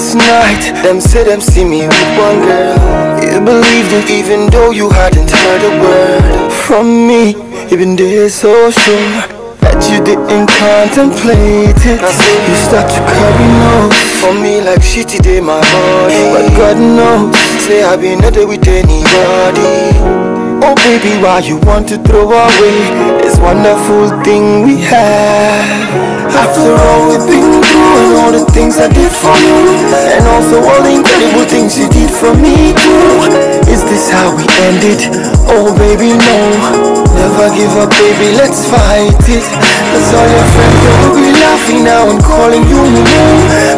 last night, them say them see me with one girl. You believed it even though you hadn't heard a word from me. Even they so sure that you didn't contemplate it. You start to carry notes for me like shitty day my body. But God knows, say I've been not there with anybody. Oh baby, why you want to throw away this wonderful thing we have? After all we've been through and all the things I did for you, and also all the incredible things you did for me too. Is this how we end it? Oh baby, no. Never give up, baby, let's fight it. Cause all your friends, they will be laughing now and calling you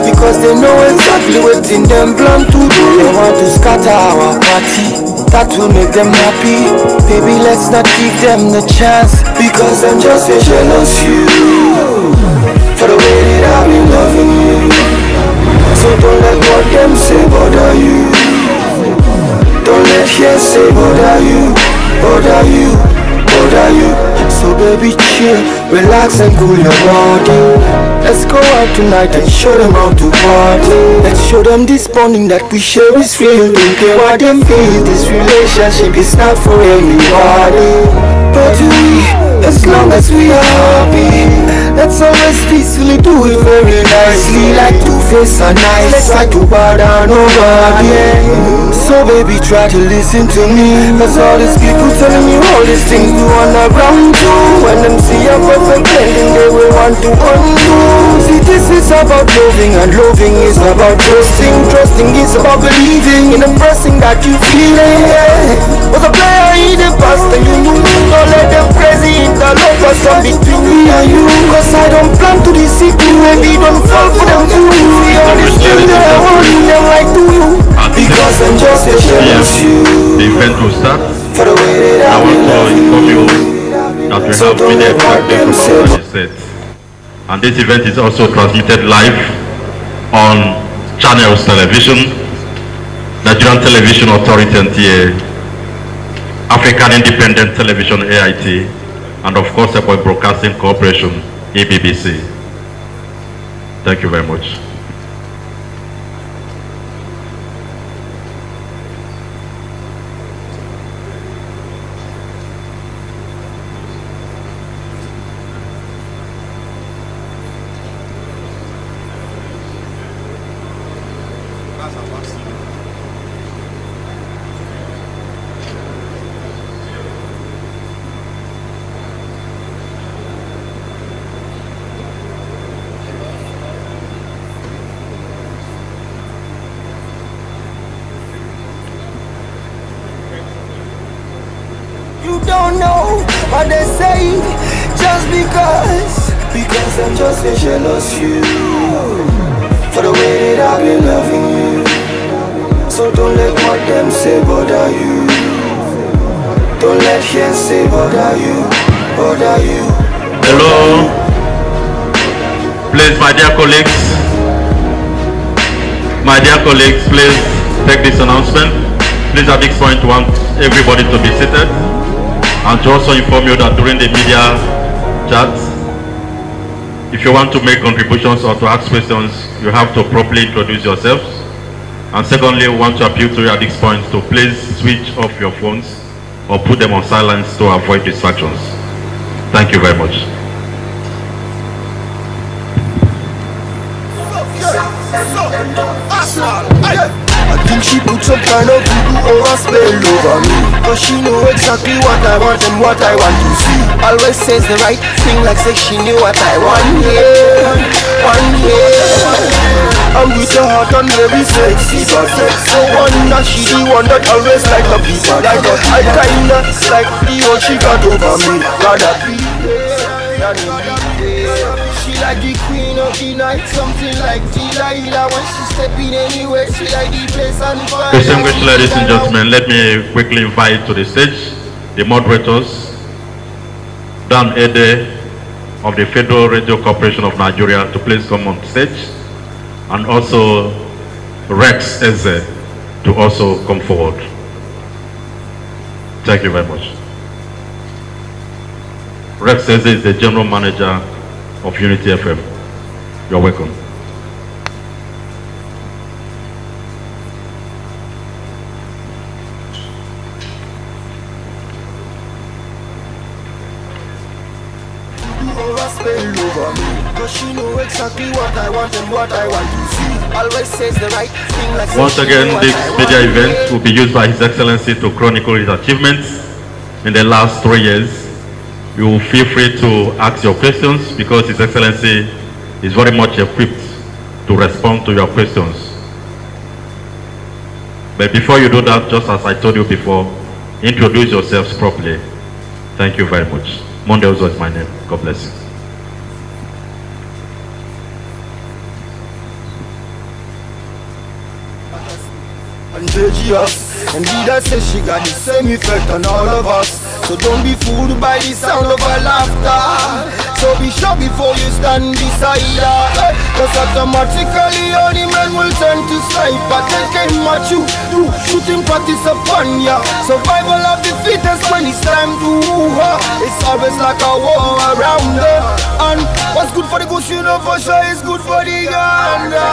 because they know exactly what's in them plan to do. They want to scatter our party, that will make them happy. Baby, let's not give them the chance, because I'm just a jealous you for the way that I've been loving you. So don't let what them say bother you. Don't let hearsay bother you, bother you, bother you. So baby, chill, relax and cool your body. Let's go out tonight and show them how to party. Let's show them this bonding that we share is real. Don't care what them feel, this relationship is not for anybody. But we, as long as we are happy, let's always peacefully do it very nicely. Like Two-Face and nice, let's try to bother nobody. So baby, try to listen to me, cause all these people telling me all these things do on the ground too. When them see a perfect ending, they will want to undo. See, this is about loving, and loving is about trusting. Trusting is about believing in the person that you feeling. Was a player in the past and you knew. Don't let them crazy interlock us from between me and you. Cause I don't plan to deceive you, maybe don't fall for them too. See all these things that I want them like to you, because I'm just a jealous you. The event will start. For the way that I want to inform you that we have video set. And this event is also transmitted live on Channels Television, Nigerian Television Authority NTA, African Independent Television AIT, and of course Ebbc Broadcasting Corporation Ebbc. Thank you very much. Don't know what they say just because I'm just a jealous you for the way that I've been loving you. So don't let what them say bother you. Don't let hearsay bother you, bother you. Hello, please, my dear colleagues, please take this announcement. Please at this point want everybody to be seated. And to also inform you that during the media chat, if you want to make contributions or to ask questions, you have to properly introduce yourselves. And secondly, we want to appeal to you at this point to please switch off your phones or put them on silence to avoid distractions. Thank you very much. I think she put some kind of voodoo or a spell over me, cause she know exactly what I want and what I want to see. Always says the right thing like say she knew what I want, yeah. I'm with her heart and very sexy, but so wonder she the one that always like the people like her. I kinda like the one she got over me, rather be there than she like the queen of the night, something like Delilah. When she step in anywhere, she like the place and fire. Distinguished ladies and gentlemen, let me quickly invite to the stage the moderators, Dan Ede of the Federal Radio Corporation of Nigeria, to please come on stage, and also Rex Eze to also come forward. Thank you very much. Rex Eze is the General Manager of Unity FM. You're welcome. she know exactly what I want and what I want to see. Always says the right thing like once again, this media event will be used by His Excellency to chronicle his achievements in the last 3 years. You will feel free to ask your questions because His Excellency is very much equipped to respond to your questions. But before you do that, just as I told you before, introduce yourselves properly. Thank you very much. Monday also is my name. God bless you. Contagious, and leader says she got the same effect on all of us. So don't be fooled by the sound of her laughter. So be sure before you stand beside her, cause automatically all the men will turn to sniper. They came at you, do shooting practice upon ya. Survival of the fittest when it's time to woo her. It's always like a war around her. And what's good for the goose, you know for sure is good for the gander.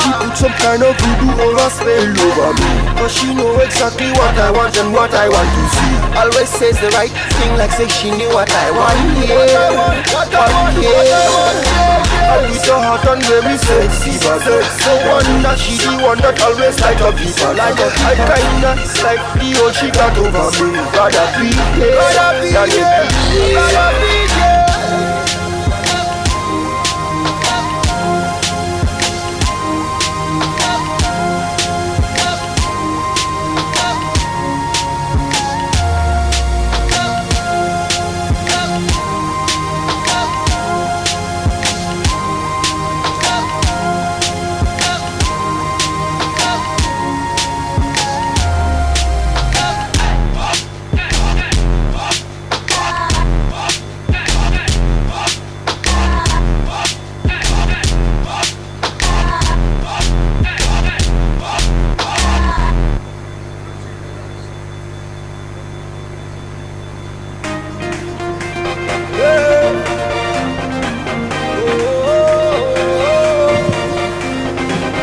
She put some kind of voodoo or a spell over me, cause she know exactly what I want and what I want to see. Always says the right thing like say she knew what I want, yeah. What I want, yeah. And with her heart and very sexy, but so one that she the one that always light up people. Like I kinda like the old she got over me. Rather be, yeah.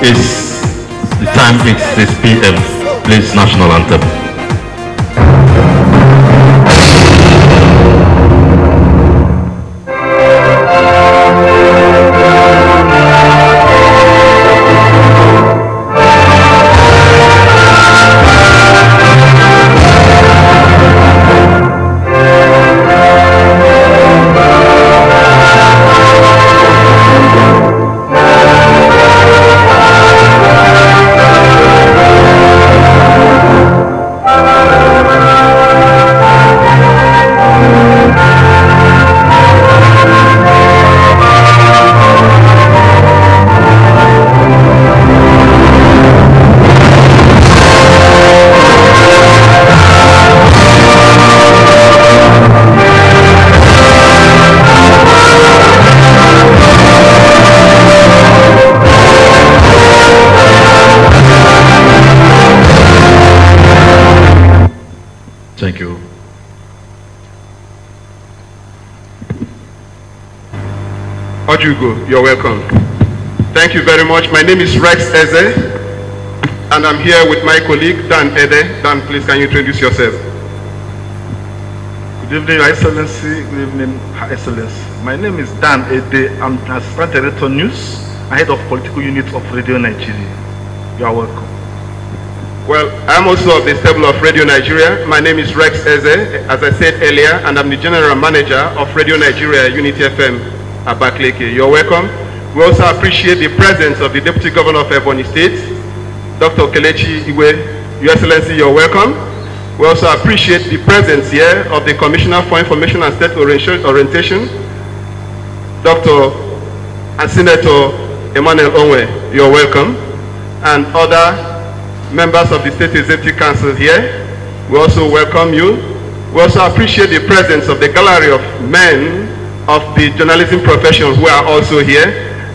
It's the time, it's 6 p.m. Please, national anthem. Thank you. Ojugo, you're welcome. Thank you very much. My name is Rex Eze, and I'm here with my colleague Dan Ede. Dan, please, can you introduce yourself? Good evening, Your Excellency. Good evening, Her Excellency. My name is Dan Ede. I'm Assistant Director News and Head of Political Unit of Radio Nigeria. You are welcome. Well, I'm also of the stable of Radio Nigeria. My name is Rex Eze, as I said earlier, and I'm the General Manager of Radio Nigeria Unity FM at Abakaliki. You're welcome. We also appreciate the presence of the Deputy Governor of Ebonyi State, Dr. Kelechi Iwe. Your Excellency, you're welcome. We also appreciate the presence here of the Commissioner for Information and State Orientation, Dr. and Senator Emmanuel Onwe. You're welcome. And other members of the State Executive Council here, we also welcome you. We also appreciate the presence of the gallery of men of the journalism profession who are also here,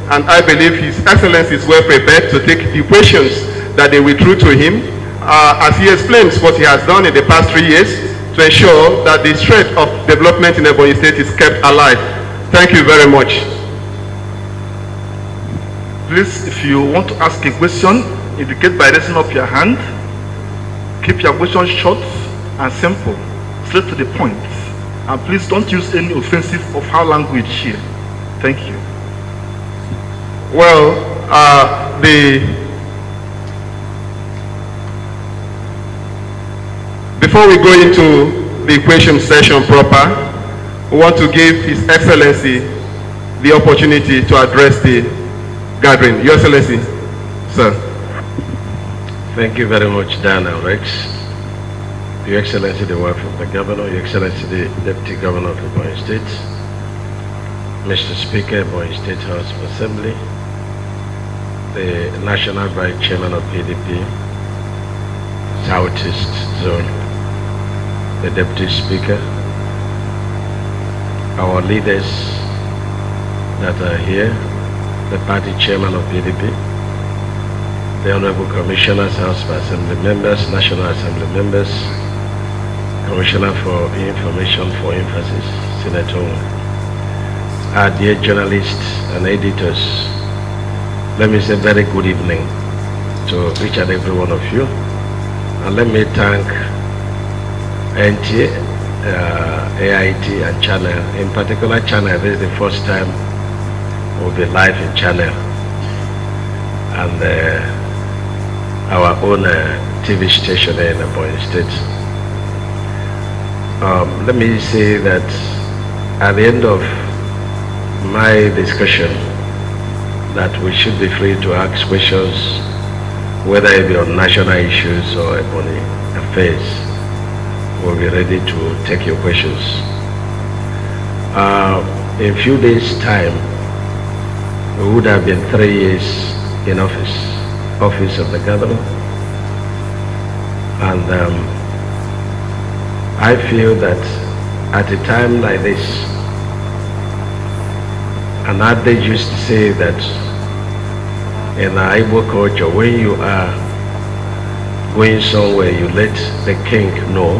and I believe His Excellency is well prepared to take the questions that they will throw to him as he explains what he has done in the past 3 years to ensure that the thread of development in Ebonyi State is kept alive. Thank you very much. Please, if you want to ask a question, indicate by raising up your hand. Keep your question short and simple, straight to the point. And please don't use any offensive or foul language here. Thank you. Well, before we go into the question session proper, we want to give His Excellency the opportunity to address the gathering. Your Excellency, sir. Thank you very much, Dan and Rex. Your Excellency, the wife of the Governor, Your Excellency, the Deputy Governor of Ebonyi State, Mr. Speaker, Ebonyi State House of Assembly, the National Vice Chairman of PDP, Southeast Zone, the Deputy Speaker, our leaders that are here, the Party Chairman of PDP, the Honorable Commissioners, House of Assembly members, National Assembly members, Commissioner for Information for Emphasis, Senator, our dear journalists and editors, let me say very good evening to each and every one of you. And let me thank NTA, AIT and Channel. In particular, Channel, this is the first time we'll be live in Channel. And our own TV station in Ebonyi State. Let me say that at the end of my discussion, that we should be free to ask questions, whether it be on national issues or Ebonyi affairs. We'll be ready to take your questions. In a few days' time, it would have been 3 years in office of the Governor. And I feel that at a time like this, an adage used to say that in our Igbo culture, when you are going somewhere, you let the king know,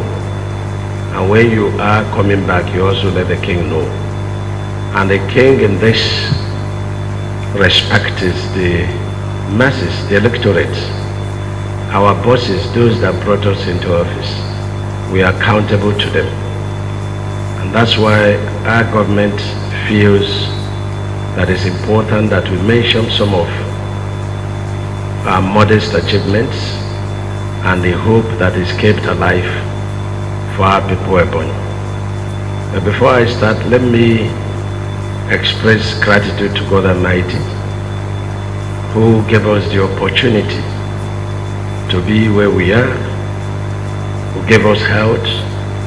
and when you are coming back, you also let the king know. And the king in this respect is the masses, the electorate, our bosses, those that brought us into office. We are accountable to them. And that's why our government feels that it's important that we mention some of our modest achievements and the hope that is kept alive for our people Ebonyi. But before I start, let me express gratitude to God Almighty, who gave us the opportunity to be where we are, who gave us health,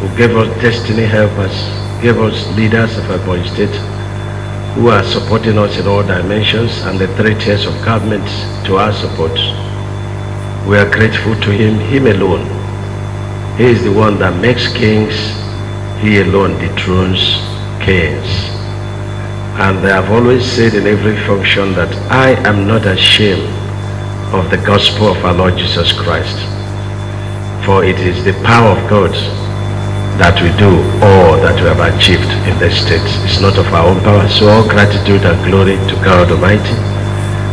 who gave us destiny helpers, gave us leaders of Ebonyi State, who are supporting us in all dimensions, and the 3 tiers of government to our support. We are grateful to him alone. He is the one that makes kings, he alone dethrones kings. And I have always said in every function that I am not ashamed of the gospel of our Lord Jesus Christ, for it is the power of God that we do all that we have achieved in this state. It's not of our own power. So all gratitude and glory to God Almighty,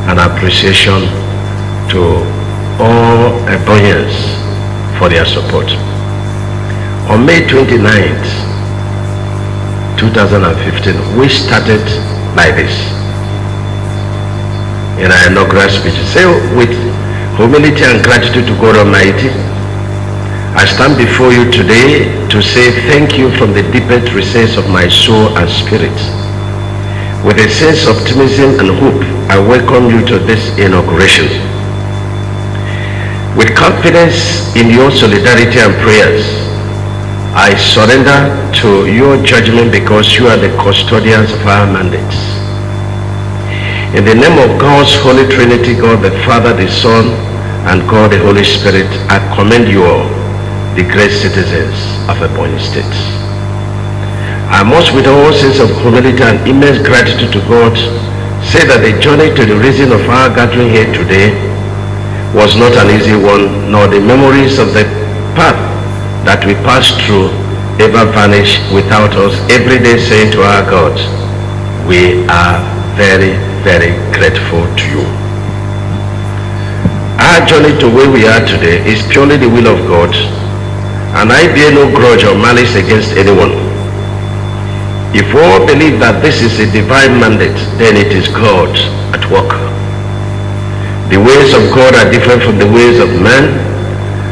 and appreciation to all Ebonians for their support. On May 29th, 2015, we started like this in our inaugural speech. Say with humility and gratitude to God Almighty, I stand before you today to say thank you from the deepest recess of my soul and spirit. With a sense of optimism and hope, I welcome you to this inauguration. With confidence in your solidarity and prayers, I surrender to your judgment because you are the custodians of our mandates. In the name of God's Holy Trinity, God the Father, the Son, and God the Holy Spirit, I commend you all, the great citizens of Ebonyi State. I must, with all sense of humility and immense gratitude to God, say that the journey to the reason of our gathering here today was not an easy one, nor the memories of the path that we passed through ever vanish without us every day saying to our God, we are very, very grateful to you. Our journey to where we are today is purely the will of God, and I bear no grudge or malice against anyone. If all believe that this is a divine mandate, then it is God at work. The ways of God are different from the ways of man.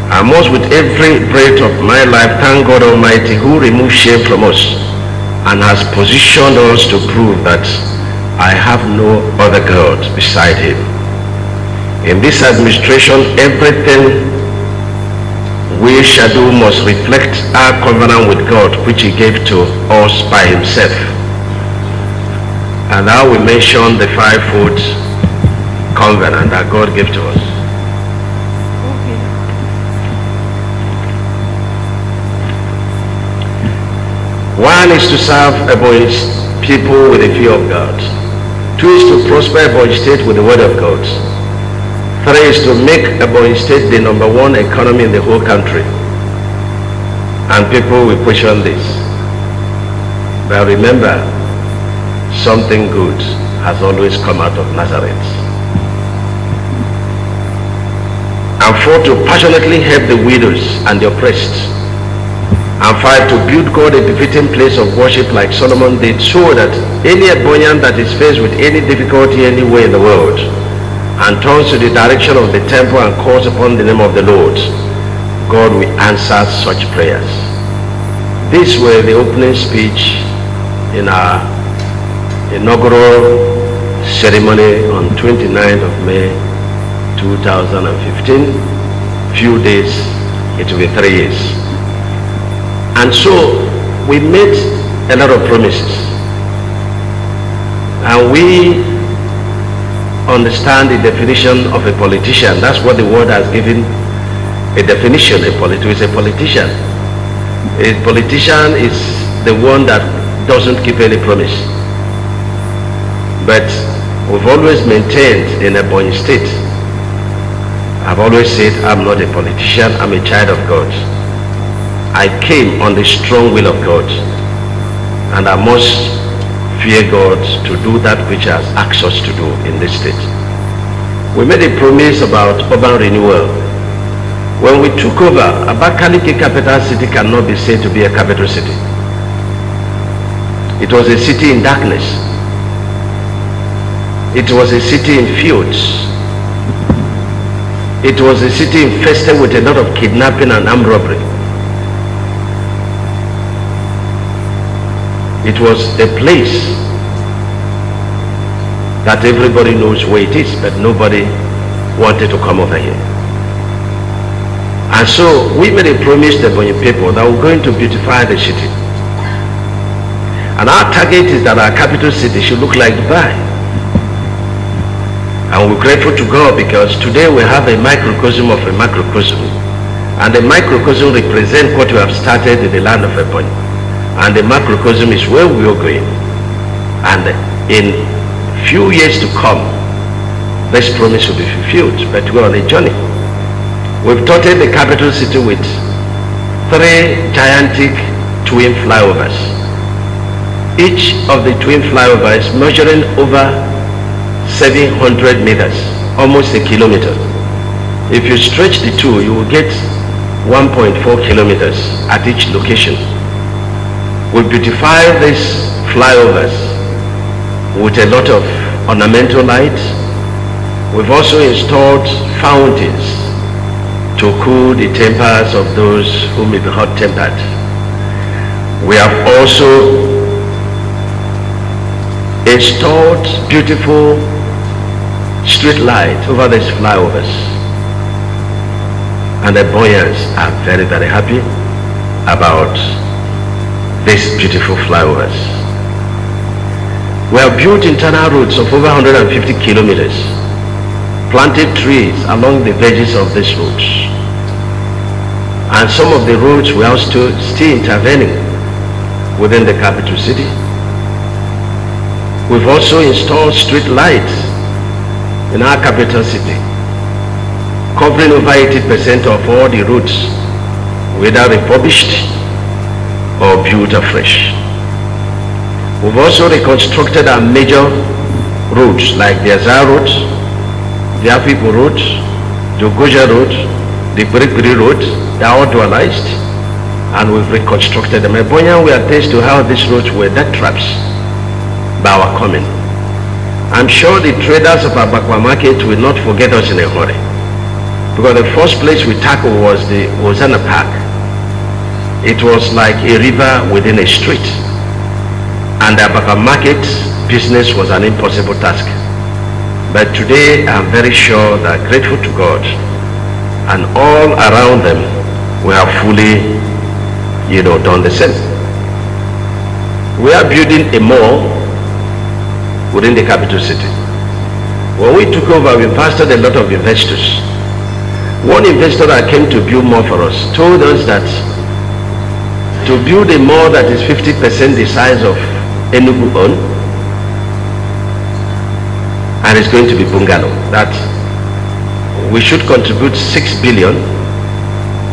I must with every breath of my life thank God Almighty who removed shame from us and has positioned us to prove that I have no other God beside him. In this administration, everything we shall do must reflect our covenant with God, which he gave to us by himself. And now we mention the fivefold covenant that God gave to us. One is to serve Ebbc's people with the fear of God. Two is to prosper Ebbc State with the word of God. Three is to make Ebbc State the #1 economy in the whole country. And people will question this. But remember, something good has always come out of Nazareth. And 4, to passionately help the widows and the oppressed. And 5, to build God a befitting place of worship like Solomon did, so that any Ebbonian that is faced with any difficulty anywhere in the world and turns to the direction of the temple and calls upon the name of the Lord, God will answer such prayers. These were the opening speech in our inaugural ceremony on 29th of May 2015. Few days, it will be 3 years. And so we made a lot of promises, and we understand the definition of a politician. That's what the word has given a definition. A politician. A politician is the one that doesn't keep any promise. But we've always maintained in Ebbc State, I've always said I'm not a politician, I'm a child of God. I came on the strong will of God, and I must fear God to do that which has asked us to do in this state. We made a promise about urban renewal. When we took over, Abakaliki capital city cannot be said to be a capital city. It was a city in darkness. It was a city in fields. It was a city infested with a lot of kidnapping and armed robbery. It was a place that everybody knows where it is, but nobody wanted to come over here. And so we made a promise to the Ebonyi people that we're going to beautify the city. And our target is that our capital city should look like Dubai. And we're grateful to God because today we have a microcosm of a macrocosm. And the microcosm represents what we have started in the land of Ebonyi. And the macrocosm is where we are going. And in few years to come, this promise will be fulfilled. But we're on a journey. We've dotted the capital city with 3 gigantic twin flyovers. Each of the twin flyovers measuring over 700 meters, almost a kilometer. If you stretch the two, you will get 1.4 kilometers at each location. We beautify these flyovers with a lot of ornamental lights. We've also installed fountains to cool the tempers of those who may be hot-tempered. We have also installed beautiful street lights over these flyovers. And the Ebonians are very, very happy about these beautiful flyovers. We have built internal roads of over 150 kilometers, planted trees along the edges of these roads. And some of the roads we are still intervening within the capital city. We've also installed street lights in our capital city, covering over 80% of all the roads, whether refurbished or built afresh. We've also reconstructed our major roads like the Azar Road, the Afipo Road, the Goja Road, the Piripiri Road. They are all dualized. and we've reconstructed them. Ebonya, we attest to how these roads were death traps by our coming. I'm sure the traders of Abakwa market will not forget us in a hurry, because the first place we tackled was the Ozana Park. It was like a river within a street, and the Abakwa market business was an impossible task. But today I'm very sure that, grateful to God, and all around them, we have fully, done the same. We are building a mall within the capital city. When we took over, we invested a lot of investors. One investor that came to build more for us told us that to build a mall that is 50% the size of Enugu on, and it's going to be bungalow, that we should contribute 6 billion,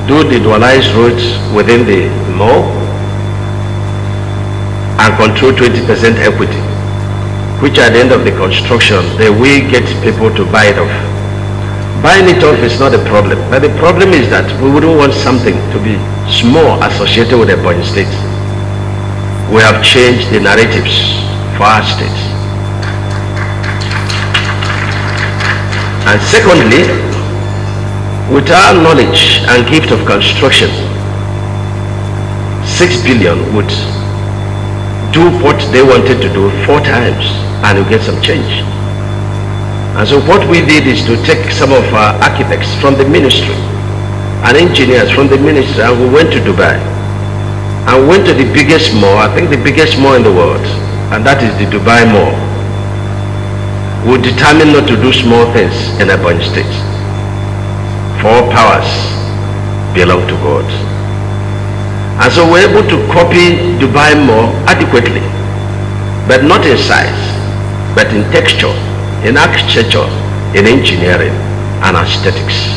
do the dualized roads within the mall, and control 20% equity, which at the end of the construction, they will get people to buy it off. Buying it off is not a problem, but the problem is that we wouldn't want something to be small associated with Ebonyi State. We have changed the narratives for our state. And secondly, with our knowledge and gift of construction, 6 billion would do what they wanted to do 4 times, and you get some change. And so what we did is to take some of our architects from the ministry and engineers from the ministry, and we went to Dubai and went to the biggest mall, I think the biggest mall in the world, and that is the Dubai Mall. We determined not to do small things in Ebonyi State. For all powers belong to God. And so we're able to copy Dubai Mall adequately, but not in size, but in texture, in architecture, in engineering, and aesthetics.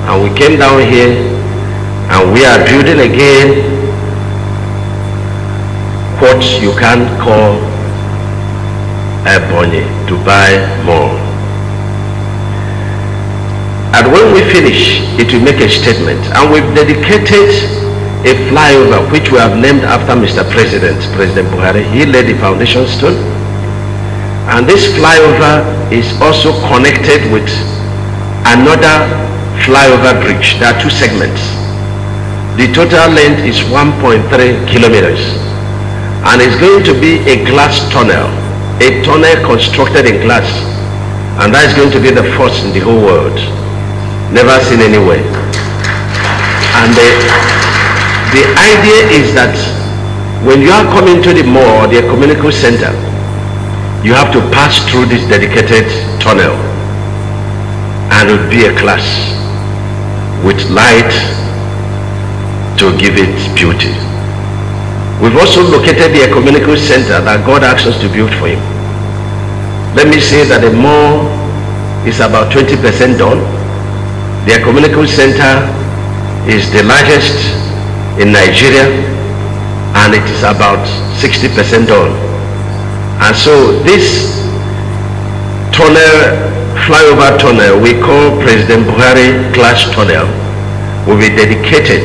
And we came down here, and we are building again what you can call Ebonyi Dubai Mall. And when we finish, it will make a statement. And we've dedicated a flyover which we have named after Mr. President Buhari. He laid the foundation stone. And this flyover is also connected with another flyover bridge. There are 2 segments. The total length is 1.3 kilometers. And it's going to be a glass tunnel. A tunnel constructed in glass, and that is going to be the first in the whole world, never seen anywhere. And the idea is that when you are coming to the mall, the community center, you have to pass through this dedicated tunnel, and it will be a class with light to give it beauty. We've also located the ecumenical center that God asked us to build for him. Let me say that the mall is about 20% done. The ecumenical center is the largest in Nigeria, and it is about 60% done. And so this tunnel, flyover tunnel, we call President Buhari Glass Tunnel, will be dedicated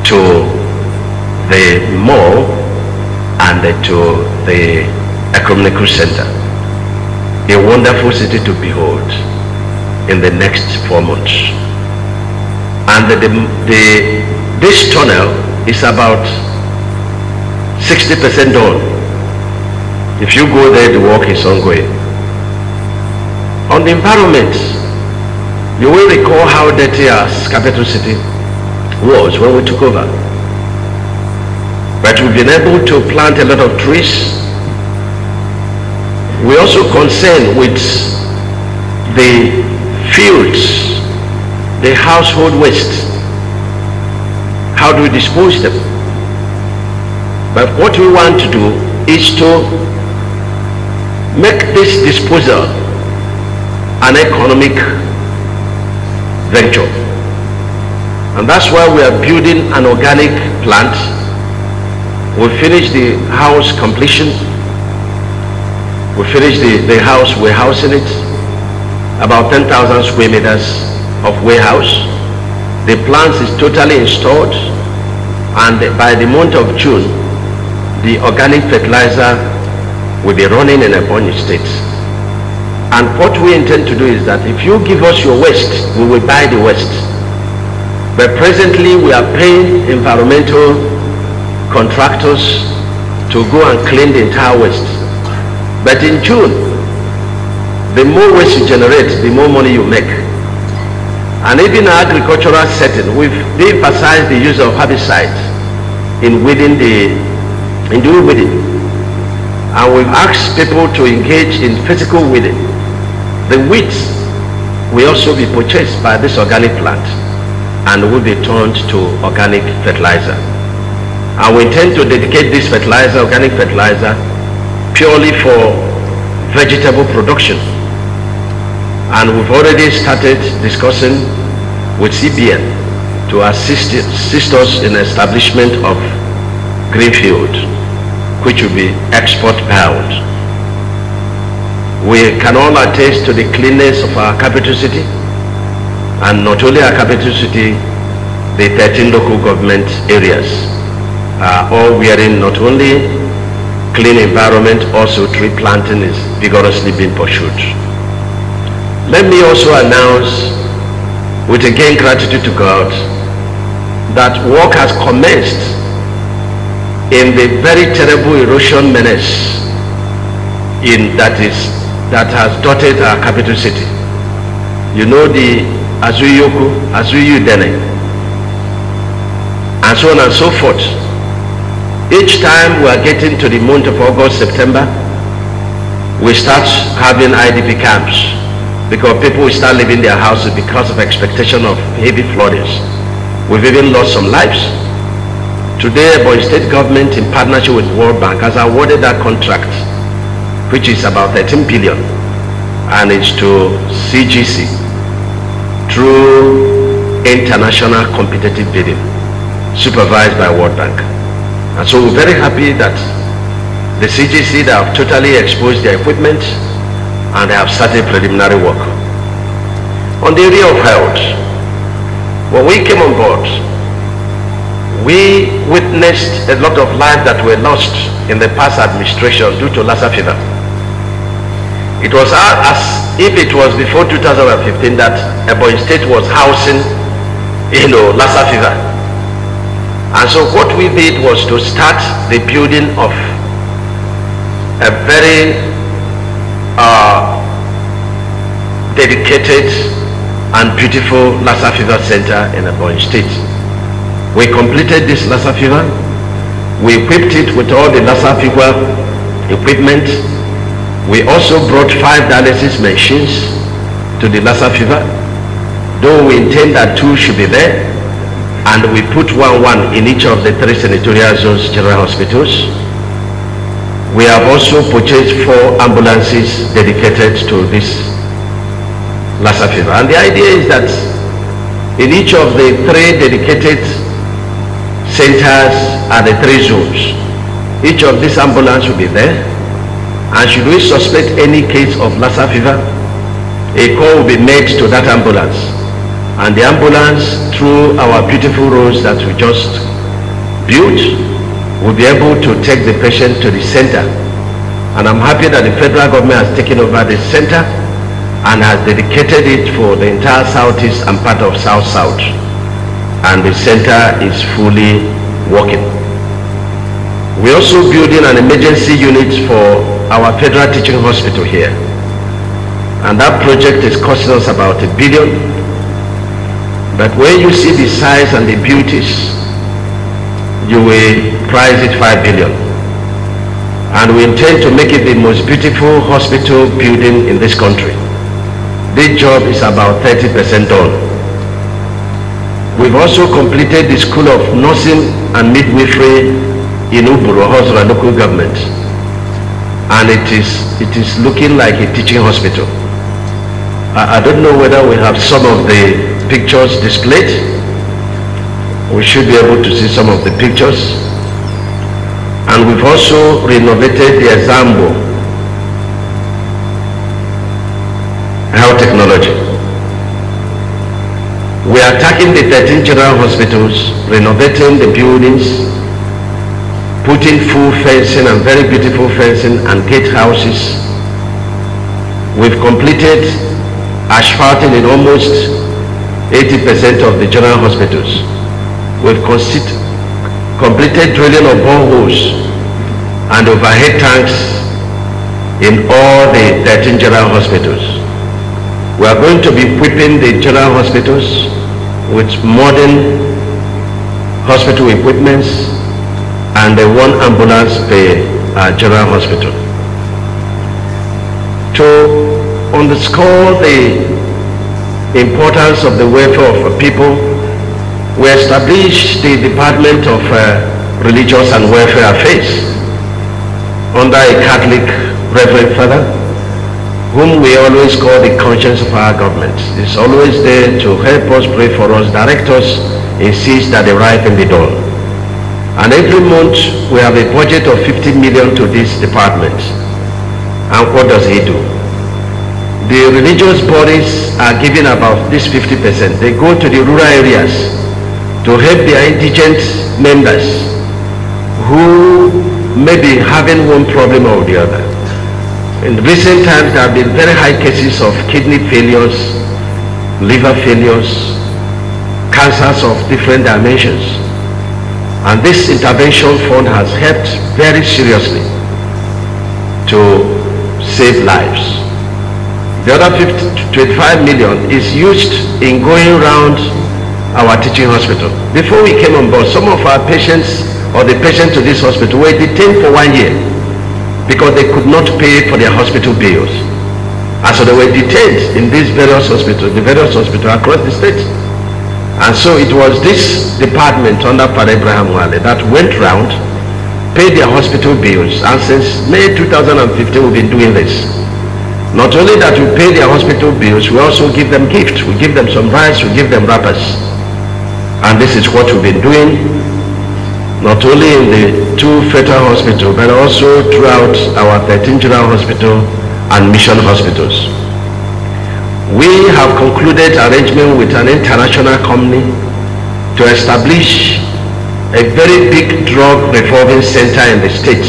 to the mall and to the ecumenical center. A wonderful city to behold in the next 4 months. And this tunnel is about 60% done. If you go there, the work is ongoing. On the environment, you will recall how dirty our capital city was when we took over. But we've been able to plant a lot of trees. We're also concerned with the fields, the household waste. How do we dispose them? But what we want to do is to make this disposal an economic venture. And that's why we are building an organic plant. We finished the house completion. We finished the house, we're housing it. About 10,000 square meters of warehouse. The plant is totally installed. And by the month of June, the organic fertilizer will be running in Ebonyi State. And what we intend to do is that if you give us your waste, we will buy the waste. But presently we are paying environmental contractors to go and clean the entire waste. But in June, the more waste you generate, the more money you make. And even in our agricultural setting, we've emphasized the use of herbicides in doing weeding. And we've asked people to engage in physical weeding. The weeds will also be purchased by this organic plant and will be turned to organic fertilizer. And we intend to dedicate this fertilizer, organic fertilizer, purely for vegetable production. And we've already started discussing with CBN to assist us in establishment of greenfield, which will be export bound. We can all attest to the cleanness of our capital city, and not only our capital city, the 13 local government areas are all wearing not only clean environment, also tree planting is vigorously being pursued. Let me also announce, with again gratitude to God, that work has commenced in the very terrible erosion menace that has dotted our capital city. You know, the Azuyu Dene, and so on and so forth. Each time we are getting to the month of August, September, we start having IDP camps, because people will start leaving their houses because of expectation of heavy floodings. We've even lost some lives. Today, Ebonyi State government, in partnership with World Bank, has awarded that contract, which is about 13 billion, and it's to CGC through international competitive bidding, supervised by World Bank. And so we're very happy that the CGC, they have totally exposed their equipment and they have started preliminary work. On the area of health, when we came on board, we witnessed a lot of lives that were lost in the past administration due to Lassa fever. It was as if it was before 2015 that Ebonyi State was housing, Lassa fever. And so what we did was to start the building of a very dedicated and beautiful Lassa fever center in Ebonyi State. We completed this Lassa fever. We equipped it with all the Lassa fever equipment. We also brought 5 dialysis machines to the Lassa fever, though we intend that 2 should be there, and we put one in each of the 3 senatorial zones general hospitals. We have also purchased 4 ambulances dedicated to this Lassa fever. And the idea is that in each of the 3 dedicated centers and the 3 zones, each of these ambulance will be there. And should we suspect any case of Lassa fever, a call will be made to that ambulance. And the ambulance, through our beautiful roads that we just built, will be able to take the patient to the center. And I'm happy that the federal government has taken over the center and has dedicated it for the entire southeast and part of south-south. And the center is fully working. We're also building an emergency unit for our federal teaching hospital here. And that project is costing us about $1 billion. But when you see the size and the beauties, you will price it $5 billion. And we intend to make it the most beautiful hospital building in this country. This job is about 30% done. We've also completed the School of Nursing and Midwifery in Uburu, Hosra local government. And it is looking like a teaching hospital. I don't know whether we have some of the pictures displayed. We should be able to see some of the pictures. And we've also renovated the Exambo health technology. We are attacking the 13 general hospitals, renovating the buildings, putting full fencing and very beautiful fencing and gate houses. We've completed asphalting in almost 80% of the general hospitals. We've completed drilling of boreholes and overhead tanks in all the 13 general hospitals. We are going to be equipping the general hospitals with modern hospital equipments and one ambulance per general hospital. To underscore the importance of the welfare of people, we established the Department of Religious and Welfare Affairs under a Catholic Reverend Father, whom we always call the conscience of our government. It's always there to help us, pray for us, direct us, insist that the right thing be done. And every month we have a budget of 50 million to this department. And what does he do? The religious bodies are giving about this 50%. They go to the rural areas to help their indigent members who may be having one problem or the other. In recent times, there have been very high cases of kidney failures, liver failures, cancers of different dimensions. And this intervention fund has helped very seriously to save lives. The other 25 million is used in going around our teaching hospital. Before we came on board, some of our patients or the patients to this hospital were detained for 1 year because they could not pay for their hospital bills. And so they were detained in these various hospitals, across the state. And so it was this department under Father Abraham Wale that went round, paid their hospital bills, and since May 2015 we've been doing this. Not only that we pay their hospital bills, we also give them gifts. We give them some rice, we give them wrappers. And this is what we've been doing, not only in the 2 federal hospitals, but also throughout our 13 general hospital and mission hospitals. We have concluded arrangement with an international company to establish a very big drug revolving center in the state.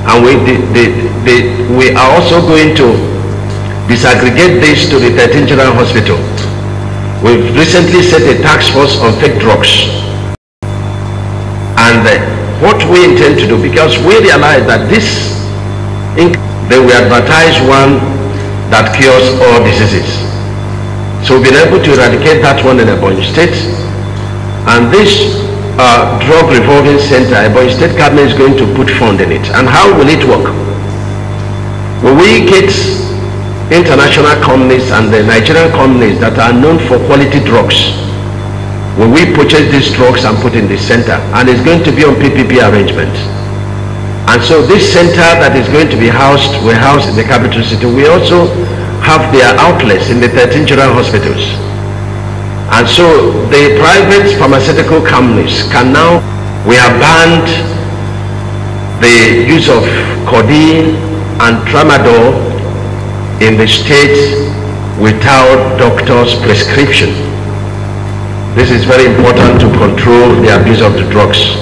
And we are also going to disaggregate this to the 13 general hospital. We've recently set a task force on fake drugs. And what we intend to do, because we realize that this, they will advertise one that cures all diseases. So we've been able to eradicate that one in Ebonyi State. And this drug revolving center, Ebonyi State government is going to put fund in it. And how will it work? Will we get international companies and the Nigerian companies that are known for quality drugs? Will we purchase these drugs and put in this center? And it's going to be on PPP arrangement. And so this center that is going to be housed, we're housed in the capital city. We also have their outlets in the 13 general hospitals. And so the private pharmaceutical companies can now, we have banned the use of codeine and tramadol in the state without doctor's prescription. This is very important to control the abuse of the drugs.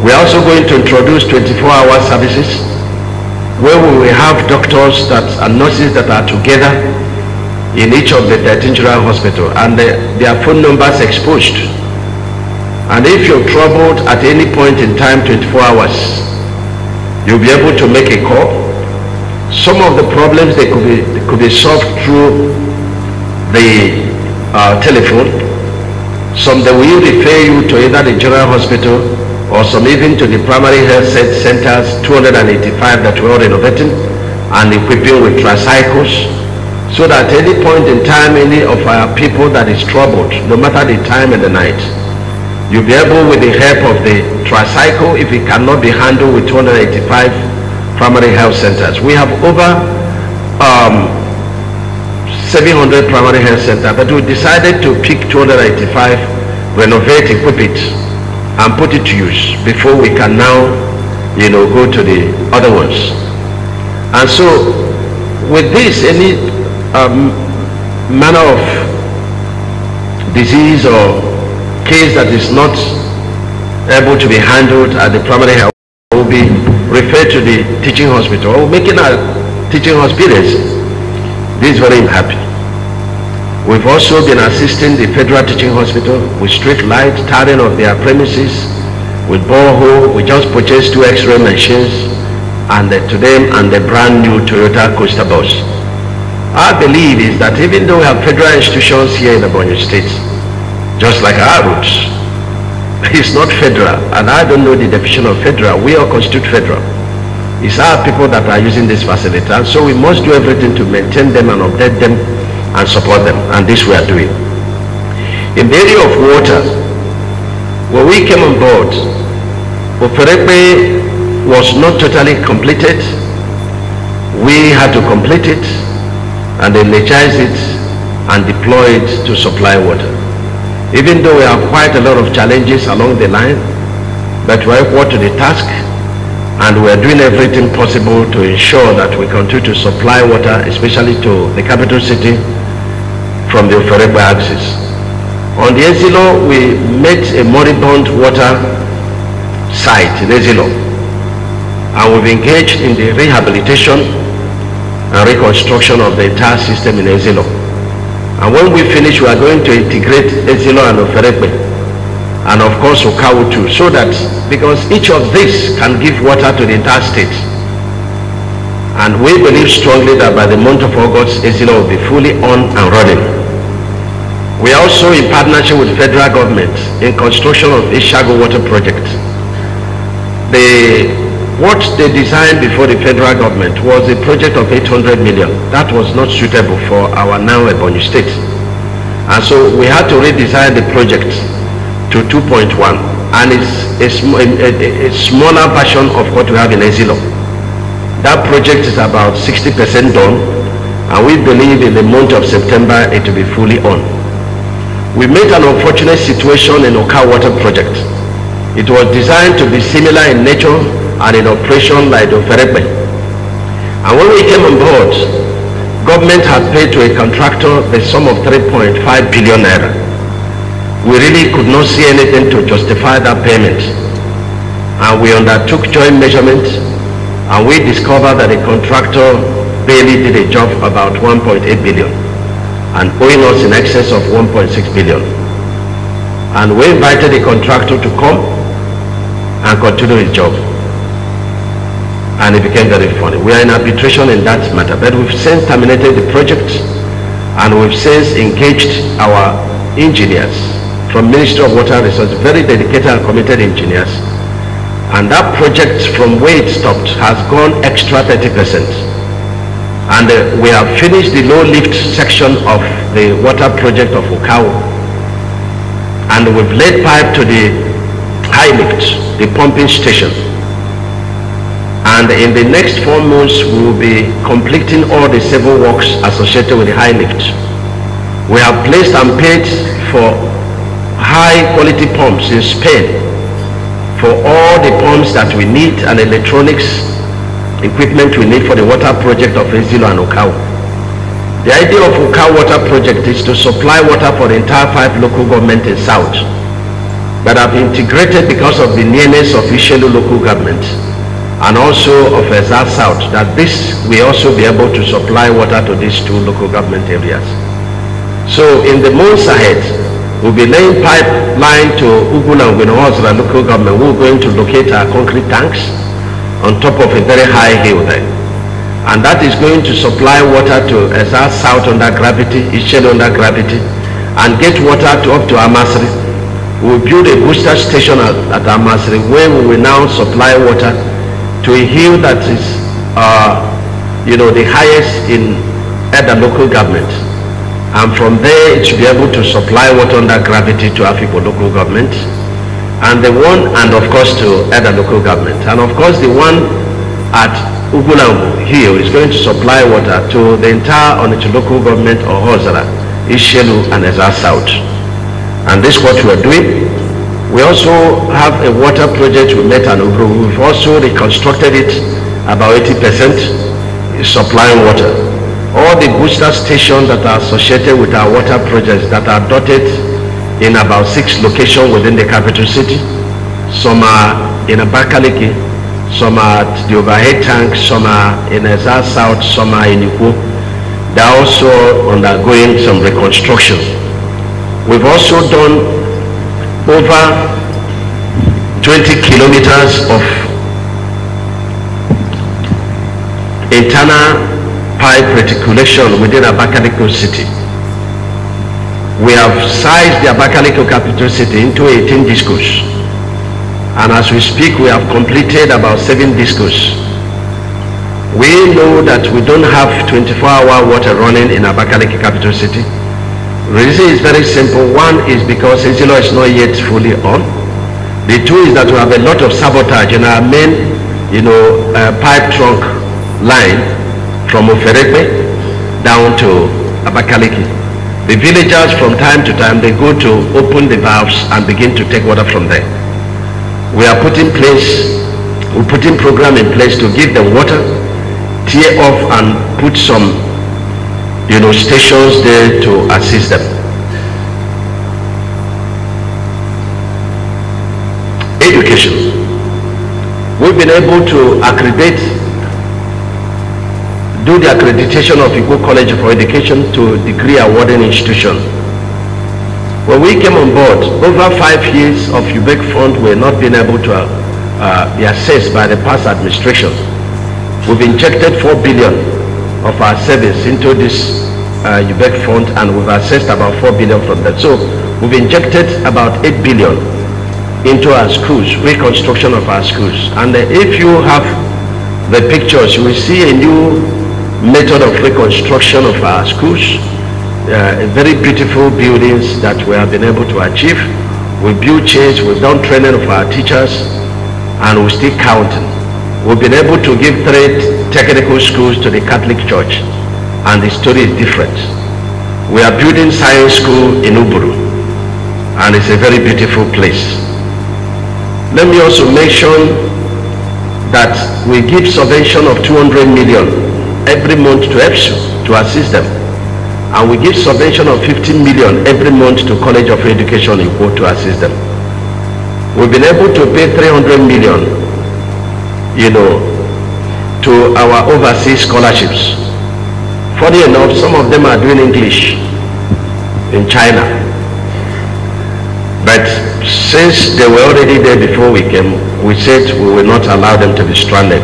We are also going to introduce 24-hour services where we will have doctors and nurses that are together in each of the 13 general hospitals and their phone numbers exposed. And if you're troubled at any point in time, 24 hours, you'll be able to make a call. Some of the problems they could be solved through the telephone. Some they will refer you to either the general hospital or some even to the primary health centers, 285 that we're renovating and equipping with tricycles, so that at any point in time any of our people that is troubled, no matter the time and the night, you'll be able, with the help of the tricycle, if it cannot be handled with 285 primary health centers. We have over 700 primary health centers, but we decided to pick 285, renovate, equip it, and put it to use before we can now, go to the other ones. And so, with this, any manner of disease or case that is not able to be handled at the primary health will be referred to the teaching hospital or making our teaching hospitals. This is very unhappy. We've also been assisting the Federal Teaching Hospital with street light, tarring of their premises, with borehole. We just purchased 2 X-ray machines and to them and the brand new Toyota Coaster bus. Our belief is that even though we have federal institutions here in the Ebonyi State, just like our roots, it's not federal, and I don't know the definition of federal. We all constitute federal. It's our people that are using this facility, and so we must do everything to maintain them and update them and support them, and this we are doing. In the area of water, when we came on board, Oferekpe was not totally completed. We had to complete it and energize it and deploy it to supply water. Even though we have quite a lot of challenges along the line, but we are equal to the task, and we are doing everything possible to ensure that we continue to supply water, especially to the capital city from the Oferekpe axis. On the Ezilo, we made a moribund water site in Ezilo, and we've engaged in the rehabilitation and reconstruction of the entire system in Ezilo. And when we finish, we are going to integrate Ezilo and Oferekpe, and of course Okawu too, so that, because each of these can give water to the entire state. And we believe strongly that by the month of August, Ezilo will be fully on and running. We are also in partnership with federal government in construction of Ishago water project. What they designed before the federal government was a project of 800 million. That was not suitable for our now Ebonyi State. And so we had to redesign the project to 2.1. And it's a smaller version of what we have in Ezilo. That project is about 60% done. And we believe in the month of September it will be fully on. We met an unfortunate situation in Oka water project. It was designed to be similar in nature and in operation like the Oferekpe. And when we came on board, government had paid to a contractor the sum of 3.5 billion naira. We really could not see anything to justify that payment. And we undertook joint measurement, and we discovered that the contractor barely did a job about 1.8 billion and owing us in excess of 1.6 billion. And we invited the contractor to come and continue his job. And it became very funny. We are in arbitration in that matter, but we've since terminated the project, and we've since engaged our engineers from Ministry of Water Resources, very dedicated and committed engineers, and that project from where it stopped has gone extra 30%. And we have finished the low lift section of the water project of Okawu, and we've laid pipe to the high lift, the pumping station. And in the next 4 months, we will be completing all the civil works associated with the high lift. We have placed and paid for high quality pumps in Spain for all the pumps that we need and electronics equipment we need for the water project of Ezilo and Okawu. The idea of Okawu water project is to supply water for the entire 5 local governments in South, but have integrated because of the nearness of Ishelu local government and also of Ezza South, that this will also be able to supply water to these 2 local government areas. So in the months ahead, we'll be laying pipeline to Ugula and Gwinohozra local government. We're going to locate our concrete tanks on top of a very high hill there. And that is going to supply water to Ezza South under gravity, Ishelu under gravity, and get water up to Amasri. We'll build a booster station at Amasri where we will now supply water to a hill that is, the highest in Edda local government. And from there, it should be able to supply water under gravity to Afikpo local government, and the one, and of course to Edda local government. And of course, the one at Ugulangu Hill is going to supply water to the entire Onitsha local government of Hozara, Ishelu, and Ezza South. And this is what we are doing. We also have a water project we met and we've also reconstructed it about 80%, supplying water. All the booster stations that are associated with our water projects that are dotted in about 6 locations within the capital city. Some are in Abakaliki, some are at the overhead tank, some are in Ezza South, some are in Ikwo. They are also undergoing some reconstruction. We've also done over 20 kilometers of internal pipe reticulation within Abakaliki city. We have sized the Abakaliki capital city into 18 discos. And as we speak, we have completed about 7 discos. We know that we don't have 24-hour water running in Abakaliki capital city. The reason is very simple. One is because Ezilo is not yet fully on. The two is that we have a lot of sabotage in our main, pipe trunk line from Oferekwe down to Abakaliki. The villagers from time to time, they go to open the valves and begin to take water from there. We're putting program in place to give them water, tear off and put some, stations there to assist them. Education. We've been able to do the accreditation of Ikwo College for Education to degree awarding institution. When we came on board, over 5 years of UBEC fund were not being able to be assessed by the past administration. We've injected 4 billion of our savings into this UBEC fund, and we've assessed about 4 billion from that. So we've injected about 8 billion into our schools, reconstruction of our schools. And if you have the pictures, you will see a new method of reconstruction of our schools. Very beautiful buildings that we have been able to achieve. We built chairs, we've done training of our teachers, and we're still counting. We've been able to give 3 technical schools to the Catholic Church, and the story is different. We are building science school in Uburu, and it's a very beautiful place. Let me also mention that we give subvention of 200 million every month to Ebbc to assist them. And we give subvention of 15 million every month to College of Education in Ikwo to assist them. We've been able to pay 300 million, to our overseas scholarships. Funny enough, some of them are doing English in China. But since they were already there before we came, we said we will not allow them to be stranded.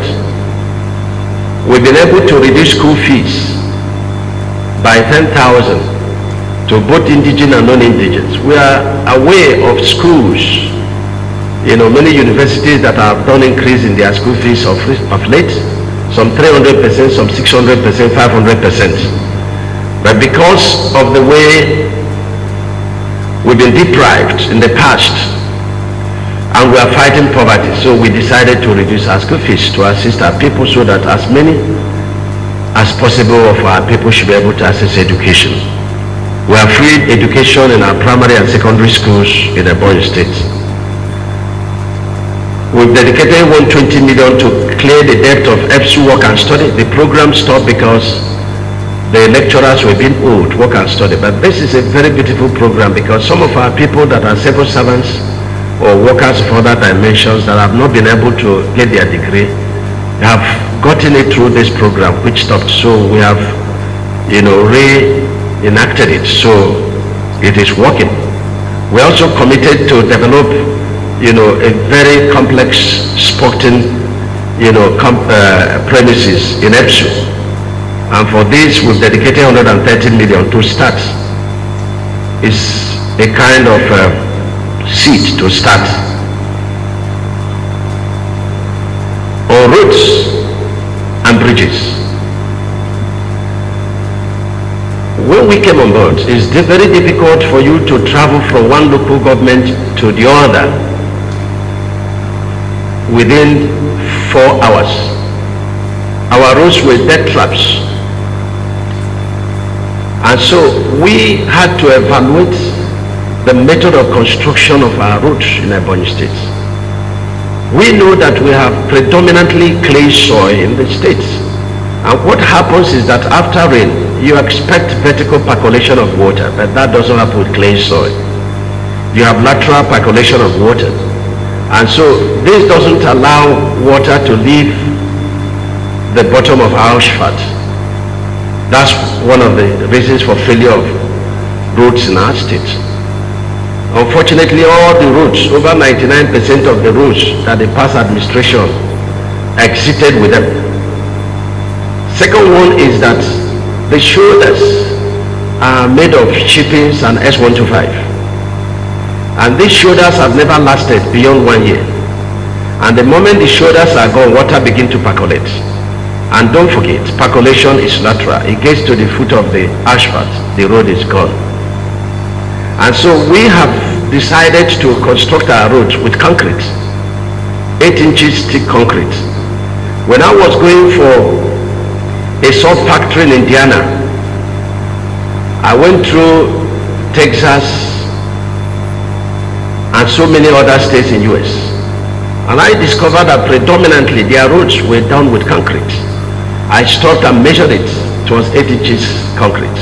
We've been able to reduce school fees by 10,000 to both indigenous and non-indigenous. We are aware of schools, many universities that have done increase in their school fees of late, some 300%, some 600%, 500%. But because of the way we've been deprived in the past, and we are fighting poverty, so we decided to reduce our school fees to assist our people so that as many as possible of our people should be able to access education. We have free education in our primary and secondary schools in Ebonyi State. We've dedicated 120 million to clear the debt of Ebbc work and study. The program stopped because the lecturers were being owed work and study. But this is a very beautiful program because some of our people that are civil servants or workers of other dimensions that have not been able to get their degree have gotten it through this program which stopped. So we have reenacted it, so it is working. We also committed to develop a very complex sporting premises in Ebbc, and for this we've dedicated 130 million to start. It's a kind of seed to start. Or roads and bridges. When we came on board, it's very difficult for you to travel from one local government to the other within 4 hours. Our roads were death traps. And so we had to evaluate the method of construction of our roads in Ebonyi State. We know that we have predominantly clay soil in the state. And what happens is that after rain, you expect vertical percolation of water, but that doesn't happen with clay soil. you have lateral percolation of water. And so this doesn't allow water to leave the bottom of asphalt. That's one of the reasons for failure of roads in our state. Unfortunately, all the roads, over 99% of the roads that the past administration exited with them. Second one is that the shoulders are made of chippings and S125. And these shoulders have never lasted beyond 1 year. And the moment the shoulders are gone, water begins to percolate. And don't forget, percolation is lateral. It gets to the foot of the asphalt. The road is gone. And so we have decided to construct our roads with concrete, 8 inches thick concrete. When I was going for a salt factory in Indiana, I went through Texas and so many other states in US, and I discovered that predominantly their roads were done with concrete. I stopped and measured it. It was 8 inches concrete,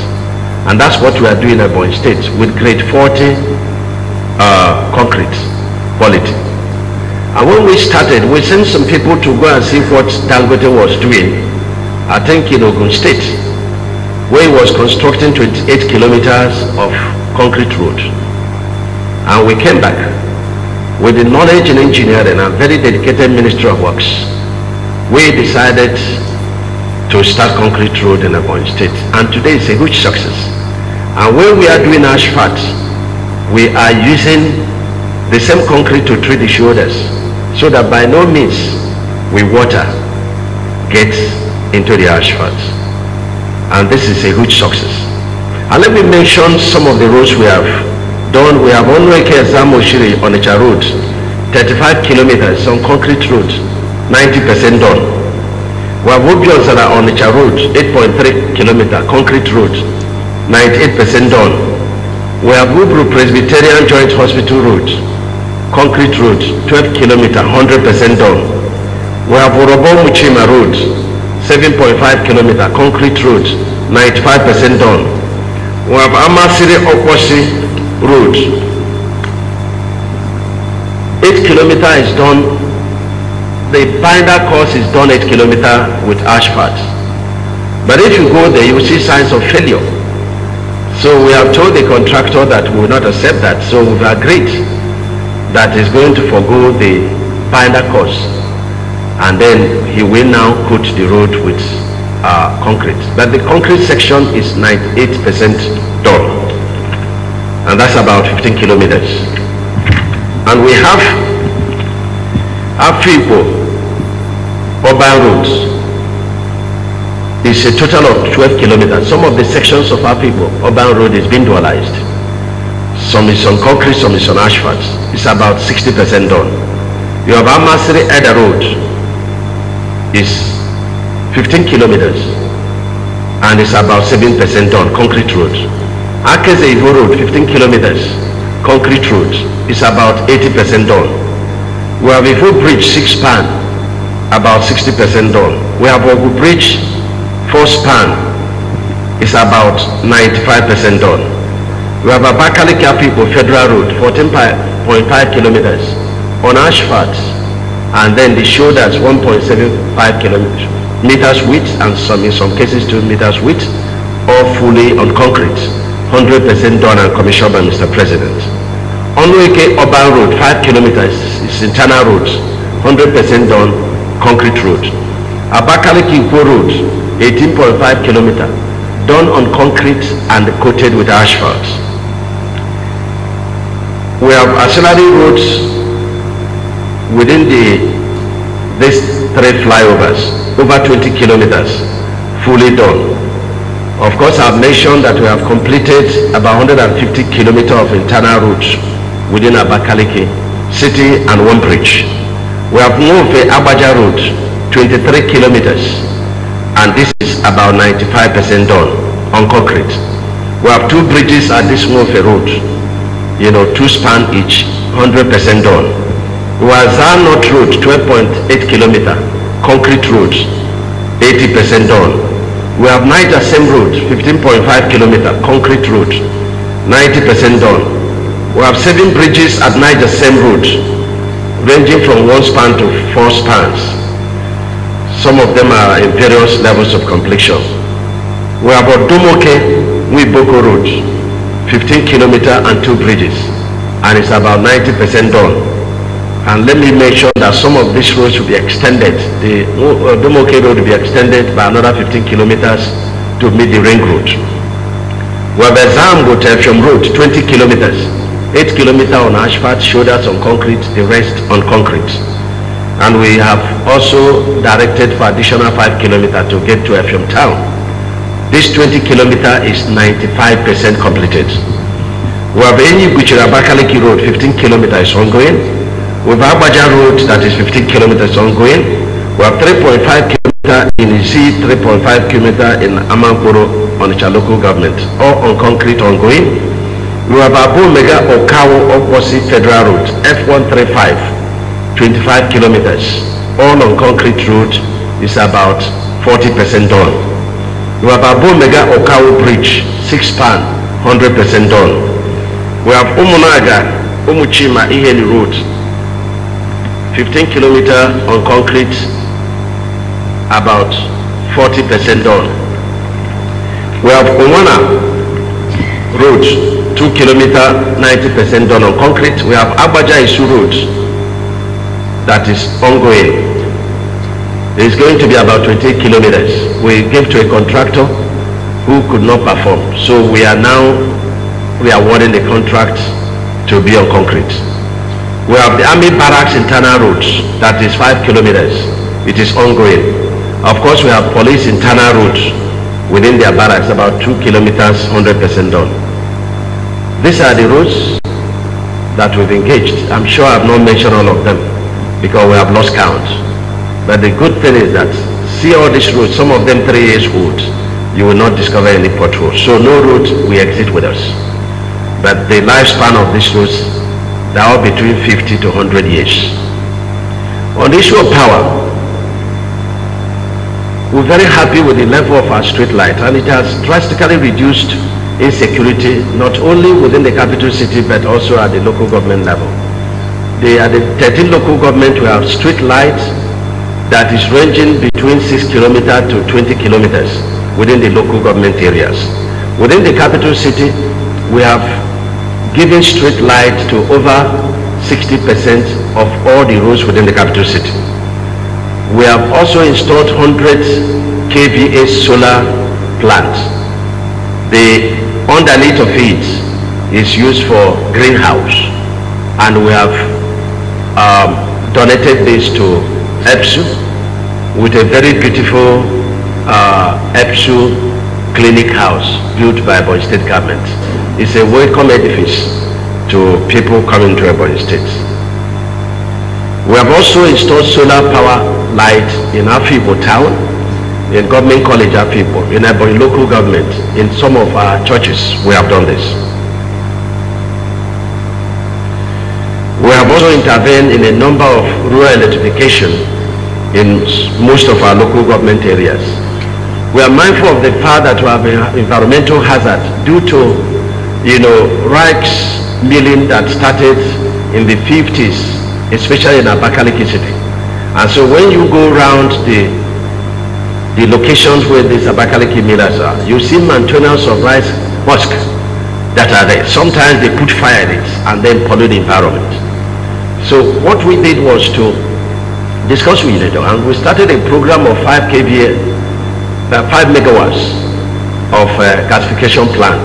and that's what we are doing at Ebonyi State with grade 40 concrete quality. And when we started, we sent some people to go and see what Dangote was doing, I think in Ogun State, where he was constructing 28 kilometers of concrete road. And we came back with the knowledge in engineering and very dedicated Ministry of Works. We decided to start concrete road in Ebonyi State, and today it's a huge success. And when we are doing asphalt, we are using the same concrete to treat the shoulders, so that by no means will water get into the asphalt. And this is a huge success. And let me mention some of the roads we have done. We have Onweke Zamoshiri on Onitsha road, 35 kilometers on concrete road, 90% done. We have Obiozara on Onitsha road, 8.3 kilometer concrete road, 98% done. We have Ubru Presbyterian Joint Hospital road, concrete road, 12 kilometer, 100% done. We have Orobo Muchima road, 7.5 kilometer concrete road, 95% done. We have Amasiri Okwashi road, 8 kilometer is done. The binder course is done 8 kilometer with asphalt. But if you go there, you will see signs of failure. So we have told the contractor that we will not accept that. So we've agreed that he's going to forgo the binder course, and then he will now put the road with concrete. But the concrete section is 98% done, and that's about 15 kilometers. And we have Afipo urban roads. It's a total of 12 kilometers. Some of the sections of Afipo urban road is being dualized. Some is on concrete, some is on asphalt. It's about 60% done. You have Amasiri Eda road, is 15 kilometers, and it's about 7% done, concrete road. Akeze Ivo road, 15 kilometers, concrete road, is about 80% done. We have Ivo bridge, 6-span, about 60% done. We have Ogu bridge, 4-span, is about 95% done. We have Abakaliki Apipo Federal Road, 14.5 kilometers on asphalt, and then the shoulders 1.75 meters width, and in some cases 2 meters width, all fully on concrete, 100% done and commissioned by Mr. President. Onweke Urban Road, 5 kilometers, is internal roads, 100% done, concrete road. Abakaliki Ikwo Road, 18.5 kilometer, done on concrete and coated with asphalt. We have auxiliary roads within these 3 flyovers, over 20 kilometers, fully done. Of course, I've mentioned that we have completed about 150 kilometers of internal roads within Abakaliki city and 1 bridge. We have moved the Abaja road, 23 kilometers, and this is about 95% done on concrete. We have 2 bridges at this move road, 2-span each, 100% done. We have Zan North Road, 12.8 kilometer, concrete road, 80% done. We have Niger Same Road, 15.5 kilometer, concrete road, 90% done. We have 7 bridges at night, the same route, ranging from 1 span to 4 spans. Some of them are in various levels of completion. We have Odumoke Wiboko Road, 15 kilometers and 2 bridges, and it's about 90% done. And let me make sure that some of these roads will be extended. The Odumoke Road will be extended by another 15 kilometers to meet the ring road. We have Zamgo to Effium Road, 20 kilometers, 8 kilometers on asphalt, shoulders on concrete, the rest on concrete. And we have also directed for additional 5 kilometers to get to Effium town. This 20 kilometer is 95% completed. We have Enyiguchira-Abakaliki Road, 15 kilometers ongoing. We have Agbaja Road, that is 15 kilometers ongoing. We have 3.5 kilometers in Isi, 3.5 kilometers in Amankoro, Onitsha local government, all on concrete ongoing. We have Abu Mega Okawo Oposi Federal Road, F135, 25 kilometers, all on concrete road, is about 40% done. We have Abu Mega Okawo Bridge, 6 span, 100% done. We have Umunaga, Umuchima, Iheni Road, 15 kilometers on concrete, about 40% done. We have Umwana Road, 2 kilometers, 90% done on concrete. We have Agbaja Isu Road, that is ongoing. It is going to be about 28 kilometers. We gave to a contractor who could not perform. So we are now awarding the contract to be on concrete. We have the Army Barracks internal road, that is 5 kilometers. It is ongoing. Of course, we have police internal road within their barracks, about 2 kilometers, 100% done. These are the roads that we've engaged. I'm sure I've not mentioned all of them because we have lost count. But the good thing is that, see all these roads, some of them 3 years old, you will not discover any potholes. So no road will exist with us. But the lifespan of these roads, they are between 50 to 100 years. On the issue of power, we're very happy with the level of our street light, and it has drastically reduced insecurity, not only within the capital city, but also at the local government level. At the 13 local government, we have street lights that is ranging between 6 kilometers to 20 kilometers within the local government areas. Within the capital city, we have given street light to over 60% of all the roads within the capital city. We have also installed 100 kVA solar plant. The underneath of it is used for greenhouse, and we have donated this to Ebbc with a very beautiful Ebbc clinic house built by Ebonyi State government. It's a welcome edifice to people coming to Ebonyi State. We have also installed solar power light in Afibo town, in Government College Afibo, in Ebonyi local government, in some of our churches. We have done this. We have also intervened in a number of rural electrification in most of our local government areas. We are mindful of the fact that we have an environmental hazard due to, rice milling that started in the 50s, especially in Abakaliki city. And so when you go around the locations where these Abakaliki millers are, you see maintenance of rice husk that are there. Sometimes they put fire in it and then pollute the environment. So what we did was to discuss with it, and we started a program of 5 megawatts of gasification plant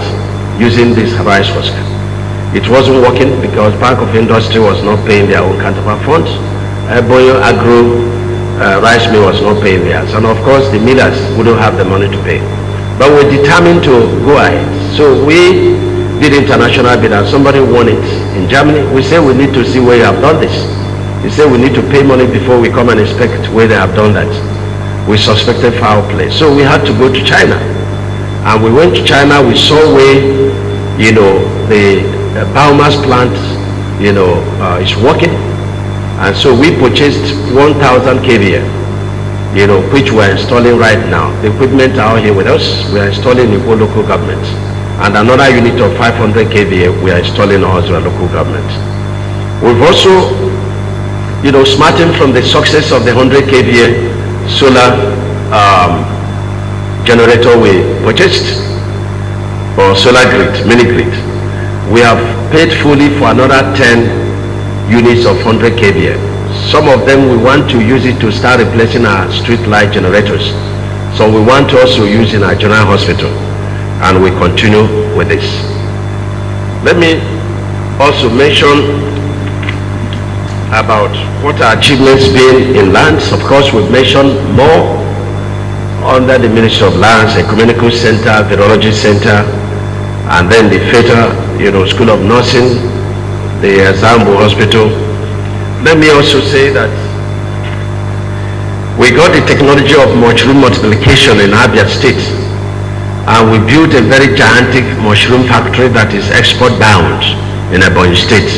using this rice husk. It wasn't working because Bank of Industry was not paying their own counterpart funds. Boyo Agro rice mill was not paying theirs, and of course the millers wouldn't have the money to pay. But we're determined to go ahead. So we did international bid, and somebody won it in Germany. We said we need to see where you have done this. He said we need to pay money before we come and inspect where they have done that. We suspected foul play, so we had to go to China. And we went to China. We saw where the biomass plant is working, and so we purchased 1,000 kVA, which we're installing right now. The equipment are here with us. We are installing in all local governments. and another unit of 500 kVA we are installing in our local government. We've also, smarting from the success of the 100 kVA solar generator we purchased, or solar grid, mini grid, we have paid fully for another 10 units of 100 kVA. Some of them we want to use it to start replacing our street light generators. So we want to also use in our general hospital, and we continue with this. Let me also mention about what our achievements been in lands. Of course, we've mentioned more under the Ministry of Lands, Ecumenical Center, Virology Center, and then the Federal, School of Nursing, the Zambo Hospital. Let me also say that we got the technology of mushroom multiplication in Abia State, and we built a very gigantic mushroom factory that is export bound in Ebbc State.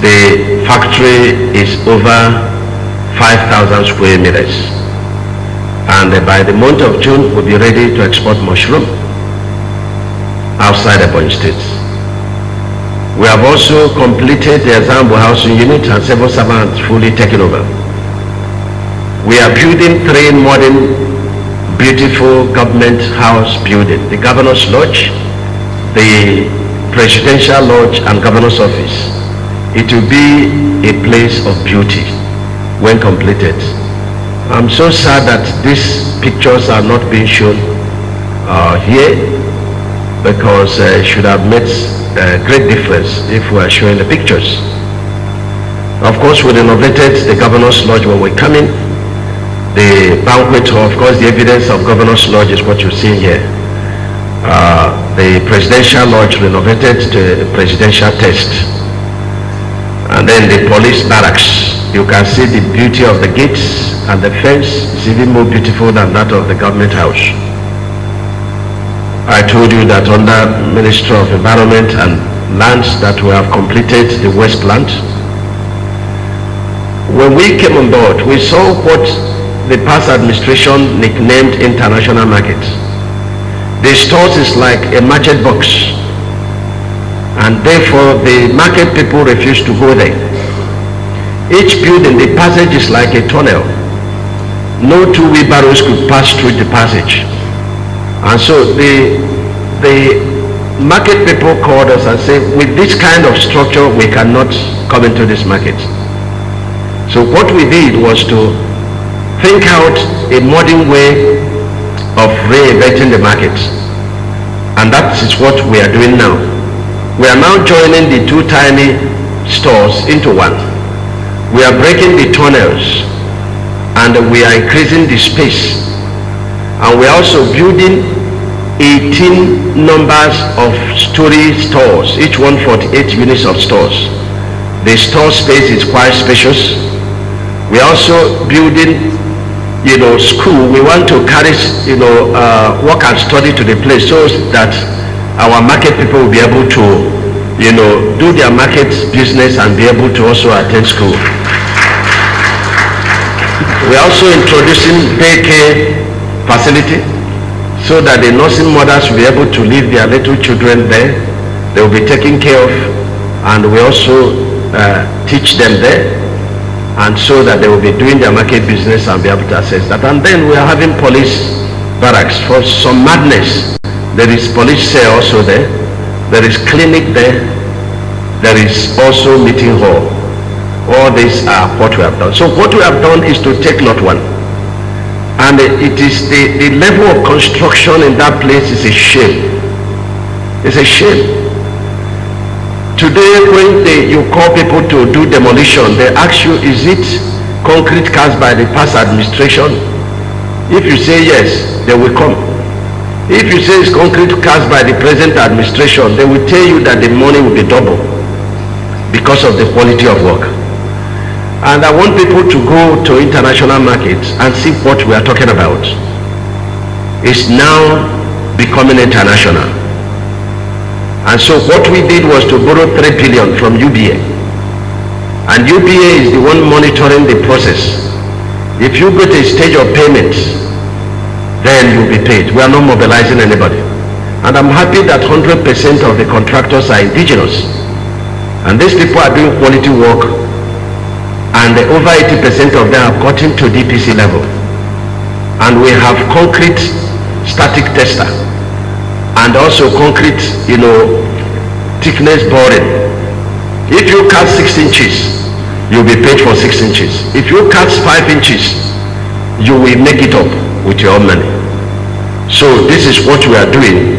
The factory is over 5,000 square meters, and by the month of June we'll be ready to export mushroom outside Ebbc State. We have also completed the Zambo housing unit and civil servants fully taken over. We are building 3 modern, beautiful government house buildings: the Governor's Lodge, the Presidential Lodge, and Governor's Office. It will be a place of beauty when completed. I'm so sad that these pictures are not being shown here, because it should have made a great difference if we are showing the pictures. Of course, we renovated the Governor's Lodge when we come in. The banquet hall, of course, the evidence of Governor's Lodge is what you see here. The Presidential Lodge renovated to presidential test. And then the police barracks. You can see the beauty of the gates, and the fence is even more beautiful than that of the government house. I told you that under Ministry of Environment and Lands that we have completed the West Plant. When we came on board, we saw what the past administration nicknamed international market. The stores is like a market box, and therefore the market people refuse to go there. Each building, the passage is like a tunnel. No 2 wheelbarrows could pass through the passage. And so the market people called us and said, with this kind of structure, we cannot come into this market. So what we did was to think out a modern way of reinventing the market. And that is what we are doing now. We are now joining the 2 tiny stores into one. We are breaking the tunnels, and we are increasing the space. And we are also building 18 numbers of story stores, each one 48 units of stores. The store space is quite spacious. We are also building, school. We want to carry, work and study to the place so that our market people will be able to, do their market business and be able to also attend school. We are also introducing daycare facility, so that the nursing mothers will be able to leave their little children there. They will be taken care of, and we also teach them there, and so that they will be doing their market business and be able to access that. And then we are having police barracks. For some madness, there is police cell also there. There is clinic there. There is also meeting hall. All these are what we have done. So what we have done is to take lot 1. And it is the level of construction in that place is a shame. It's a shame. Today, when you call people to do demolition, they ask you, is it concrete cast by the past administration? If you say yes, they will come. If you say it's concrete cast by the present administration, they will tell you that the money will be double because of the quality of work. And I want people to go to international markets and see what we are talking about. It's now becoming international. And so what we did was to borrow 3 billion from UBA. And UBA is the one monitoring the process. If you go to a stage of payment, then you'll be paid. We are not mobilizing anybody. And I'm happy that 100% of the contractors are indigenous. And these people are doing quality work, and over 80% of them have gotten to DPC level. And we have concrete static tester and also concrete, thickness boring. If you cut 6 inches, you'll be paid for 6 inches. If you cut 5 inches, you will make it up with your own money. So this is what we are doing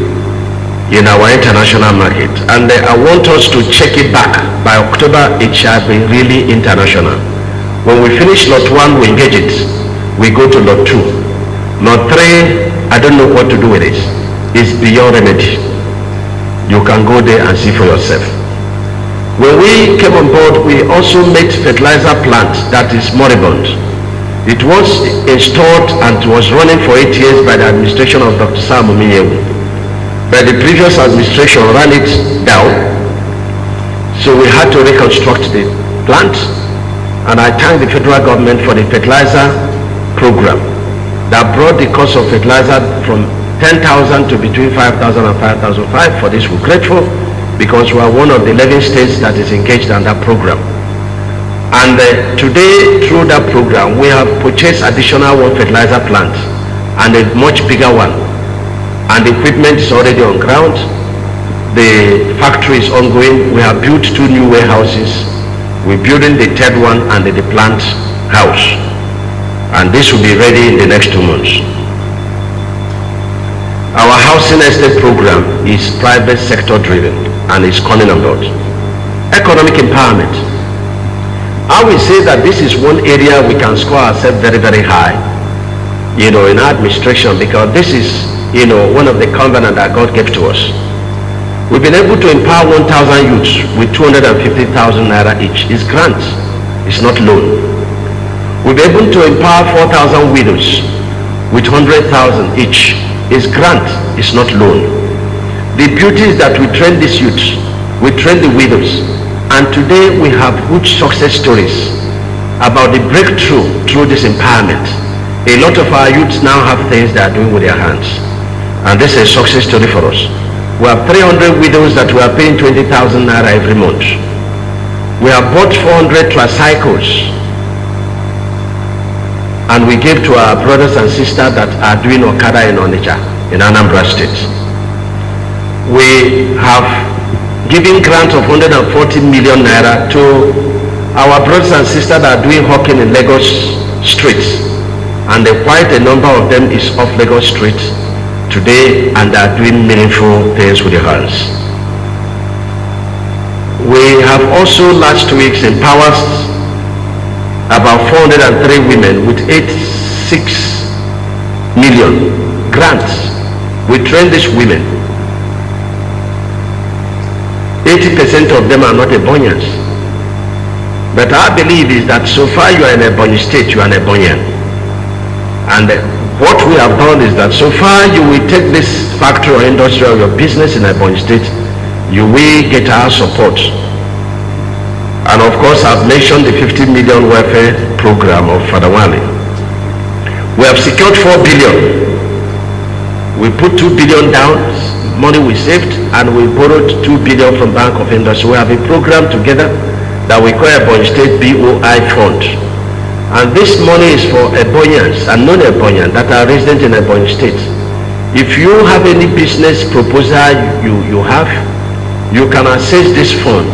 in our international market, and I want us to check it back. By October, it shall be really international. When we finish lot 1, we engage it. We go to lot 2. Lot 3, I don't know what to do with it. It's beyond remedy. You can go there and see for yourself. When we came on board, we also made fertilizer plant that is moribund. It was installed and was running for 8 years by the administration of Dr. Sam Ominyewu. But the previous administration ran it down, so we had to reconstruct the plant. And I thank the federal government for the fertilizer program that brought the cost of fertilizer from 10,000 to between 5,000 and 5,500. For this we're grateful, because we are one of the 11 states that is engaged in that program. And today, through that program, we have purchased additional 1 fertilizer plant and a much bigger one. And the equipment is already on ground. The factory is ongoing. We have built 2 new warehouses. We're building the 3rd one and the plant house. And this will be ready in the next 2 months. Our housing estate program is private sector driven and is coming on board. Economic empowerment. I will say that this is one area we can score ourselves very, very high, in our administration, because this is, one of the covenants that God gave to us. We've been able to empower 1,000 youths with 250,000 naira each. It's grant, it's not loan. We've been able to empower 4,000 widows with 100,000 each. It's grant, it's not loan. The beauty is that we train these youths, we train the widows, and today we have huge success stories about the breakthrough through this empowerment. A lot of our youths now have things they are doing with their hands, and this is a success story for us. We have 300 widows that we are paying 20,000 naira every month. We have bought 400 tricycles, and we gave to our brothers and sisters that are doing Okada in Onitsha, in Anambra State. We have given grants of 140 million naira to our brothers and sisters that are doing hawking in Lagos streets, and quite a number of them is off Lagos Street today, and are doing meaningful things with their hands. We have also last weeks empowered about 403 women with 86 million grants. We train these women. 80% of them are not Ebonians. But I believe is that so far you are in Ebonyi state, you are an Ebonian. And what we have done is that so far you will take this factory or industry or your business in Ebonyi state, you will get our support. And of course, I've mentioned the 50 million welfare program of Father Wale. We have secured 4 billion. We put 2 billion down, money we saved, and we borrowed 2 billion from Bank of Industry. We have a program together that we call Ebonyi State BOI Fund. And this money is for Ebonians and non-Ebonians that are resident in Ebonyi State. If you have any business proposal you have, you can access this fund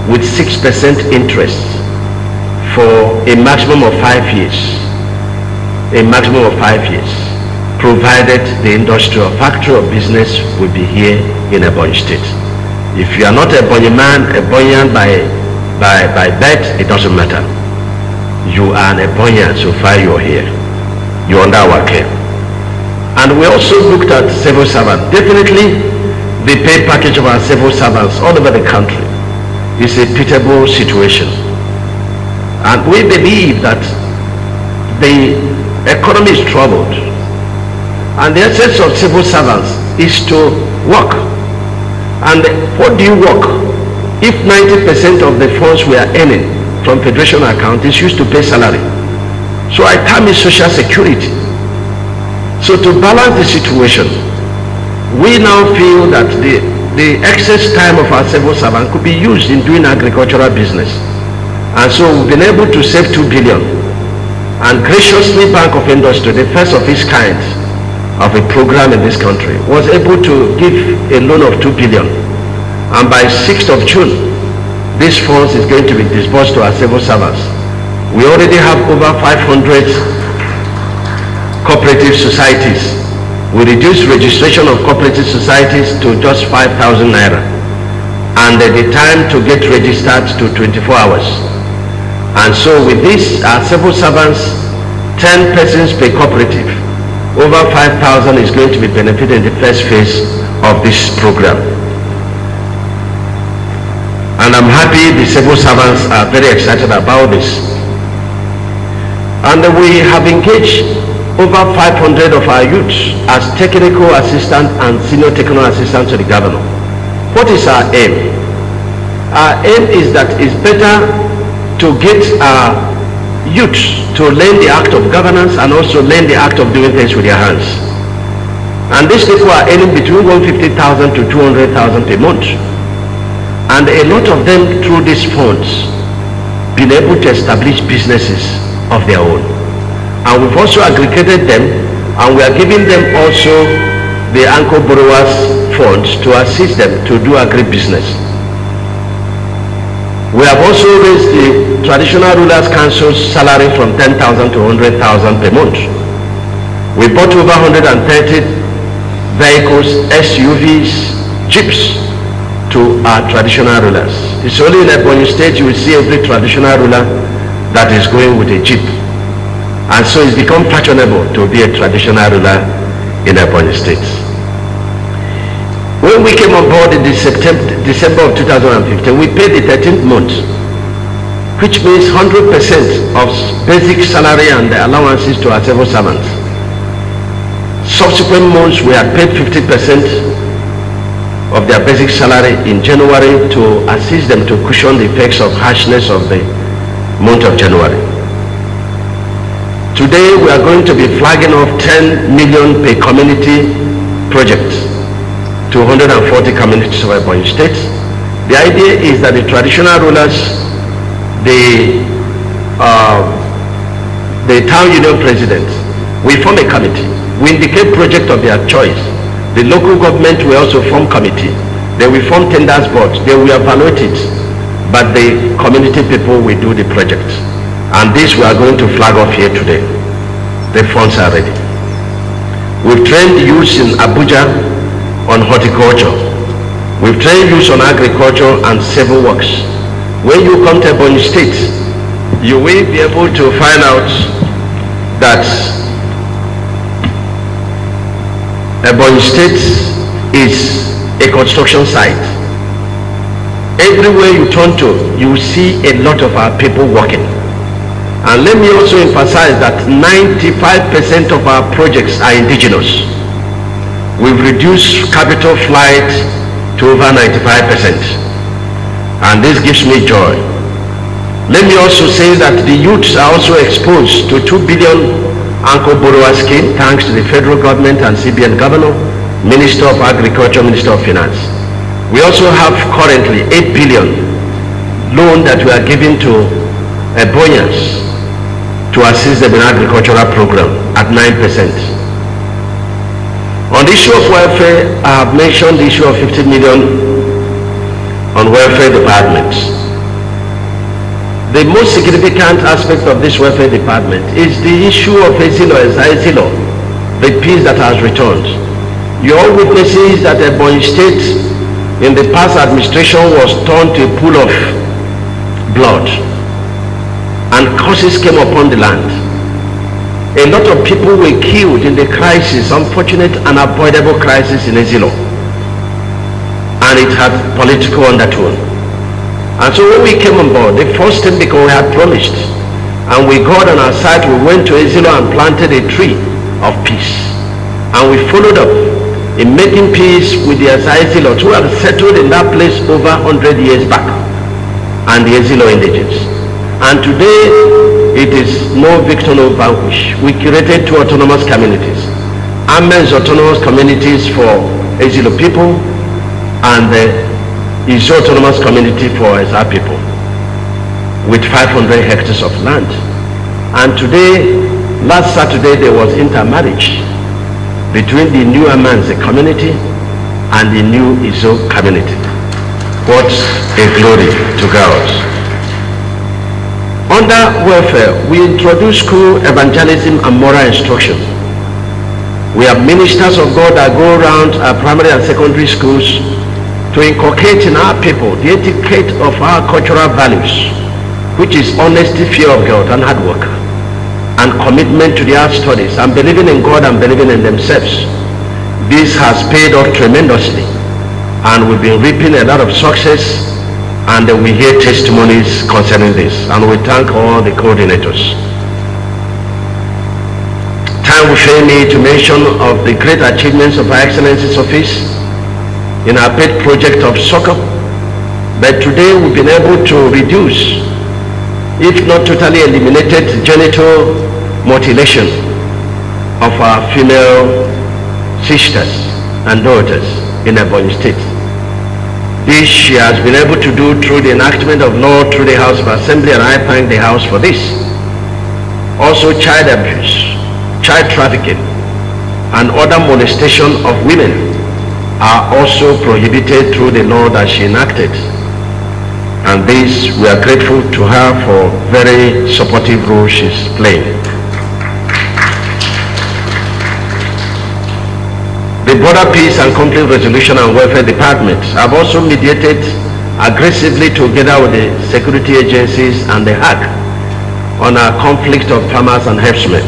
with 6% interest for a maximum of 5 years. A maximum of 5 years, provided the industry or factory or business will be here in Ebonyi State. If you are not Ebonyi man, Ebonyian by birth, it doesn't matter. You are an Ebonyian so far you are here. You are under our care. And we also looked at civil servants. Definitely the pay package of our civil servants all over the country is a pitiable situation. And we believe that the economy is troubled. And the essence of civil servants is to work. And what do you work? If 90% of the funds we are earning from federation account is used to pay salary. So I term it social security. So to balance the situation, We now feel that the excess time of our civil servant could be used in doing agricultural business. And so we've been able to save 2 billion. And graciously, Bank of Industry, the first of its kind of a program in this country, was able to give a loan of 2 billion. And by 6th of June, this funds is going to be disbursed to our civil servants. We already have over 500 cooperative societies. We reduced registration of cooperative societies to just 5,000 naira. And the time to get registered to 24 hours. And so with this, our civil servants, 10 persons per cooperative, over 5,000 is going to be benefited in the first phase of this program. And I'm happy the civil servants are very excited about this. And we have engaged over 500 of our youths as technical assistants and senior technical assistants to the governor. What is our aim? Our aim is that it's better to get our youths to learn the act of governance and also learn the act of doing things with their hands. And these people are earning between 150,000 to 200,000 per month. And a lot of them, through these funds, been able to establish businesses of their own. And we've also aggregated them, and we are giving them also the Anchor Borrowers Funds to assist them to do agribusiness. We have also raised the Traditional Rulers Council's salary from 10,000 to 100,000 per month. We bought over 130 vehicles, SUVs, Jeeps to our traditional rulers. It's only in Ebonyi State you will see every traditional ruler that is going with a Jeep. And so it's become fashionable to be a traditional ruler in Ebonyi State. When we came on board in December of 2015, we paid the 13th month, which means 100% of basic salary and the allowances to our civil servants. Subsequent months, we had paid 50% of their basic salary in January to assist them to cushion the effects of harshness of the month of January. Today, we are going to be flagging off 10 million per community project to 140 communities of Ebonyi State. The idea is that the traditional rulers, the town union presidents, we form a committee. We indicate project of their choice. The local government will also form committee. They will form tenders boards. They will evaluate it. But the community people will do the project. And this we are going to flag off here today. The funds are ready. We've trained youths in Abuja on horticulture. We've trained youths on agriculture and civil works. When you come to Ebonyi State, you will be able to find out that Ebonyi State is a construction site. Everywhere you turn to, you see a lot of our people working. And let me also emphasize that 95% of our projects are indigenous. We've reduced capital flight to over 95%. And this gives me joy. Let me also say that the youths are also exposed to 2 billion Anchor Borrower Scheme, thanks to the federal government and CBN governor, Minister of Agriculture, Minister of Finance. We also have currently 8 billion loan that we are giving to Ebonians to assist them in agricultural program at 9%. On the issue of welfare, I have mentioned the issue of 50 million on welfare departments. The most significant aspect of this welfare department is the issue of Ezilo, the peace that has returned. You all witnesses that Ebonyi State in the past administration was turned to a pool of blood and curses came upon the land. A lot of people were killed in the crisis, unfortunate and avoidable crisis in Ezilo. And it had political undertone. And so when we came on board, the first thing, because we had promised, and we got on our side, we went to Ezilo and planted a tree of peace. And we followed up in making peace with the Ezilo, who had settled in that place over 100 years back, and the Ezilo indigenes. And today, it is no victor, no vanquish. We created 2 autonomous communities. Amen's autonomous communities for Ezilo people and the Izo Autonomous Community for Eza people with 500 hectares of land. And today, last Saturday, there was intermarriage between the new Amanze community and the new Izo community. What a glory to God. Under welfare, we introduce school evangelism and moral instruction. We have ministers of God that go around our primary and secondary schools to inculcate in our people the etiquette of our cultural values, which is honesty, fear of God, and hard work, and commitment to their studies, and believing in God and believing in themselves. This has paid off tremendously, and we've been reaping a lot of success, and we hear testimonies concerning this, and we thank all the coordinators. Time will fail me to mention of the great achievements of Her Excellency's office in our pet project of soccer, but today we've been able to reduce, if not totally eliminated, genital mutilation of our female sisters and daughters in Ebonyi State. This she has been able to do through the enactment of law through the House of Assembly, and I thank the House for this. Also, child abuse, child trafficking, and other molestation of women are also prohibited through the law that she enacted. And this, we are grateful to her for very supportive role she's playing. The Border Peace and Conflict Resolution and Welfare Department have also mediated aggressively together with the security agencies and the HAG on a conflict of farmers and herdsmen.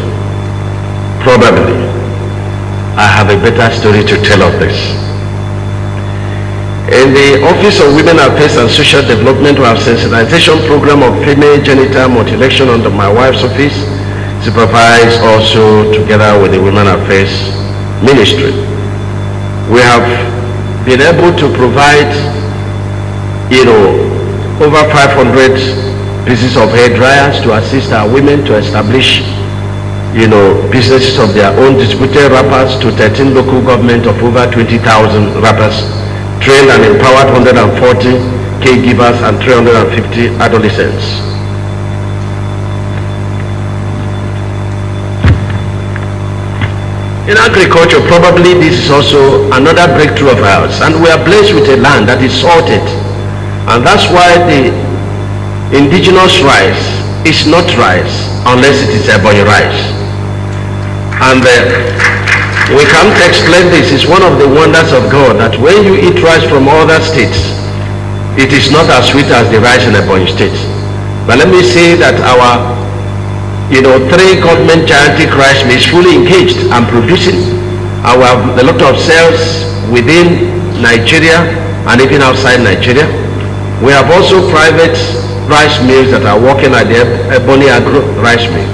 Probably, I have a better story to tell of this. In the Office of Women Affairs and Social Development, we have sensitization program of female genital mutilation under my wife's office, supervised also together with the Women Affairs Ministry. We have been able to provide, over 500 pieces of hair dryers to assist our women to establish, businesses of their own, distributed wrappers to 13 local government of over 20,000 wrappers, trained and empowered 140 caregivers and 350 adolescents. In agriculture, probably this is also another breakthrough of ours, and we are blessed with a land that is salted, and that's why the indigenous rice is not rice unless it is Ebonyi rice. And we can't explain this. It's one of the wonders of God that when you eat rice from other states, it is not as sweet as the rice in Ebonyi State. But let me say that our 3 government gigantic rice mills fully engaged and producing. We have a lot of sales within Nigeria and even outside Nigeria. We have also private rice mills that are working at the Ebonyi Agro rice mill.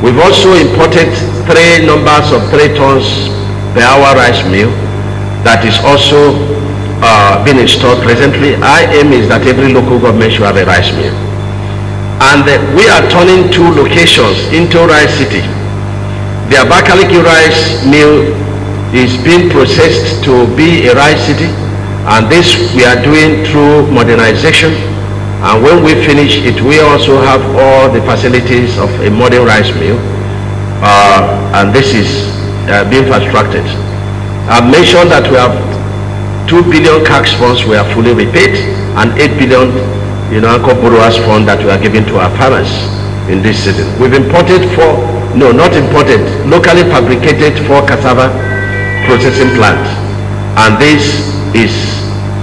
We've also imported 3 numbers of 3 tons per hour rice mill that is also being installed presently. Our aim is that every local government should have a rice mill. And we are turning 2 locations into Rice City. The Abakaliki rice mill is being processed to be a rice city, and this we are doing through modernization. And when we finish it, we also have all the facilities of a modern rice mill, and this is being constructed. I've mentioned that we have 2 billion CAX funds we are fully repaid, and 8 billion Anchor Borrowers Fund that we are giving to our farmers in this season. We've imported locally fabricated 4 cassava processing plants, and this is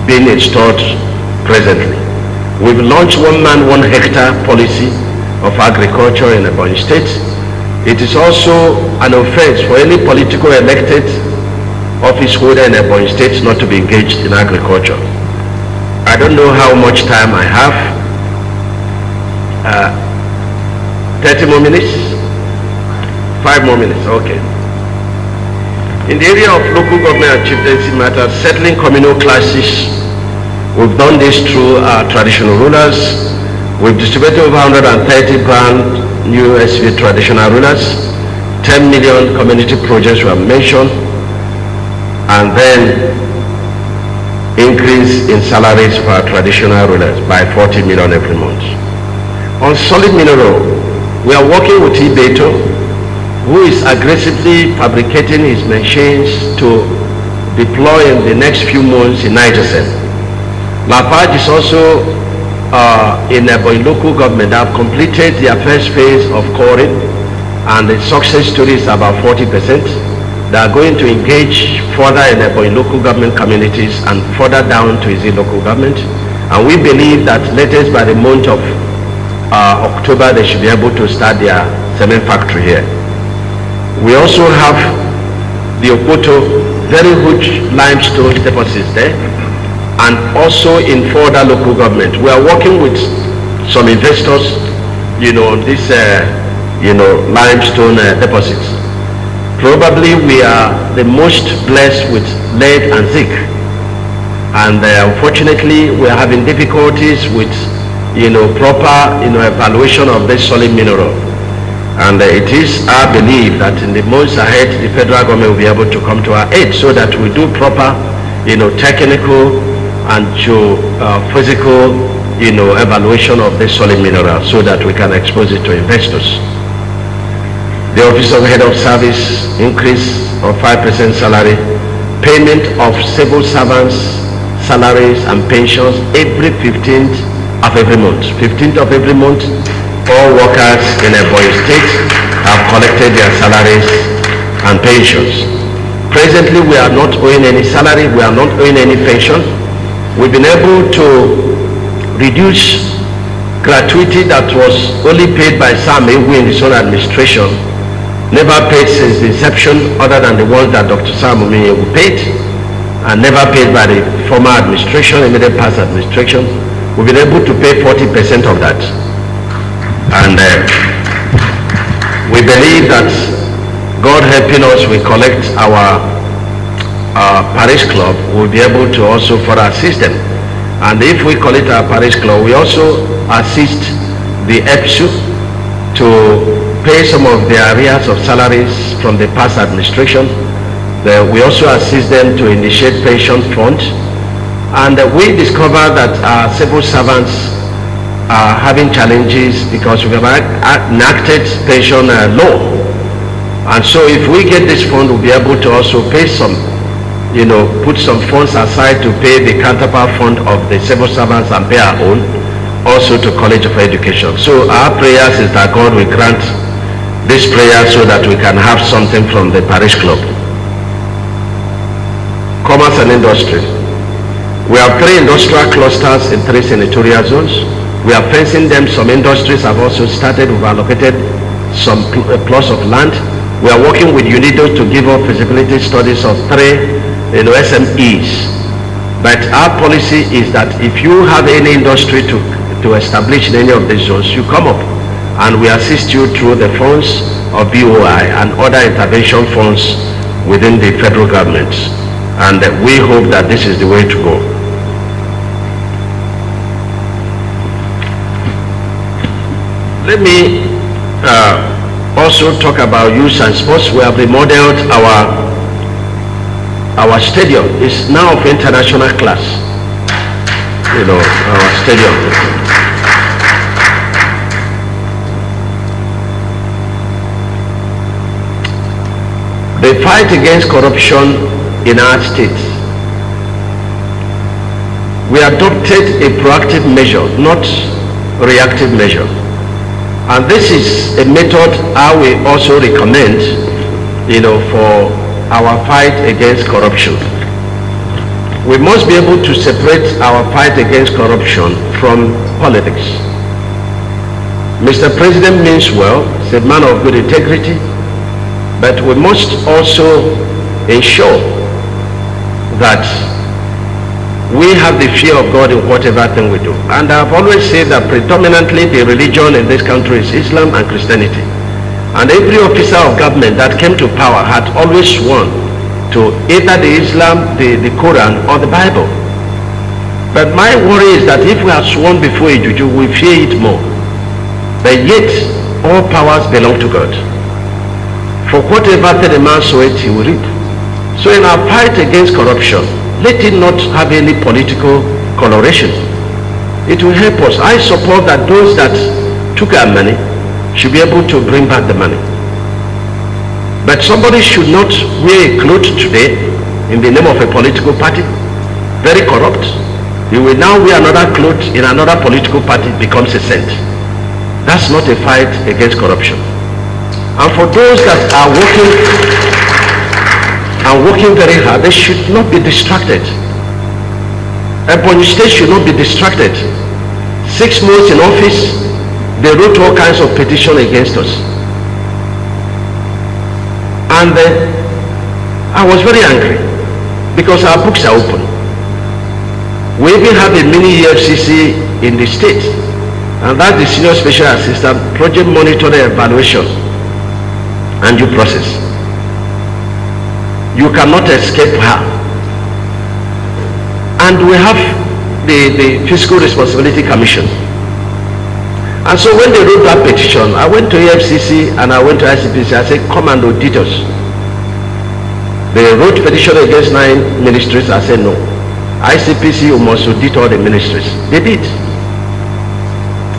being installed presently. We've launched 1 man 1 hectare policy of agriculture in Ebonyi State. It is also an offense for any political elected office holder in Ebonyi State not to be engaged in agriculture. I don't know how much time I have. 30 more minutes? 5 more minutes, okay. In the area of local government and chieftaincy matters, settling communal clashes, we've done this through our traditional rulers. We've distributed over 130 grand new SV traditional rulers. 10 million community projects were mentioned. and then increase in salaries for our traditional rulers by 40 million every month. On solid mineral, we are working with Ebbc, who is aggressively fabricating his machines to deploy in the next few months in Niger State. Lafarge is also in Ebbc local government. They have completed their first phase of coring, and the success story is about 40%. They are going to engage further in Ebbc local government communities and further down to Ebbc local government. And we believe that latest by the month of October, they should be able to start their cement factory here. We also have the Opoto, very huge limestone deposits there, and also in further local government. We are working with some investors, this, limestone deposits. Probably we are the most blessed with lead and zinc, and unfortunately we are having difficulties with proper evaluation of this solid mineral. And it is our belief that in the months ahead the federal government will be able to come to our aid so that we do proper technical and physical evaluation of this solid mineral so that we can expose it to investors. The Office of Head of Service increase of 5% salary, payment of civil servants salaries and pensions every 15th of every month. 15th of every month, all workers in Ebbc State have collected their salaries and pensions. Presently, we are not owing any salary, we are not owing any pension. We've been able to reduce gratuity that was only paid by Sam Ewu in his own administration, never paid since the inception other than the ones that Dr. Sam Ewu paid, and never paid by the former administration, immediate past administration. We've been able to pay 40% of that. And we believe that God helping us, we collect our parish club, we'll be able to also further assist them. And if we collect our parish club, we also assist the Ebbc to pay some of their arrears of salaries from the past administration. We also assist them to initiate pension fund. And we discover that our civil servants are having challenges because we have enacted pension law. And so if we get this fund, we'll be able to also pay some, put some funds aside to pay the counterpart fund of the civil servants and pay our own, also to College of Education. So our prayers is that God will grant this prayer so that we can have something from the parish club. Commerce and industry. We have 3 industrial clusters in 3 senatorial zones. We are fencing them. Some industries have also started. We've allocated some plots of land. We are working with UNIDO to give up feasibility studies of 3 SMEs. But our policy is that if you have any industry to establish in any of these zones, you come up and we assist you through the funds of BOI and other intervention funds within the federal government. And we hope that this is the way to go. Let me also talk about youth and sports. We have remodeled our stadium. It's now of international class. Our stadium. The fight against corruption in our state. We adopted a proactive measure, not reactive measure. And this is a method I will also recommend, for our fight against corruption. We must be able to separate our fight against corruption from politics. Mr. President means well, he's a man of good integrity, but we must also ensure that we have the fear of God in whatever thing we do. And I've always said that predominantly the religion in this country is Islam and Christianity. And every officer of government that came to power had always sworn to either the Islam, the Quran, or the Bible. But my worry is that if we have sworn before a juju, we fear it more. But yet, all powers belong to God. For whatever the man soweth, he will reap. So in our fight against corruption, let it not have any political coloration. It will help us. I support that those that took our money should be able to bring back the money. But somebody should not wear a cloth today in the name of a political party, very corrupt. You will now wear another cloth in another political party, becomes a saint. That's not a fight against corruption. And for those that are working very hard, they should not be distracted. Ebonyi State should not be distracted. 6 months in office, they wrote all kinds of petitions against us. And I was very angry because our books are open. We even have a mini Ebbc in the state, and that's the Senior Special Assistant Project Monitoring Evaluation and Due Process. You cannot escape her. And we have the Fiscal Responsibility Commission. And so when they wrote that petition, I went to EFCC and I went to ICPC. I said, come and audit us. They wrote petition against 9 ministries. I said, no. ICPC, you must audit all the ministries. They did.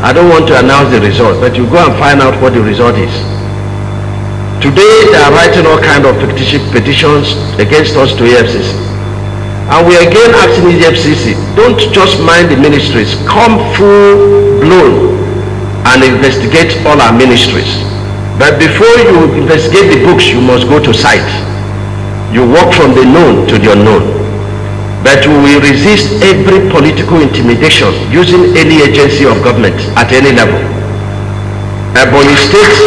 I don't want to announce the result, but you go and find out what the result is. Today, they are writing all kinds of petitions against us to EFCC. And we again asking Ebbc, don't just mind the ministries, come full blown and investigate all our ministries. But before you investigate the books, you must go to site. You walk from the known to the unknown. But we will resist every political intimidation using any agency of government at any level. Ebonyi State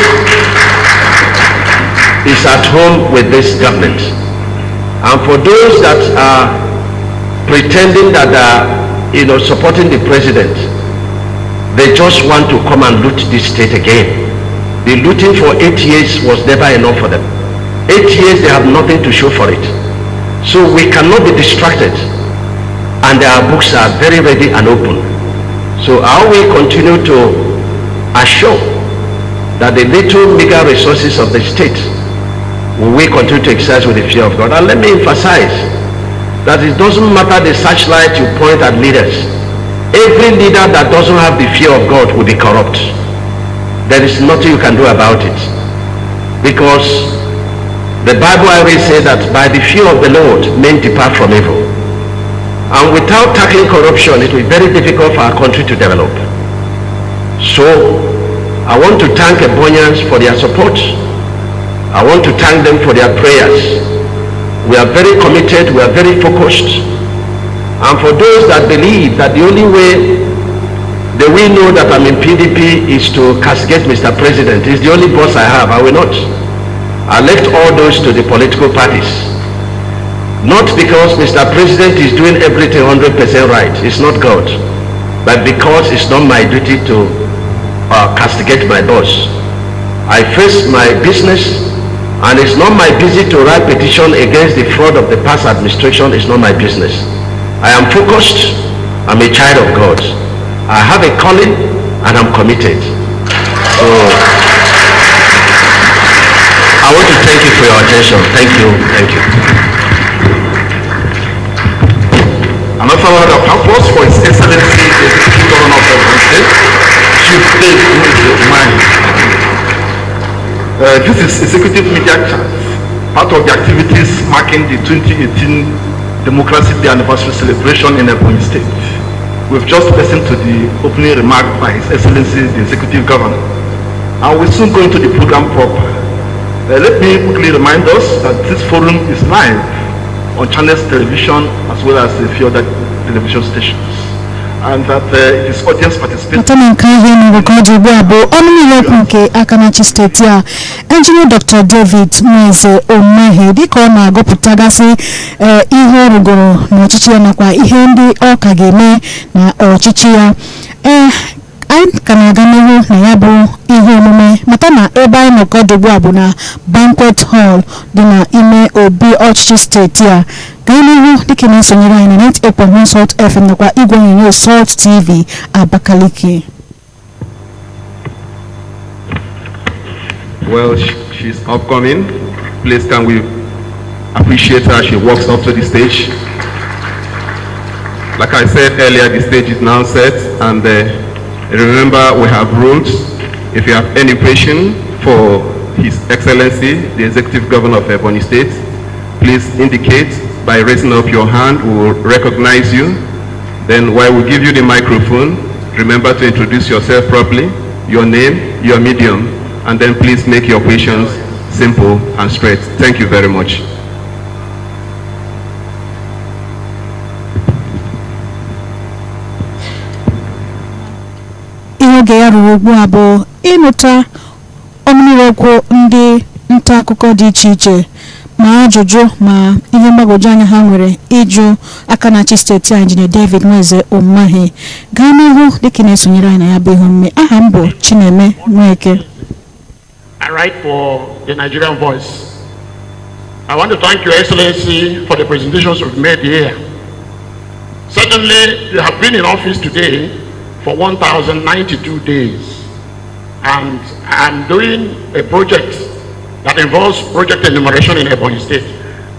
is at home with this government. And for those that are pretending that they are, supporting the president, they just want to come and loot this state again. The looting for 8 years was never enough for them. 8 years, they have nothing to show for it. So we cannot be distracted, and our books are very ready and open. So how we continue to assure that the little meager resources of the state will we continue to exercise with the fear of God. And let me emphasize that it doesn't matter the searchlight you point at leaders. Every leader that doesn't have the fear of God will be corrupt. There is nothing you can do about it. Because the Bible always says that by the fear of the Lord, men depart from evil. And without tackling corruption, it will be very difficult for our country to develop. So, I want to thank Ebonians for their support. I want to thank them for their prayers. We are very committed, we are very focused. And for those that believe that the only way they will know that I'm in PDP is to castigate Mr. President, he's the only boss I have, I will not. I left all those to the political parties. Not because Mr. President is doing everything 100% right, it's not God, but because it's not my duty to castigate my boss. I face my business, and it's not my business to write petition against the fraud of the past administration. It's not my business. I am focused. I'm a child of God. I have a calling and I'm committed. So I want to thank you for your attention. Thank you. Thank you. Another word of applause for His Excellency, the Executive Governor of Ebbc State, Chief David Mine. This is Executive Media Chat, part of the activities marking the 2018 Democracy Day anniversary celebration in Ebonyi State. We've just listened to the opening remark by His Excellency, the Executive Governor, and we're soon going to the program proper. Let me quickly remind us that this forum is live on Channels Television as well as a few other television stations. And that it is audience participation. Engineer Dr. David Mweze Omehe diko na agoputagasi ihe rugoro na ọchịchị ya nakwa ihe ndị ọ ka ga-eme na ọchịchị ya. Anyị ka na-aga n'ihu na ya bụ ihe omume mata na ebe anyị nọkọ dịgbu a bụ na banquet hall dị na ime obi ọchịchị steeti a. Gaa n'ihu dịka na-esonyere anyị na 98.1 Salt FM nakwa igwe onyonyo Salt TV Abakaliki. Well, she's upcoming. Please can we appreciate her as she walks up to the stage. Like I said earlier, the stage is now set, and remember we have rules. If you have any question for His Excellency, the Executive Governor of Ebonyi State, please indicate by raising up your hand. We will recognize you. Then while we give you the microphone, remember to introduce yourself properly, your name, your medium, and then please make your questions simple and straight. Thank you very much. Oge ya ruru ugbu a bụ ịnụta ọnụokwu ndị nta akụkọ dị iche iche ma ajụjụ ma ihe mgbagwoju anya ha nwere ịjụ aka na-achị steeti a Injinia David Nweze Umahi. Gaa n'ihu dịka na-esonyere anyị na ya bụ ihe omume. Aha m bụ Chineme Nweke. I write for the Nigerian Voice. I want to thank Your Excellency for the presentations you've made here. Certainly, you have been in office today for 1,092 days, and I'm doing a project that involves project enumeration in Ebonyi State,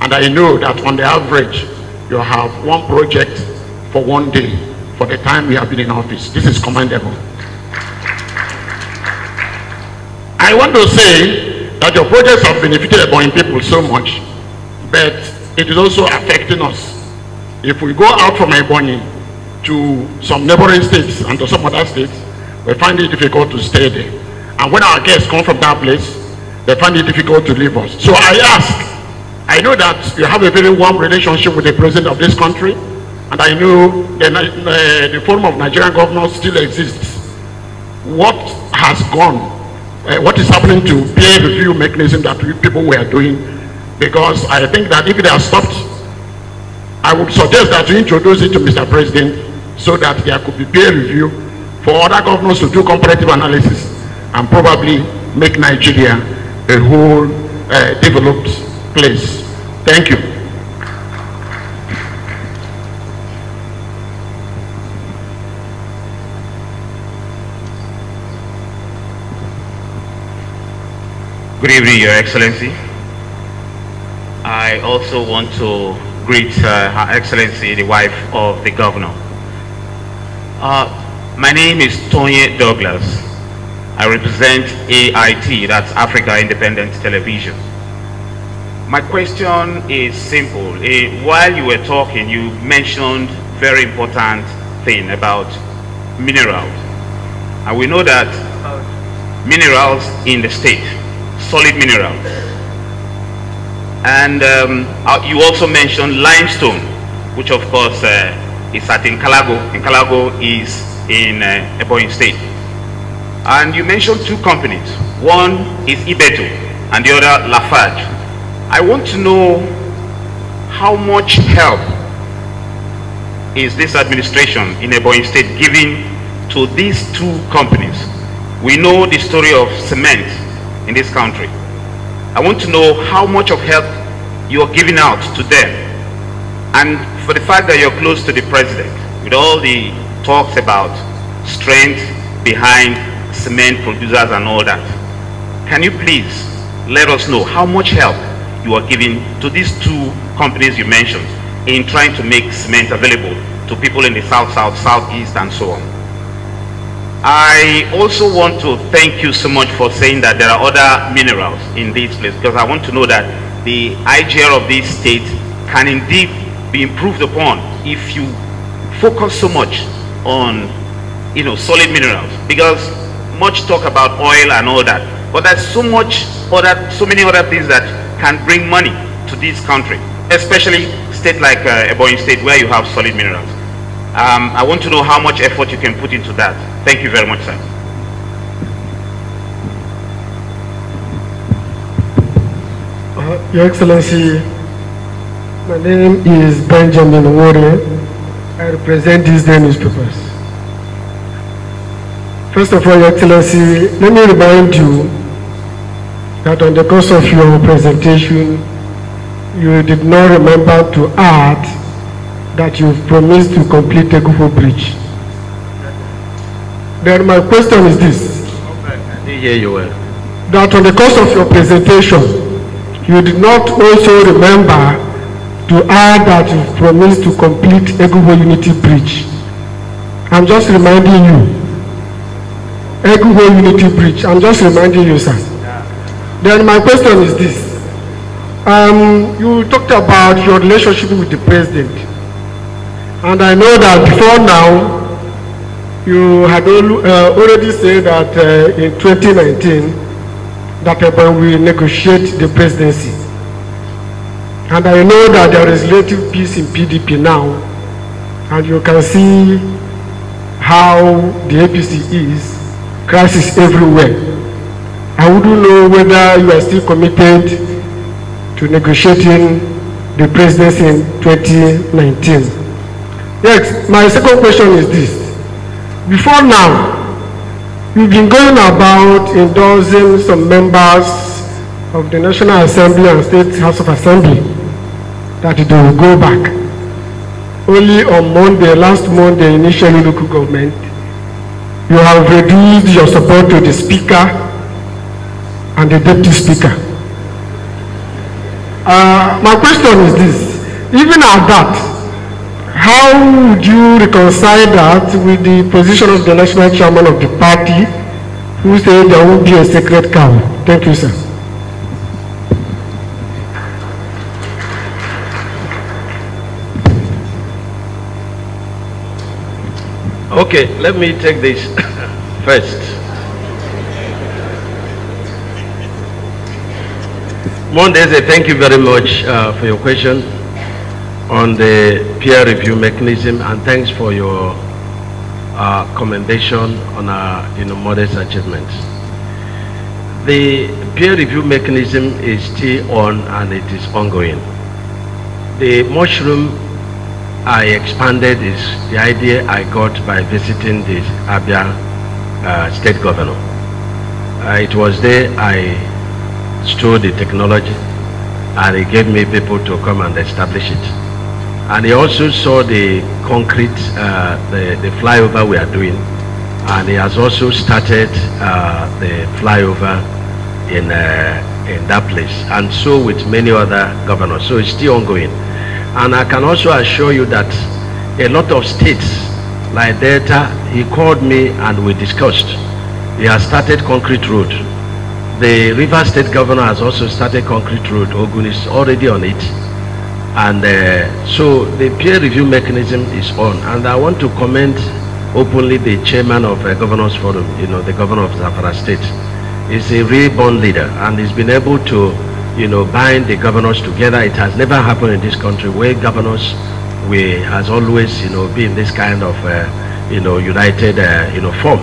and I know that on the average you have one project for 1 day for the time you have been in office. This is commendable. I want to say that your projects have benefited Ebonyi people so much, but it is also affecting us. If we go out from Ebonyi to some neighboring states and to some other states, we find it difficult to stay there. And when our guests come from that place, they find it difficult to leave us. So I ask, I know that you have a very warm relationship with the president of this country, and I know the Forum of Nigerian Governors still exists. What has gone? What is happening to peer review mechanism that people were doing? Because I think that if it has stopped, I would suggest that you introduce it to Mr. President so that there could be peer review for other governors to do comparative analysis and probably make Nigeria a whole developed place. Thank you. Good evening, Your Excellency. I also want to greet Her Excellency, the wife of the Governor. My name is Tony Douglas. I represent AIT, that's Africa Independent Television. My question is simple. While you were talking, you mentioned very important thing about minerals. And we know that minerals in the state, solid minerals. And you also mentioned limestone, which of course is at Nkalago. Nkalago is in Ebonyi State. And you mentioned two companies. One is Ibeto and the other Lafarge. I want to know how much help is this administration in Ebonyi State giving to these two companies. We know the story of cement in this country. I want to know how much of help you're giving out to them. And for the fact that you're close to the president, with all the talks about strength behind cement producers and all that, can you please let us know how much help you are giving to these two companies you mentioned in trying to make cement available to people in the south, southeast, and so on? I also want to thank you so much for saying that there are other minerals in this place, because I want to know that the IGR of this state can indeed be improved upon if you focus so much on, you know, solid minerals. Because much talk about oil and all that, but there's so many other things that can bring money to this country, especially state like Ebonyi State, where you have solid minerals. I want to know how much effort you can put into that. Thank you very much, sir. Your Excellency, my name is Benjamin Warrior. I represent these day newspapers. First of all, Your Excellency, let me remind you that on the course of your presentation, you did not remember to add that you've promised to complete the Gufo Bridge. Then my question is this. I didn't hear you well. That on the course of your presentation, you did not also remember to add that you promised to complete Egubo Unity Bridge. I'm just reminding you. Egubo Unity Bridge. I'm just reminding you, sir. Then my question is this. You talked about your relationship with the president. And I know that before now, you had already said that in 2019, that Ebonyi will negotiate the presidency. And I know that there is relative peace in PDP now, and you can see how the Ebbc is, crisis everywhere. I wouldn't know whether you are still committed to negotiating the presidency in 2019. Yes, my second question is this. Before now, you've been going about endorsing some members of the National Assembly and State House of Assembly that they will go back. Only on Monday, last Monday, initially local government, you have reduced your support to the Speaker and the Deputy Speaker. My question is this. Even at that, how would you reconcile that with the position of the national chairman of the party, who said there won't be a sacred cow? Thank you, sir. Okay, let me take this first. Mondeze, thank you very much for your question on the peer review mechanism, and thanks for your commendation on our modest achievements. The peer review mechanism is still on and it is ongoing. The mushroom I expanded is the idea I got by visiting the Abia state governor. It was there I stole the technology and he gave me people to come and establish it. And he also saw the concrete, the flyover we are doing, and he has also started the flyover in that place, and so with many other governors. So it's still ongoing. And I can also assure you that a lot of states like Delta, he called me and we discussed. He has started concrete road. The River State governor has also started concrete road. Ogun is already on it. And so the peer review mechanism is on. And I want to commend openly the chairman of Governors Forum, the governor of Zamfara State. He's a really born leader, and he's been able to bind the governors together. It has never happened in this country where governors has always, been this kind of, united, form.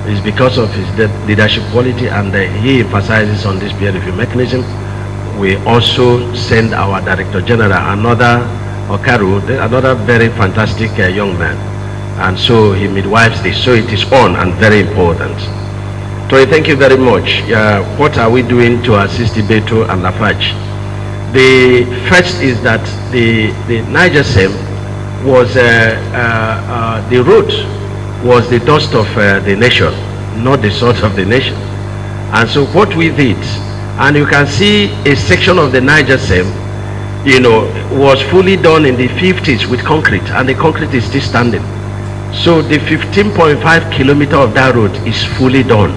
It's because of his leadership quality, and he emphasizes on this peer review mechanism. We also send our Director General, another Okaru, another very fantastic young man. And so he midwives this. So it is on and very important. Tori, thank you very much. What are we doing to assist Ibeto and Lafarge? The first is that the Niger Sem was, the road was the dust of the nation, not the salt of the nation. And so what we did, and you can see a section of the Niger Sem, was fully done in the 50s with concrete, and the concrete is still standing. So the 15.5 kilometer of that road is fully done.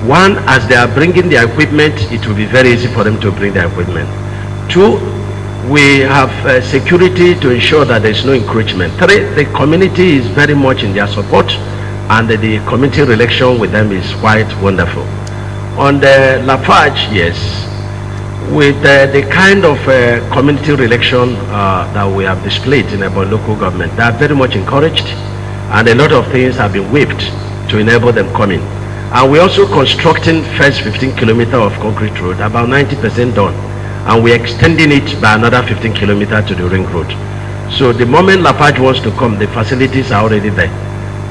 One, as they are bringing the equipment, it will be very easy for them to bring the equipment. Two, we have security to ensure that there is no encroachment. Three, the community is very much in their support, and the community relation with them is quite wonderful. On the Lafarge, yes, with the kind of community relation that we have displayed in our local government, they are very much encouraged, and a lot of things have been waived to enable them coming. And we're also constructing first 15 kilometers of concrete road, about 90% done, and we're extending it by another 15 kilometers to the ring road. So the moment Lafarge wants to come, the facilities are already there,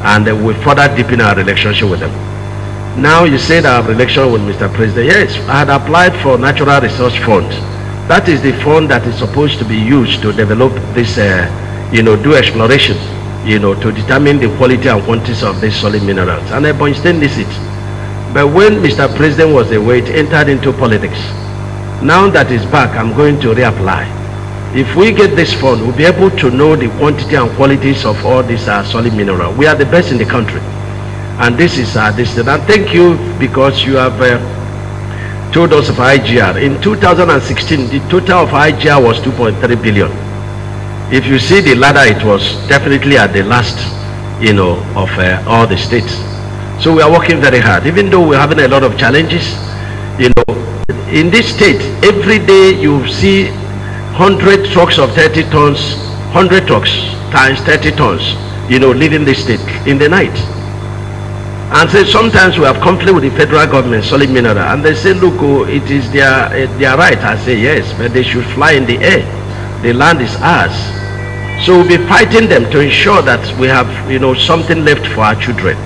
and we further deepen our relationship with them. Now you said our relation with Mr. President. Yes, I had applied for Natural Resource Fund. That is the fund that is supposed to be used to develop this, do exploration, to determine the quality and quantities of these solid minerals. And Ebonyi State needs it. But when Mr. President was away, it entered into politics. Now that it's back, I'm going to reapply. If we get this fund, we'll be able to know the quantity and qualities of all these solid mineral. We are the best in the country. And this is this. And thank you because you have told us of IGR. In 2016, the total of IGR was 2.3 billion. If you see the ladder, it was definitely at the last, of all the states. So we are working very hard, even though we're having a lot of challenges. In this state, every day you see 100 trucks of 30 tons, 100 trucks times 30 tons, leaving the state in the night. And so sometimes we have conflict with the federal government, solid mineral, and they say, look, it is their right. I say, yes, but they should fly in the air. The land is ours. So we'll be fighting them to ensure that we have, something left for our children.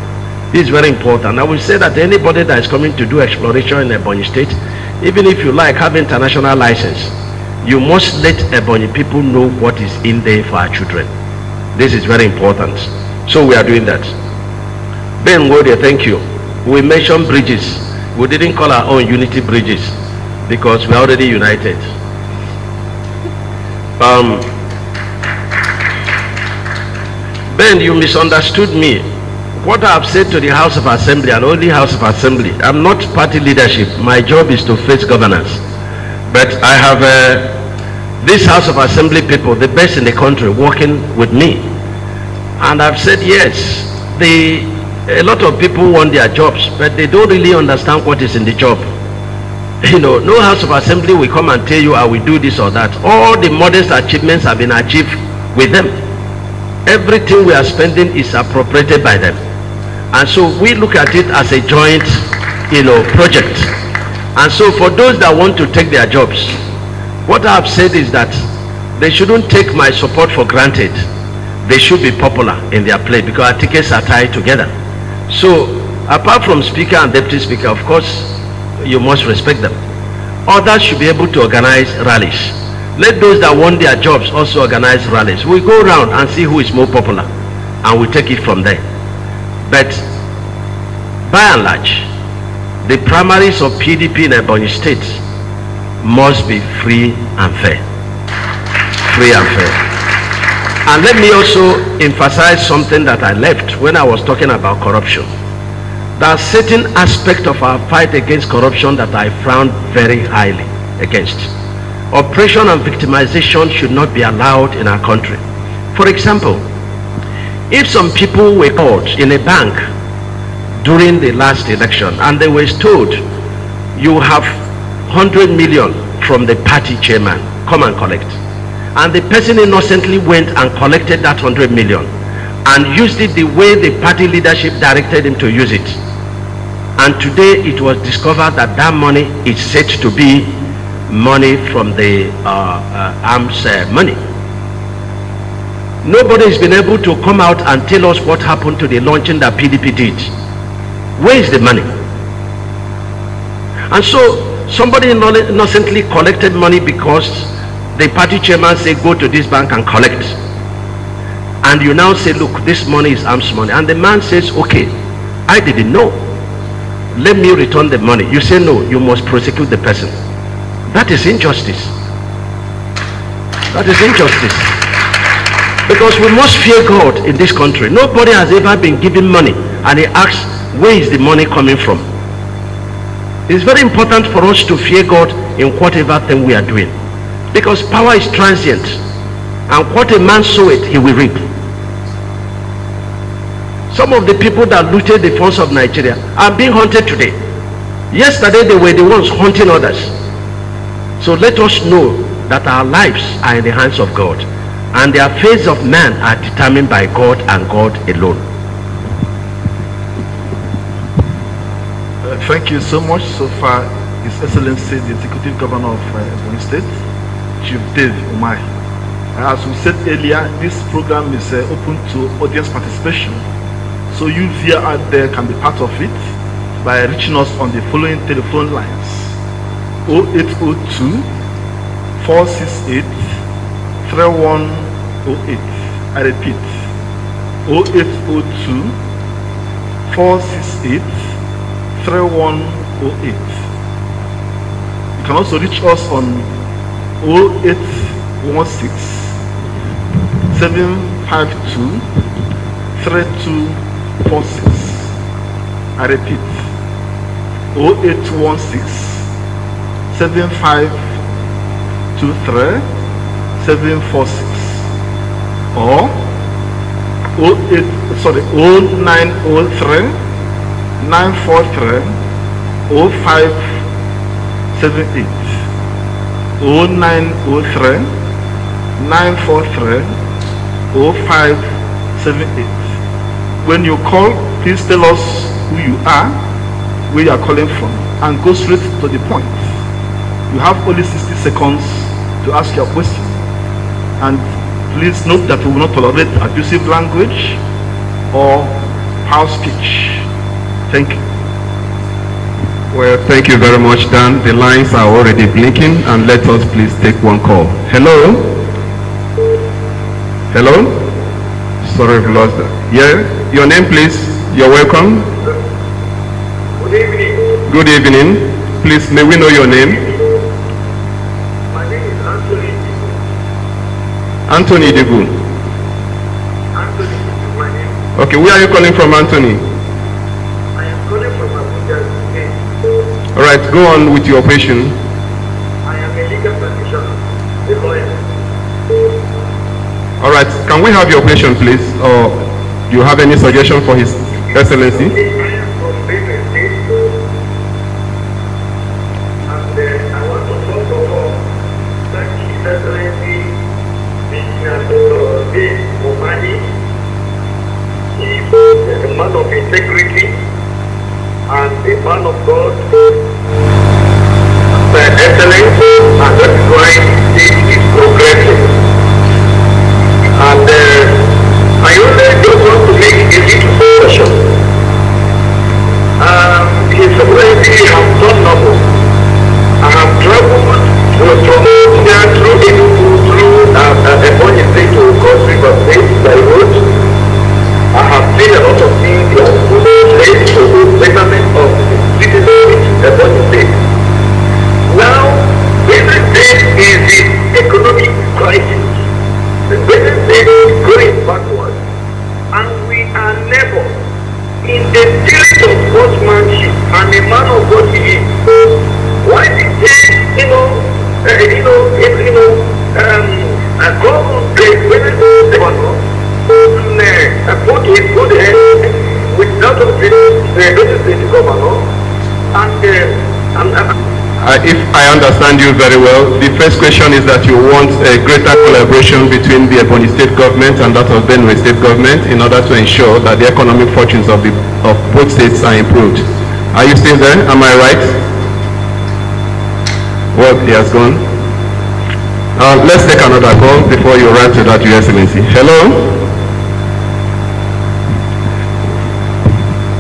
This is very important. I will say that anybody that is coming to do exploration in Ebonyi State, even if you have international license, you must let Ebonyi people know what is in there for our children. This is very important. So we are doing that. Ben Wode, thank you. We mentioned bridges. We didn't call our own unity bridges because we're already united. Ben, you misunderstood me. What I have said to the House of Assembly and only House of Assembly, I'm not party leadership. My job is to face governance. But I have this House of Assembly people, the best in the country, working with me. And I've said, yes, a lot of people want their jobs, but they don't really understand what is in the job. No House of Assembly will come and tell you, I will do this or that. All the modest achievements have been achieved with them. Everything we are spending is appropriated by them. And so we look at it as a joint, project. And so for those that want to take their jobs, what I have said is that they shouldn't take my support for granted. They should be popular in their place because our tickets are tied together. So apart from speaker and deputy speaker, of course, you must respect them. Others should be able to organize rallies. Let those that want their jobs also organize rallies. We go around and see who is more popular and we take it from there. But by and large, the primaries of PDP in Ebonyi State must be free and fair. Free and fair. And let me also emphasize something that I left when I was talking about corruption. There are certain aspects of our fight against corruption that I frown very highly against. Oppression and victimization should not be allowed in our country. For example, if some people were caught in a bank during the last election and they were told, you have 100 million from the party chairman, come and collect. And the person innocently went and collected that 100 million and used it the way the party leadership directed him to use it. And today it was discovered that that money is said to be money from the arms money. Nobody has been able to come out and tell us what happened to the launching that PDP did. Where is the money? And so somebody innocently collected money because the party chairman said go to this bank and collect. And you now say, look, this money is arms money. And the man says, okay, I didn't know. Let me return the money. You say no, you must prosecute the person. That is injustice. That is injustice. Because we must fear God in this country. Nobody has ever been given money and he asks, where is the money coming from? It's very important for us to fear God in whatever thing we are doing. Because power is transient. And what a man soweth, he will reap. Some of the people that looted the funds of Nigeria are being hunted today. Yesterday they were the ones hunting others. So let us know that our lives are in the hands of God and the affairs of man are determined by God and God alone. Thank you so much. So far, His Excellency, the Executive Governor of Ebonyi State, Chief Dave Umai. As we said earlier, this program is open to audience participation. So you via out there can be part of it by reaching us on the following telephone lines: 0802 468 3108. I repeat, 0802 468 3108. You can also reach us on 0816 752 3246. I repeat, 0816 752 746 or 0903 943 0578. 0903 943 0578. When you call, please tell us who you are, where you are calling from, and go straight to the point. You have only 60 seconds to ask your question. And please note that we will not tolerate abusive language or foul speech. Thank you. Well, thank you very much, Dan. The lines are already blinking, and let us please take one call. Hello? Hello? Sorry, we lost that. Yeah, your name, please. You're welcome. Good evening. Good evening. Please, may we know your name? My name is Anthony. Anthony Digu. Anthony is my name. Okay, where are you calling from, Anthony? I am calling from Abuja. All right, go on with your operation. I am a legal practitioner, a lawyer. All right, can we have your operation, please? Or do you have any suggestion for His Excellency? I am from Ebbc, and I want to talk about thank His Excellency, the Omani. He is a man of integrity and a man of God. Excellent, and that is why it is progressing. And I only just want to make a little suggestion. His Excellency have done nothing. I have traveled from here through Ebonyi State to Cross River State by road. I have seen a lot of things that have led to the betterment of the citizens in Ebonyi State. Now, Benin State is in economic crisis. The Benin State is going backward, and we are never in the spirit of sportsmanship and a man of God he is. Why did they, go the Benin State governor and put his good head with that of the Benin State governor and If I understand you very well, the first question is that you want a greater collaboration between the Ebonyi State government and that of Benue State government in order to ensure that the economic fortunes of both states are improved. Are you still there? Am I right? Well, he has gone. Let's take another call before you run to that, Your Excellency. Hello?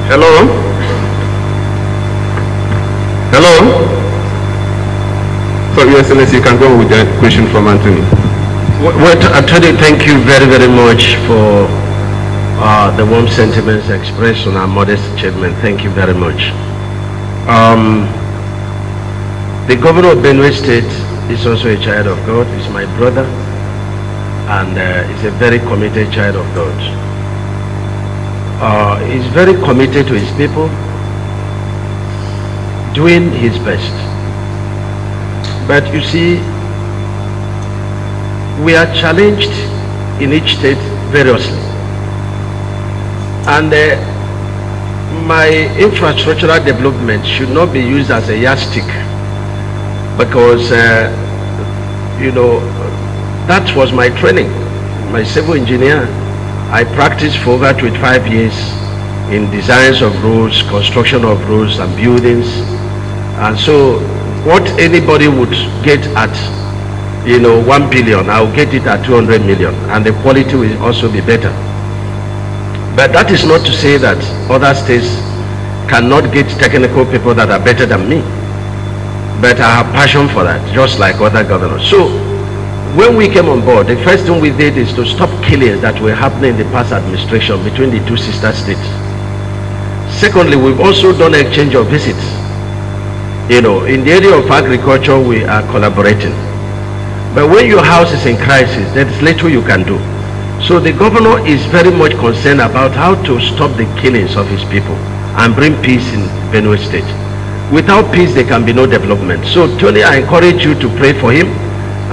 Hello? Hello? So, Your Excellency, you can go with the question from Anthony. Well, Anthony, thank you very, very much for the warm sentiments expressed on our modest achievement. Thank you very much. The governor of Benue State is also a child of God. He's my brother, and he's a very committed child of God. He's very committed to his people, doing his best. But you see, we are challenged in each state variously. And my infrastructural development should not be used as a yardstick, because, that was my training. My civil engineer, I practiced for over 25 years in designs of roads, construction of roads and buildings. And so what anybody would get at 1 billion, I'll get it at 200 million, and the quality will also be better. But that is not to say that other states cannot get technical people that are better than me. But I have passion for that, just like other governors. So when we came on board, the first thing we did is to stop killings that were happening in the past administration between the two sister states. Secondly, we've also done an exchange of visits. You know, in the area of agriculture, we are collaborating. But when your house is in crisis, there is little you can do. So the governor is very much concerned about how to stop the killings of his people and bring peace in Benue State. Without peace, there can be no development. So Tony, I encourage you to pray for him,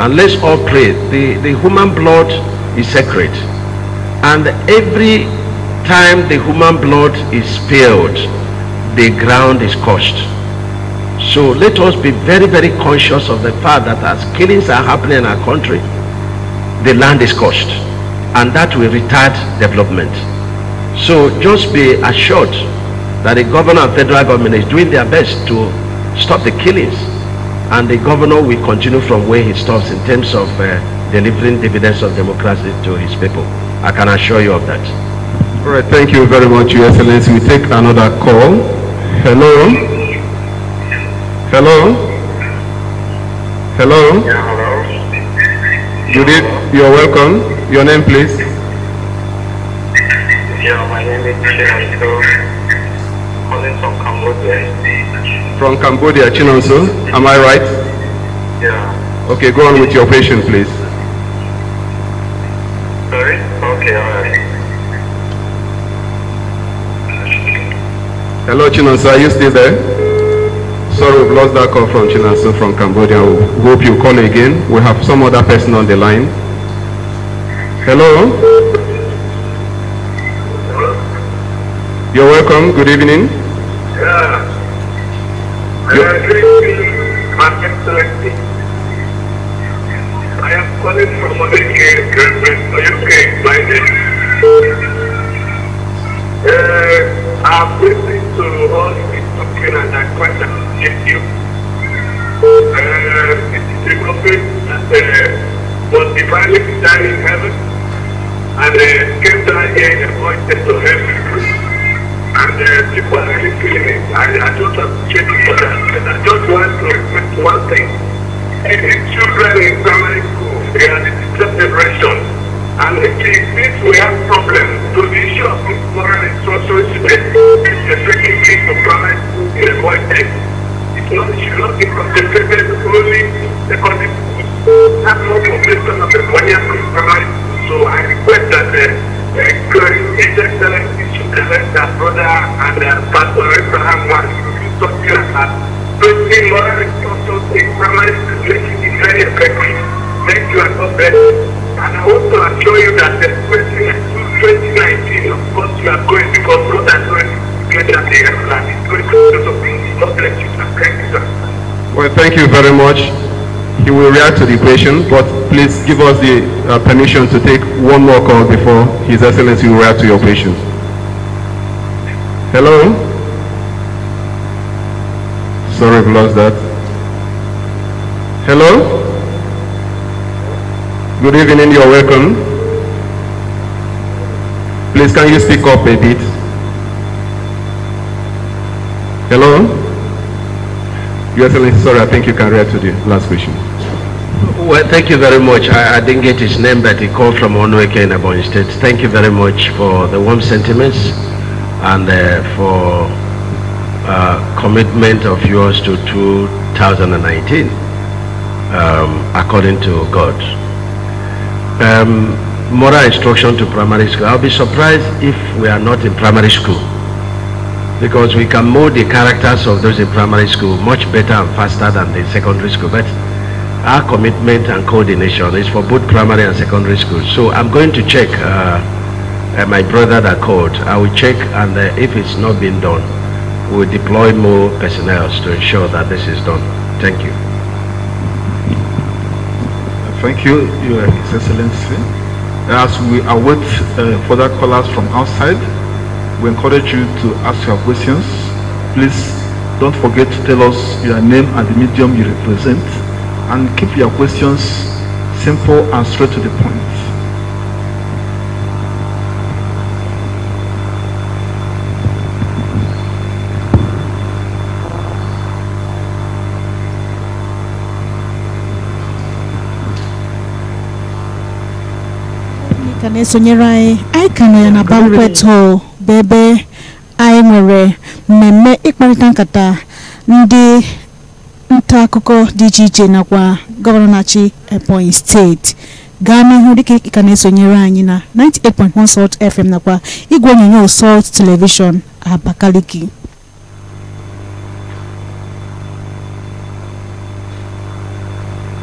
and let's all pray. The human blood is sacred, and every time the human blood is spilled, the ground is cursed. So let us be very, very conscious of the fact that as killings are happening in our country, the land is cursed, and that will retard development. So just be assured that the governor and federal government is doing their best to stop the killings, and the governor will continue from where he stops in terms of delivering dividends of democracy to his people. I can assure you of that. All right, thank you very much, Your Excellency. We take another call. Hello? Hello? Hello? Yeah, hello. You're welcome. Your name, please. Yeah, my name is Chinonso. Calling from Cambodia. From Cambodia, Chinonso. Am I right? Yeah. Okay, go on with your question, please. Sorry? Okay, alright. Hello, Chinonso. Are you still there? Sorry, we've lost that call from Chinonso from Cambodia. We hope you call again. We have some other person on the line. Hello? You're welcome. Good evening. Yeah. I am calling from UK. My name. I'm listening to all the talking and I quite appreciate you. It is a prophet that was divinely designed in heaven and came down here appointed to heaven. And people are really feeling it. I don't appreciate it for that. And I just want to request one thing. These children in primary school, they are the disturbed generation. And since we have problems, to the issue of this moral instruction students, the second place of primary school in a void text. It should not be concentrated only secondary school. Have no population of the primary school. So I request that His Excellency should elect our brother and Pastor Abraham was talking about placing moral instruction in primary school is very effective. Thank you and God bless. And I want to assure you that the 2019, of course, you are going because God is going to get that here and it's going to do something. God bless you. Thank you, sir. Well, thank you very much. He will react to the question, but please give us the permission to take one more call before His Excellency will react to your question. Hello? Sorry, I've lost that. Hello? Good evening, you're welcome. Please, can you speak up a bit? Hello? Your Excellency, sorry, I think you can react to the last question. Well, thank you very much. I didn't get his name, but he called from Onweke in Ebonyi State. Thank you very much for the warm sentiments and for commitment of yours to 2019, according to God. Moral instruction to primary school. I'll be surprised if we are not in primary school, because we can mold the characters of those in primary school much better and faster than the secondary school. But our commitment and coordination is for both primary and secondary schools. So I'm going to check my brother that called. I will check, and if it's not been done, we'll deploy more personnel to ensure that this is done. Thank you. Thank you, Your Excellency. As we await further callers from outside, we encourage you to ask your questions. Please don't forget to tell us your name and the medium you represent, and keep your questions simple and straight to the point. ka na-esonyere anyị ka nọ ya na banquet hall bebe anyị nwere mmemme ịkparịta nkata ndị nta akụkọ dị iche iche nakwa gọvanọ na-achị Ebonyi steeti gaa n'ihu dịka ị na-esonyere anyị na 98.1 Salt FM nakwa igwe onyonyo Salt Television Abakaliki.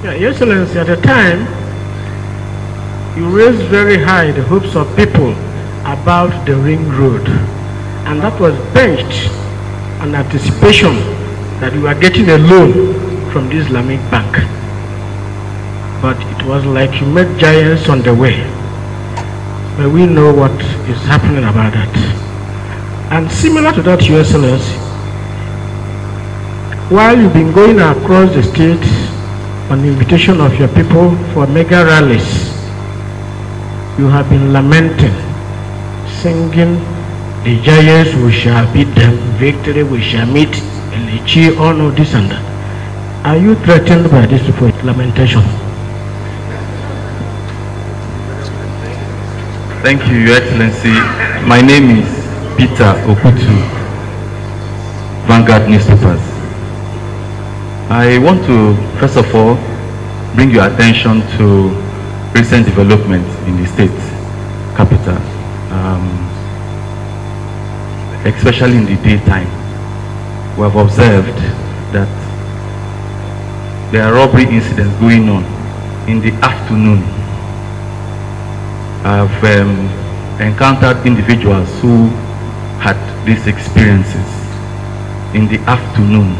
Your Excellency, at the time, you raised very high the hopes of people about the ring road, and that was benched on anticipation that you are getting a loan from the Islamic Bank. But it was like you met giants on the way. But we know what is happening about that. And similar to that, Your Excellency, while you've been going across the state on the invitation of your people for mega rallies, you have been lamenting, singing, the giants we shall beat them, victory we shall meet, Elichi, all of this and that. Are you threatened by this lamentation? Thank you, Your Excellency. My name is Peter Okutu, Vanguard Newspapers. I want to, first of all, bring your attention to recent developments in the state capital, especially in the daytime. We have observed that there are robbery incidents going on in the afternoon. I've encountered individuals who had these experiences in the afternoon.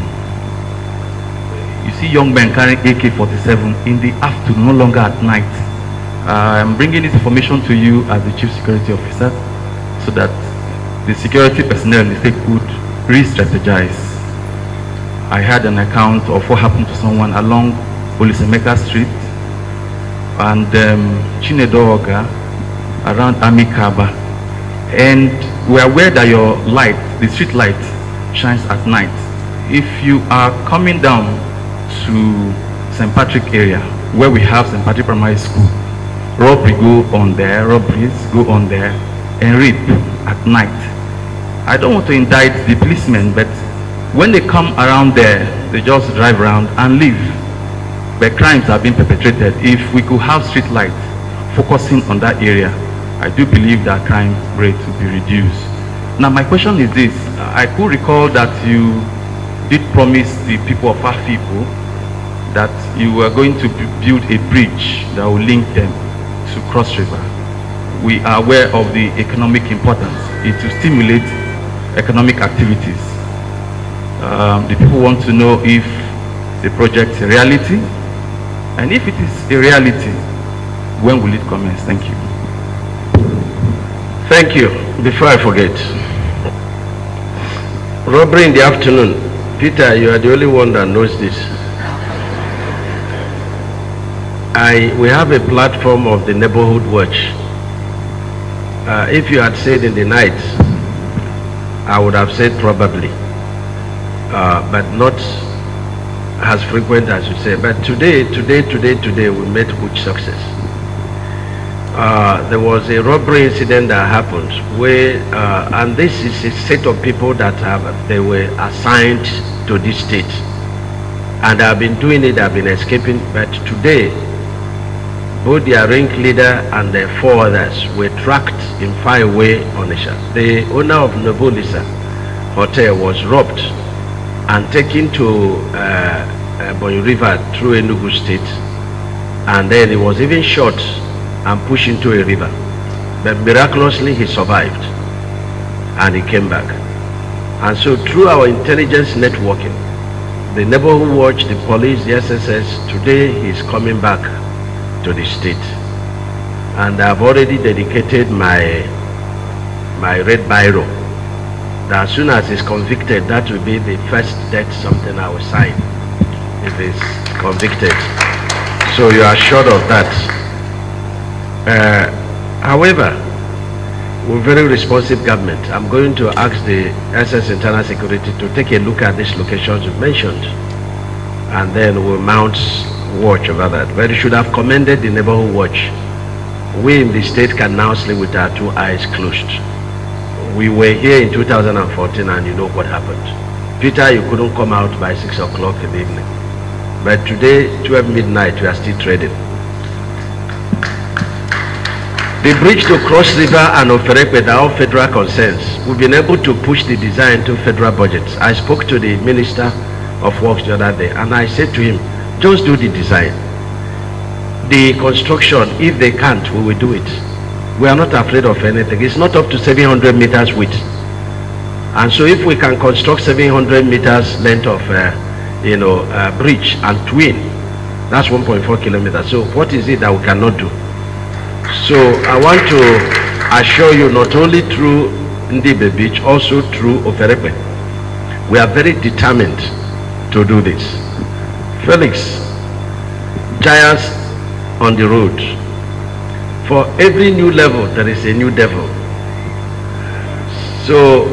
You see young men carrying AK-47 in the afternoon, no longer at night. I'm bringing this information to you as the Chief Security Officer so that the security personnel in the state could re-strategize. I had an account of what happened to someone along Olisemeka Street and Chinedoga around Amikaba. And we are aware that your light, the street light, shines at night. If you are coming down to St. Patrick area, where we have St. Patrick Primary School, robberies go on there, and rape at night. I don't want to indict the policemen, but when they come around there, they just drive around and leave. But crimes are being perpetrated. If we could have street lights focusing on that area, I do believe that crime rate will be reduced. Now my question is this. I could recall that you did promise the people of Afikpo that you were going to build a bridge that will link them to Cross River. We are aware of the economic importance. It will stimulate economic activities. The people want to know if the project is a reality, and if it is a reality, when will it commence? Thank you. Thank you. Before I forget, robbery in the afternoon. Peter, you are the only one that knows this. We have a platform of the Neighborhood Watch. If you had said in the night, I would have said probably, but not as frequent as you say. But today, we met with success. There was a robbery incident that happened where, and this is a set of people that they were assigned to this state, and have been doing it, have been escaping. But today, both their rank leader and the 4 others were tracked in faraway Onitsha. The owner of Nobolisa Hotel was robbed and taken to Boy River through Enugu State, and then he was even shot and pushed into a river. But miraculously he survived and he came back. And so through our intelligence networking, the Neighborhood Watch, the police, the SSS, today he's coming back to the state. And I've already dedicated my red biro, that as soon as he's convicted, that will be the first death something I will sign if he's convicted. So you are sure of that. However, we're very responsive government. I'm going to ask the SS Internal Security to take a look at these locations you mentioned, and then we'll mount watch over that. But you should have commended the Neighborhood Watch. We in the state can now sleep with our 2 eyes closed. We were here in 2014 and you know what happened. Peter, you couldn't come out by 6 o'clock in the evening. But today, 12 midnight, we are still trading. The bridge to Cross River and Oferekwe are all federal concerns. We've been able to push the design to federal budgets. I spoke to the Minister of Works the other day, and I said to him, just do the design. The construction, if they can't, we will do it. We are not afraid of anything. It's not up to 700 meters width. And so if we can construct 700 meters length of bridge and twin, that's 1.4 kilometers. So what is it that we cannot do? So I want to assure you, not only through Ndibe Beach, also through Oferekwe, we are very determined to do this. Felix, giants on the road. For every new level, there is a new devil. So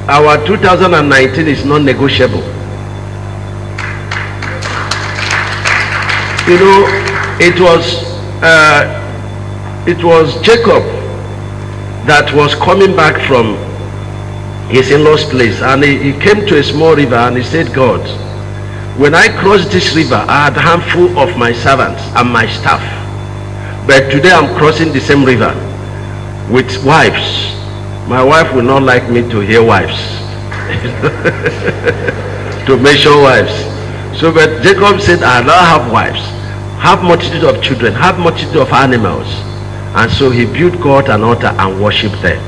our 2019 is non-negotiable. You know, it was Jacob that was coming back from his in-laws' place, and he came to a small river, and he said, God, when I crossed this river, I had a handful of my servants and my staff, but today I'm crossing the same river with wives. My wife will not like me to hear wives, to mention wives. So, but Jacob said, I now have wives, have multitude of children, have multitude of animals. And so he built God an altar and worshipped there.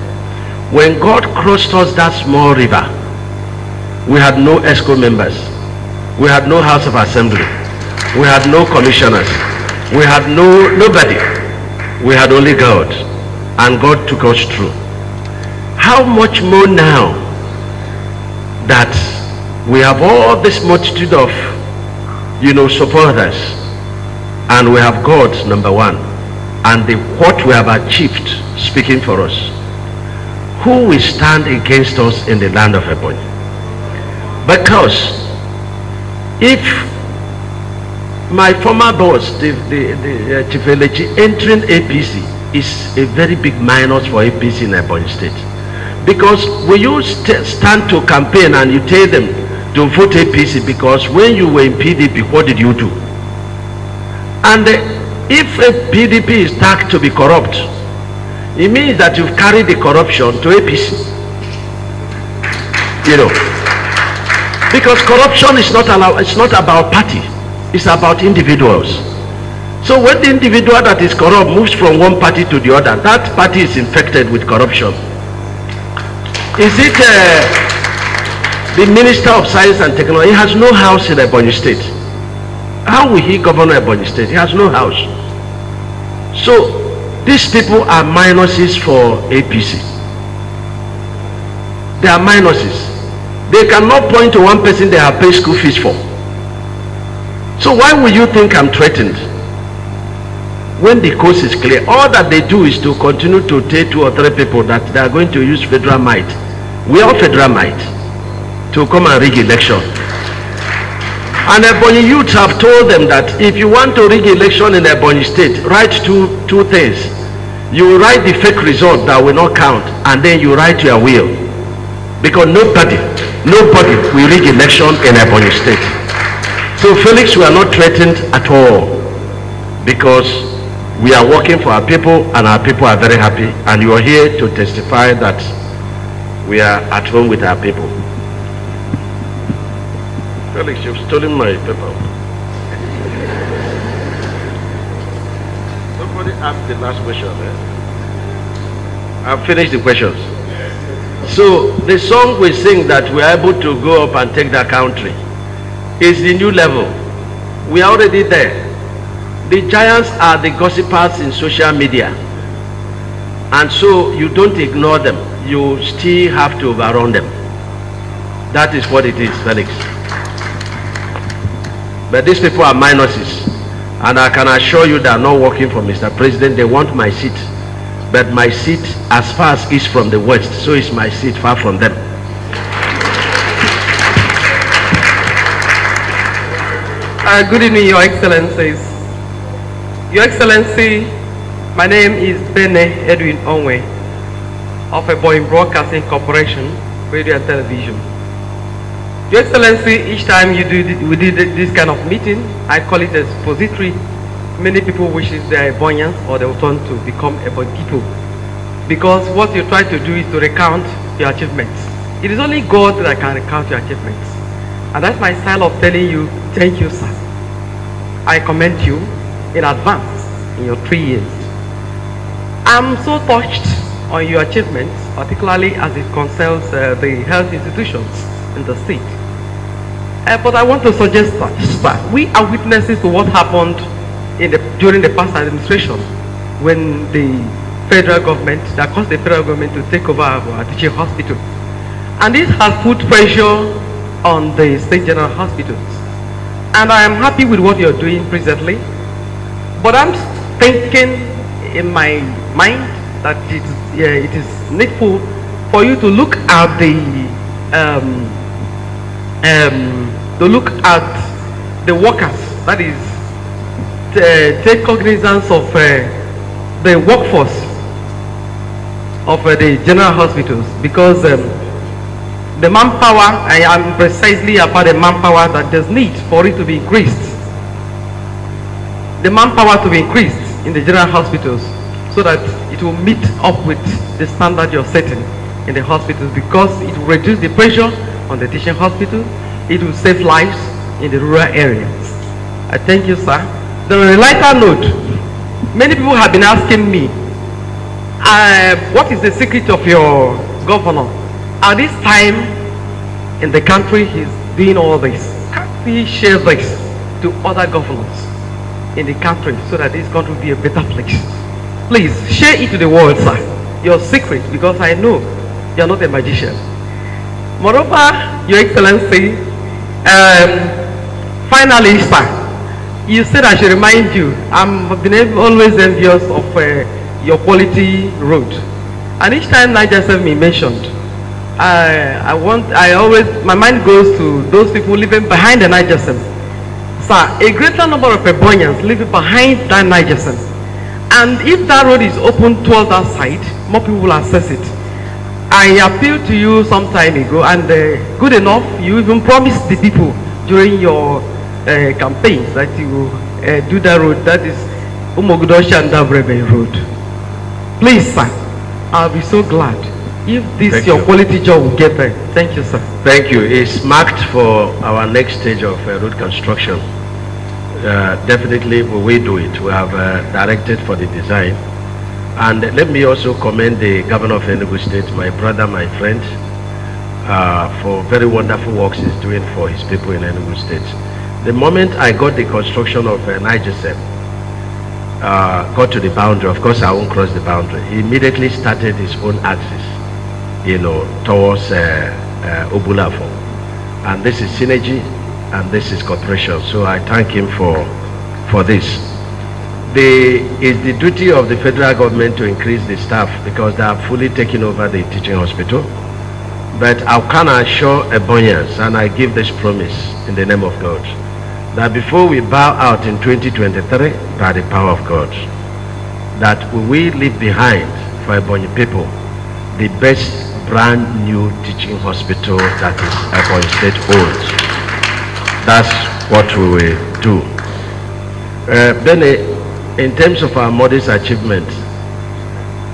When God crossed us that small river, we had no ESCO members. We had no House of Assembly. We had no commissioners. We had nobody. We had only God. And God took us through. How much more now that we have all this multitude of, supporters, and we have God, number one, and what we have achieved speaking for us. Who will stand against us in the land of Ebonyi? Because if my former boss, the Chief Elechi, entering Ebbc is a very big minus for Ebbc in Ebonyi State. Because when you stand to campaign and you tell them to vote Ebbc, because when you were in PDP, what did you do? And if a PDP is tagged to be corrupt, it means that you've carried the corruption to Ebbc. Because corruption is not allowed, it's not about party, it's about individuals. So when the individual that is corrupt moves from one party to the other, that party is infected with corruption. Is it the Minister of Science and Technology? He has no house in Ebonyi State. How will he govern Ebonyi State? He has no house. So these people are minuses for Ebbc. They are minuses. They cannot point to one person they have paid school fees for. So why will you think I'm threatened? When the coast is clear, all that they do is to continue to tell 2 or 3 people that they are going to use federal might. We are federal might to come and rig election. And Ebonyi youths have told them that if you want to rig election in Ebonyi State, write two things. You write the fake result that will not count, and then you write your will. Because nobody will rig election in Ebonyi State. So Felix, we are not threatened at all, because we are working for our people, and our people are very happy, and you are here to testify that we are at home with our people. Felix, you've stolen my paper. Somebody asked the last question. I've finished the questions. So the song we sing that we are able to go up and take the country is the new level. We are already there. The giants are the gossipers in social media. And so you don't ignore them. You still have to overrun them. That is what it is, Felix. But these people are minuses. And I can assure you they are not working for Mr. President. They want my seat. But my seat as far as east from the west, so is my seat far from them. Good evening, Your Excellencies. Your Excellency, my name is Bene Edwin Onwe of Ebonyi Broadcasting Corporation, Radio and Television. Your Excellency, each time we did this kind of meeting, I call it a expository. Many people wishes they are Ebonians or they will turn to become Ebony people. Because what you try to do is to recount your achievements. It is only God that can recount your achievements. And that's my style of telling you, thank you, sir. I commend you in advance in your 3 years. I'm so touched on your achievements, particularly as it concerns the health institutions in the state. But I want to suggest that we are witnesses to what happened during the past administration when the federal government, that caused the federal government to take over our teaching hospital. And this has put pressure on the state general hospitals. And I am happy with what you're doing presently. But I'm thinking in my mind that it is needful for you to look at the workers, that is, take cognizance of the workforce of the general hospitals, because the manpower, I am precisely about the manpower that there's need for it to be increased. The manpower to be increased in the general hospitals so that it will meet up with the standard you're setting in the hospitals, because it will reduce the pressure on the teaching hospital. It will save lives in the rural areas. I thank you, sir. Then on a lighter note, many people have been asking me, what is the secret of your governor? At this time in the country, he's doing all this. Can't we share this to other governors in the country so that this country will be a better place? Please share it to the world, sir. Your secret, because I know you're not a magician. Moreover, Your Excellency, finally, sir, you said I should remind you, I've been always envious of your quality road. And each time Niger 7 mentioned, my mind goes to those people living behind the Niger 7. Sir, a greater number of Ebonians living behind that Niger 7. And if that road is open towards that side, more people will access it. I appealed to you some time ago, and good enough, you even promised the people during your campaigns that you will do that road, that is Umogudosha and Dabrebe road. Please, sir, I'll be so glad if this your quality job will get there. Thank you, sir. Thank you. It's marked for our next stage of road construction. Definitely we will do it. We have directed for the design. And let me also commend the governor of Enugu State, my brother, my friend, for very wonderful works he's doing for his people in Enugu State. The moment I got the construction of Niger 7, got to the boundary, of course I won't cross the boundary, he immediately started his own axis, towards Obulafo. And this is synergy and this is cooperation. So I thank him for this. It's the duty of the federal government to increase the staff because they are fully taking over the teaching hospital. But I can assure Ebonians, and I give this promise in the name of God, that before we bow out in 2023, by the power of God, that we will leave behind for Ebonyi people the best brand new teaching hospital that is Ebonyi State owns. That's what we will do. Then, in terms of our modest achievement,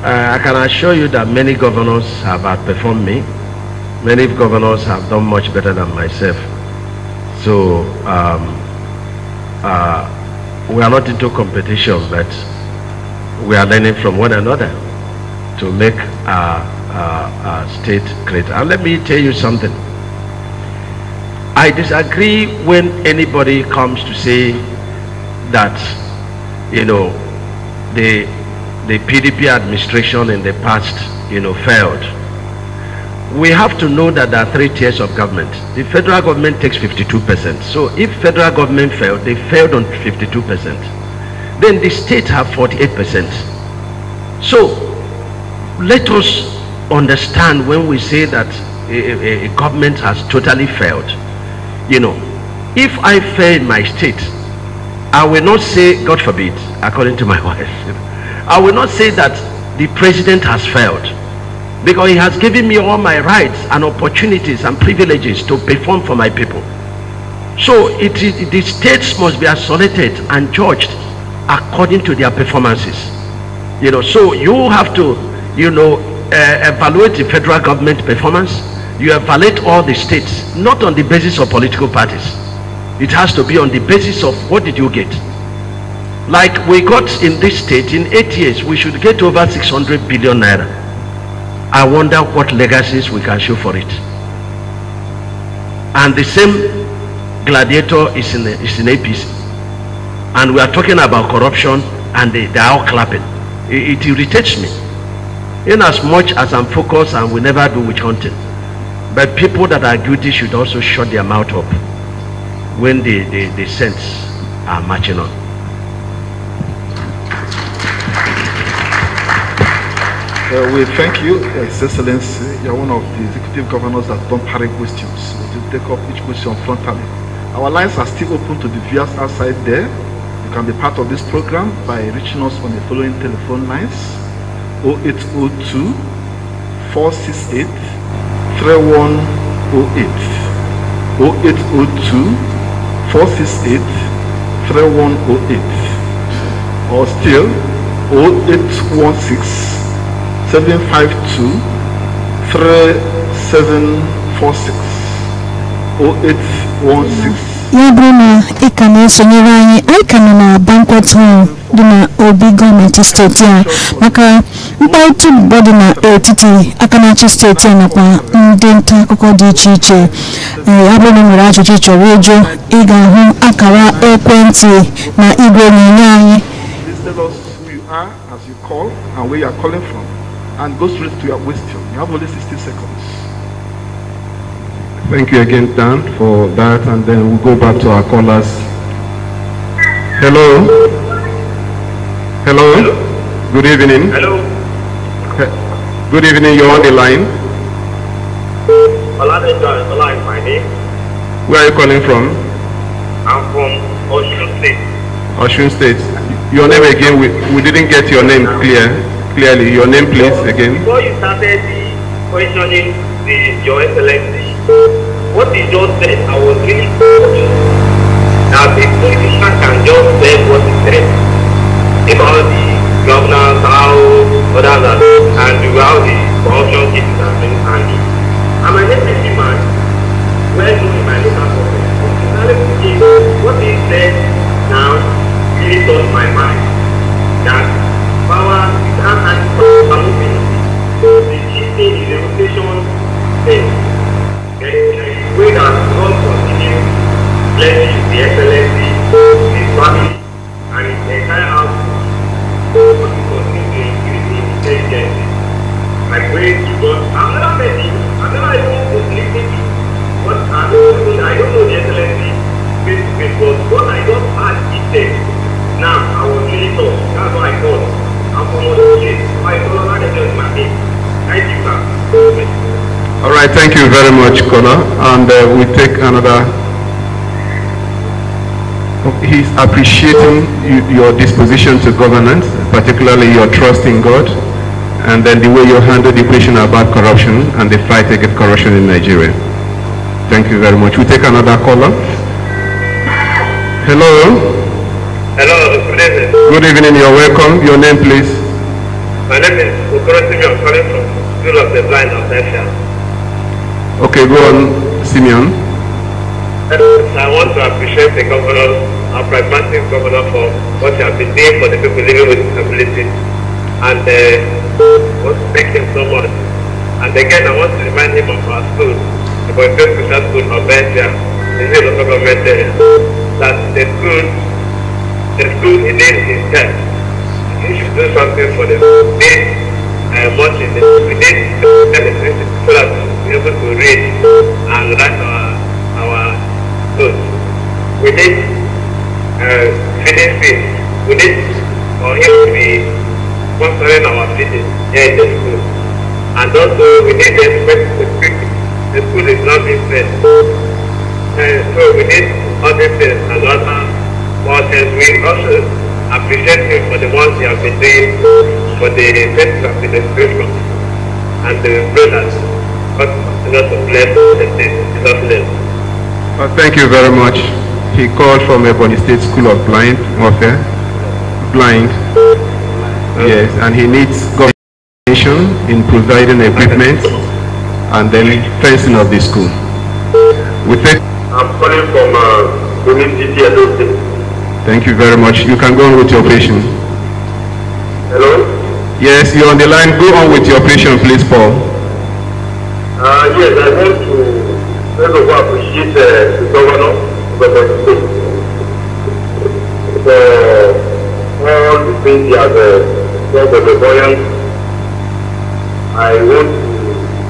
I can assure you that many governors have outperformed me. Many governors have done much better than myself. So we are not into competition, but we are learning from one another to make our state greater. And let me tell you something. I disagree when anybody comes to say that, the PDP administration in the past, failed. We have to know that there are 3 tiers of government. The federal government takes 52%. So if federal government failed, they failed on 52%. Then the state have 48%. So let us understand when we say that a government has totally failed. If I fail in my state, I will not say, God forbid, according to my wife, I will not say that the president has failed. because he has given me all my rights and opportunities and privileges to perform for my people. So the states must be isolated and judged according to their performances. So you have to, evaluate the federal government performance. You evaluate all the states, not on the basis of political parties. It has to be on the basis of what did you get. Like we got in this state, in 8 years, we should get over 600 billion naira. I wonder what legacies we can show for it. And the same gladiator is in Ebbc. And we are talking about corruption and they are all clapping. It irritates me. In as much as I'm focused and we never do witch hunting. But people that are guilty should also shut their mouth up when the saints are marching on. We thank you, His Excellency. You are one of the executive governors that don't parry questions. We take up each question frontally. Our lines are still open to the viewers outside there. You can be part of this program by reaching us on the following telephone lines: 0802 468 3108, 0802 468 3108, or still 0816 752 3746, 0816. Ya bụrụ na ị ka na-esonyere anyị ka nọ na banquet hall dị na Obi gọọmenti steeti a maka mkparịta ụbụbọ dị n'etiti aka na-achị steeti a nakwa ndị nta akụkọ dị iche iche. Ya bụrụ na nwere ajụjụ chọrọ ịjụ, ị ga-ahụ akara ekwentị na igwe onyonyo anyị. Please tell us who you are as you call and where you are calling from, and go straight to your question. You have only 60 seconds. Thank you again, Dan, for that, and then we'll go back to our callers. Hello? Hello? Hello? Good evening. Hello? Good evening, you're on the line. Ola is my name. Where are you calling from? I'm from Osun State. Osun State. Your name again, we didn't get your name clearly. Your name, please, again. Before you started the questioning Your Excellency, what you just said, I was really confused. Now the politician can just say what he said about the governors, how others are and how the corruption cases have been handled. I'm an SSC man, well known in my local government. What he said now really touched my mind. That power is unmoving. The cheating is a rotation thing. There is a way that God continues blessing the Excellency, his family, and his entire household. But he continues to increase in intelligence. I pray to God. I've never met him. I've never even listened to him. But I don't know the Excellency face to face. But what I just heard he said, now I was really touched. That's what I thought. I'm from other place. I don't know how to tell my name. Thank you, sir. All right, thank you very much, caller. And we take another. He's appreciating your disposition to governance, particularly your trust in God, and then the way you handle the question about corruption and the fight against corruption in Nigeria. Thank you very much. We take another caller. Hello. Hello, good evening. Good evening, you're welcome. Your name, please. My name is Okorosimi. I'm calling from School of the Blind of Nefia. Okay, go on, Simeon. I want to appreciate the governor, our pragmatic governor, for what he has been doing for the people living with disability, and want to thank him so much. And again, I want to remind him of our school, the Boy Special School of Ebbc, in the local government area, that the school he did his test. He should do something for the day much in the we did so that we're able to read and write our good. We need feeding fees. We need for him to be sponsoring our feeding here in the school. And also we need the school is not being fed. So we need all these things and other more things. We also appreciate him for the ones he has been doing for the best of the education. and the brothers. God continue to bless the state. Jesus name. Thank you very much. He called from Ebony State School of Blind Warfare. Blind. Yes, and he needs government in providing equipment and then fencing of the school. I'm calling from Benin City, Edo State. Thank you very much. You can go on with your operation. Hello? Yes, you're on the line. Go on with your operation, please, Paul. Yes, I want to first of all appreciate the governor of the state for all the things he has done for the Boyans. I want to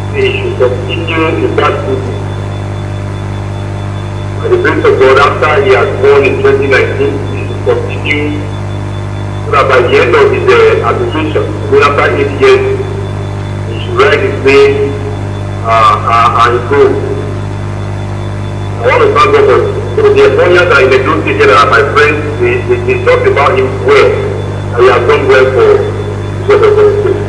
say he should continue in that duty. By the grace of God, after he has won in 2019, he should continue so that by the end of his administration, after 8 years, he should write his name and go. I want to thank God for the Ebonians that in the group together, my friends, they talked about him well, and he has done well for the state.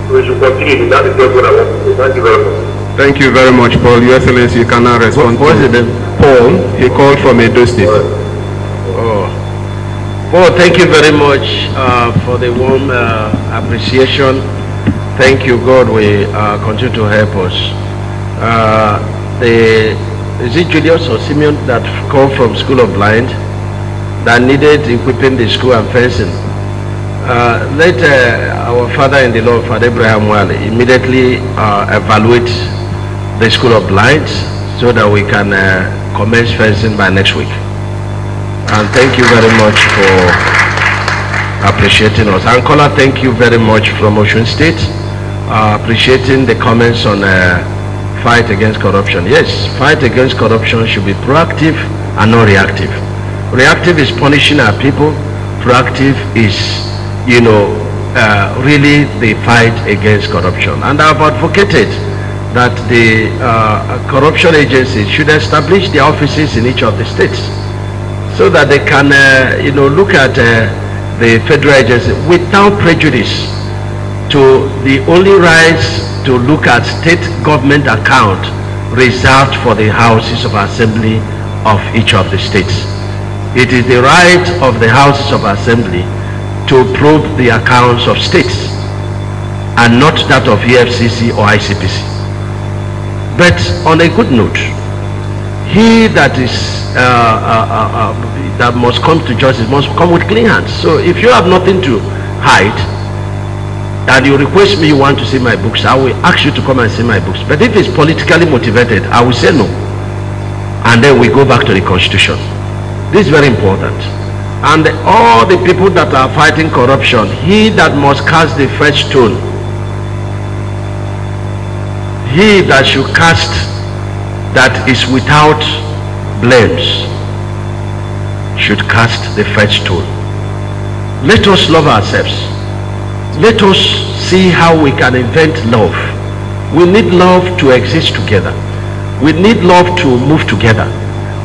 So we should continue. That is just what I want to say. Thank you very much. Thank you very much, Paul. Your Excellency, you can now respond. What is it? Paul, he called from Edo State. Oh. Paul, thank you very much for the warm appreciation. Thank you, God. We continue to help us. Is it Julius or Simeon that called from School of Blind that needed equipping the school and fencing? Let our father in the Lord, Father Abraham Wale, immediately evaluate the School of Blind so that we can commence fencing by next week. And thank you very much for appreciating us. Ankola, thank you very much from Osun State, appreciating the comments on fight against corruption. Yes, fight against corruption should be proactive and not reactive. Reactive is punishing our people. Proactive is, really the fight against corruption. And I've advocated that the corruption agencies should establish their offices in each of the states so that they can, look at the federal agency without prejudice to the only rights to look at state government account reserved for the houses of assembly of each of the states. It is the right of the houses of assembly to probe the accounts of states and not that of EFCC or ICPC. But on a good note, he that that must come to justice must come with clean hands. So if you have nothing to hide and you request me you want to see my books, I will ask you to come and see my books. But if it's politically motivated, I will say no. And then we go back to the constitution. This is very important. And all the people that are fighting corruption, he that must cast the first stone, he that should cast that is without blames should cast the first stone. Let us love ourselves. Let us see how we can invent love. We need love to exist together. We need love to move together.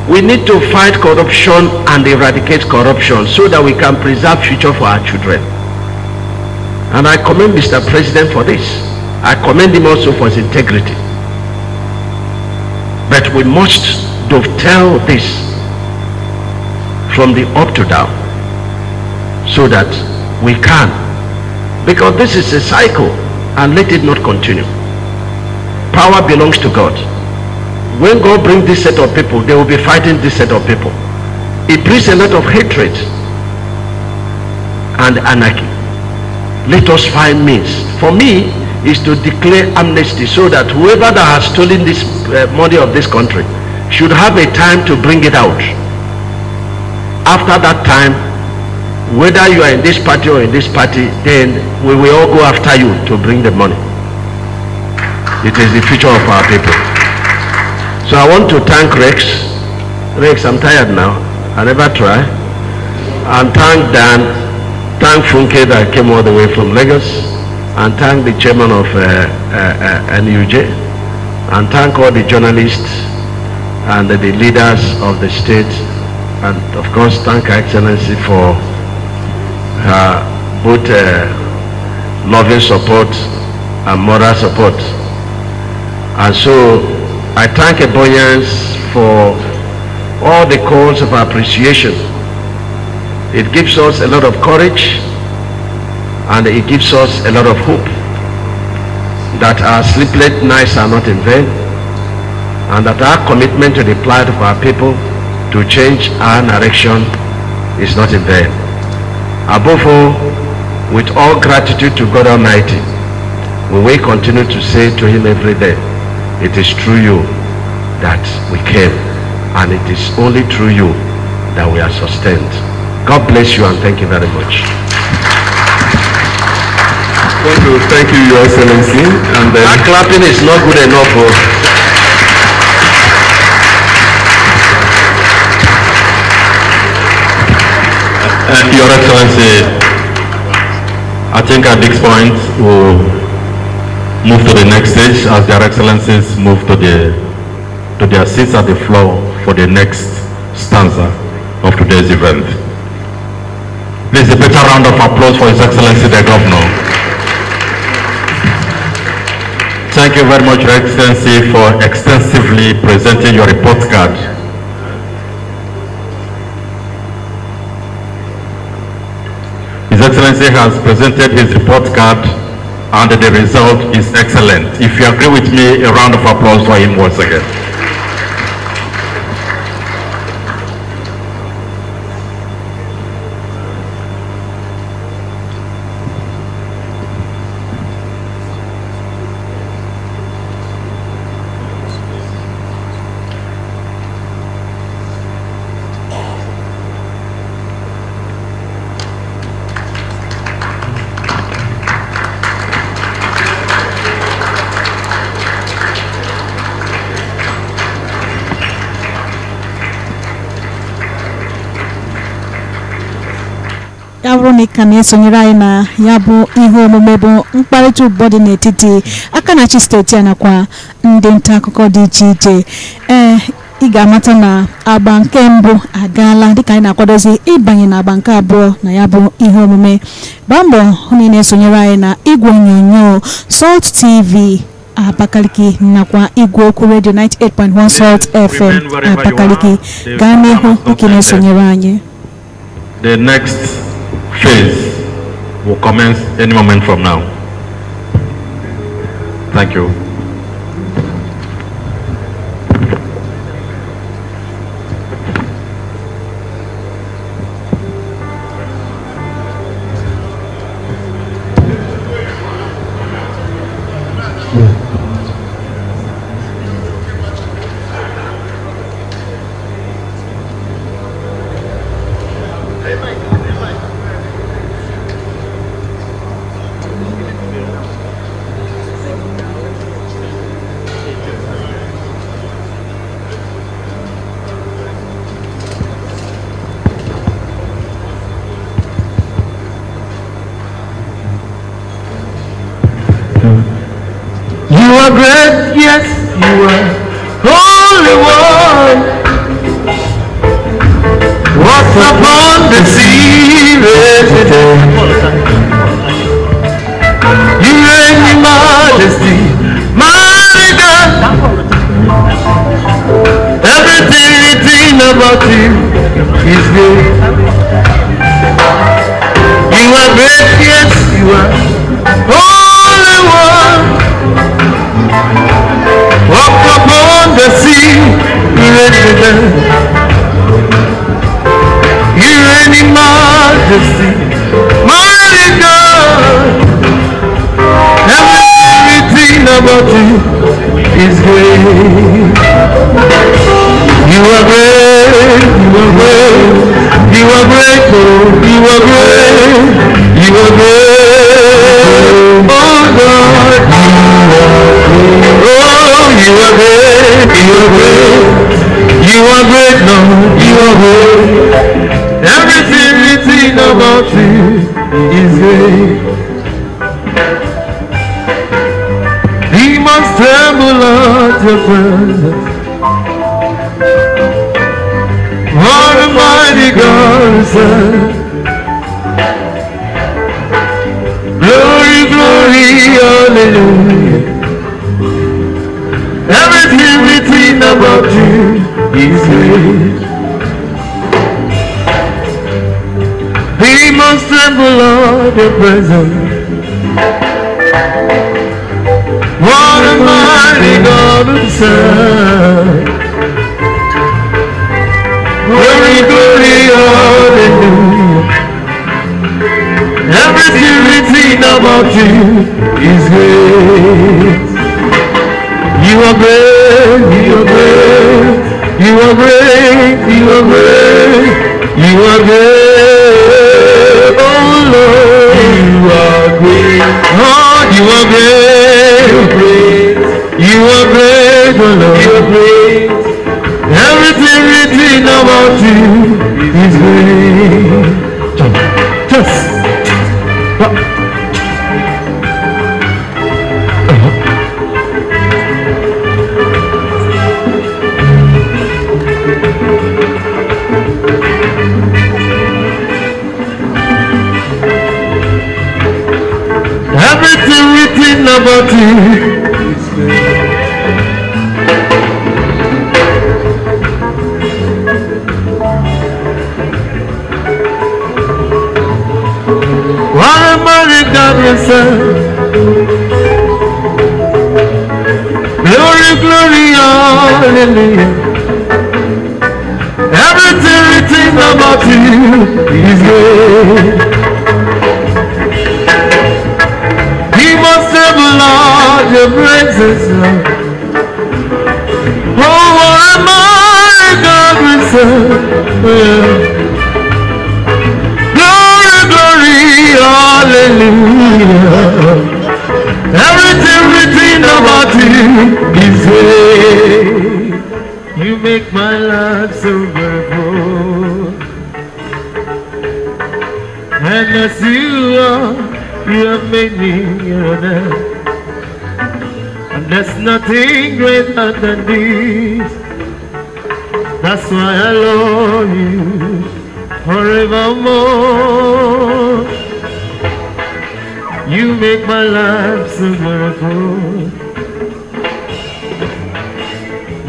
We need to fight corruption and eradicate corruption so that we can preserve future for our children. And I commend Mr. President for this. I commend him also for his integrity. But we must dovetail this from the up to down so that we can, because this is a cycle, and let it not continue. Power belongs to God. When God brings this set of people, they will be fighting this set of people. It brings a lot of hatred and anarchy. Let us find means. For me, is to declare amnesty so that whoever that has stolen this money of this country should have a time to bring it out. After that time, whether you are in this party or in this party, then we will all go after you to bring the money. It is the future of our people. So I want to thank Rex. Rex, I'm tired now. I never try. And thank Dan, thank Funke that came all the way from Lagos, and thank the chairman of NUJ, and thank all the journalists and the leaders of the state, and of course thank Her Excellency for her both loving support and moral support. And so I thank Ebonians for all the calls of appreciation. It gives us a lot of courage and it gives us a lot of hope that our sleepless nights are not in vain and that our commitment to the plight of our people to change our direction is not in vain. Above all, with all gratitude to God Almighty, we will continue to say to Him every day, it is through you that we came, and it is only through you that we are sustained. God bless you and thank you very much. I want to thank you, Your Excellency. And that clapping is not good enough. Your Excellency, I think at this point we'll move to the next stage as their Excellencies move to their seats at the floor for the next stanza of today's event. Please, a better round of applause for His Excellency the Governor. Thank you very much, Your Excellency, for extensively presenting your report card. His Excellency has presented his report card and the result is excellent. If you agree with me, a round of applause for him once again. Veronica na-esonyere anyị na ya bụ ihe omume bụ mkparịta ụbọ dị n'etiti aka na-achị steeti a nakwa ndị nta akụkọ dị iche iche. Ị ga-amata na agba nke mbụ agaala dịka anyị na-akwadozi ịbanye na agba nke abụọ na ya bụ ihe omume. Gbaa mbọ hụ na ị na-esonyere anyị na igwe onyonyo Salt TV Abakaliki nakwa igwe okwu radio 98.1 Salt FM Abakaliki. Gaa n'ihu ike na-esonyere anyị. The next phase will commence any moment from now. Thank you. You are great, yes, you are Holy One. Walk upon the sea, resident. You reign in majesty, mighty God. Everything about you is good. You are great, yes, you are Holy One. Walk upon the sea, resident. You reign in majesty, mighty God. Everything about you is great. You are great, you are great, you are great, Lord, you are great, you are great. Oh God, you are great, you are great, you are great, Lord, you are great. Everything about you is great. Demons tremble at your presence. What a mighty God is. Glory glory, hallelujah. Everything written about you is great. Demons tremble at your presence. What a mighty God we serve. Glory, glory, hallelujah. Everything written about you is great. You are great, you are great, you are great, you are great, you are great, oh Lord, you are great, oh you are great, you are great, oh Lord, you are great, everything written about you is great. Just everything written about you is great. What a mighty God we serve. Glory, glory, hallelujah. Everything written about you is great. He must have allowed your praises, Lord. Oh, what a mighty God we serve. Glory, glory, hallelujah. Everything written about you is great. You make my life so beautiful. And as you are, you have made me your own. And there's nothing greater than this. That's why I love you forevermore. You make my life so beautiful.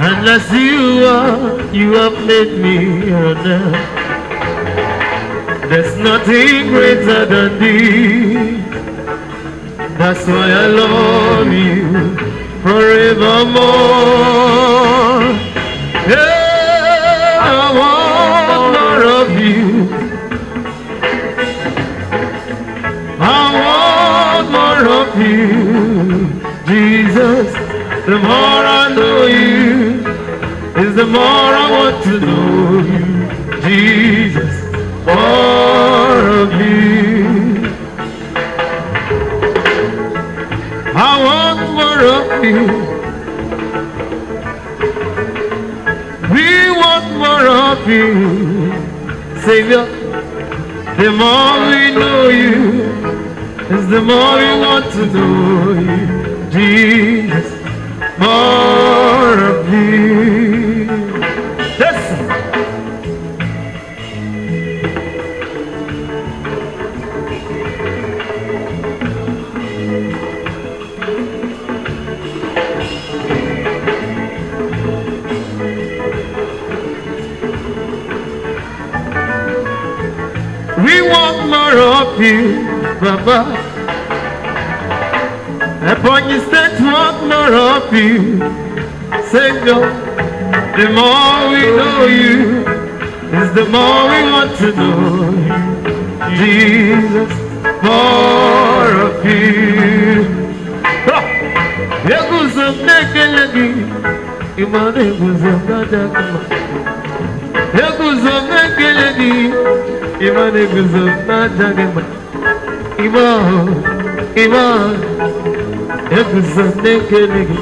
And as you are, you have made me your own. There's nothing greater than this. That's why I love you forevermore. Yeah, I want more of you. I want more of you, Jesus. The more I know you, is the more I want to know you, Jesus. More of you. I want more of you. We want more of you, Savior. The more we know you, is the more we want to know you, Jesus. More of you. Listen. We want more of you, Baba. Upon your steps, want more of you, Savior. The more we know you, is the more we want to know you, Jesus. More of you. Yeguzam nekelegi, imane guzam nadakama. Yeguzam nekelegi, imane guzam nadakama. Iman. Yeguzam nekelegi,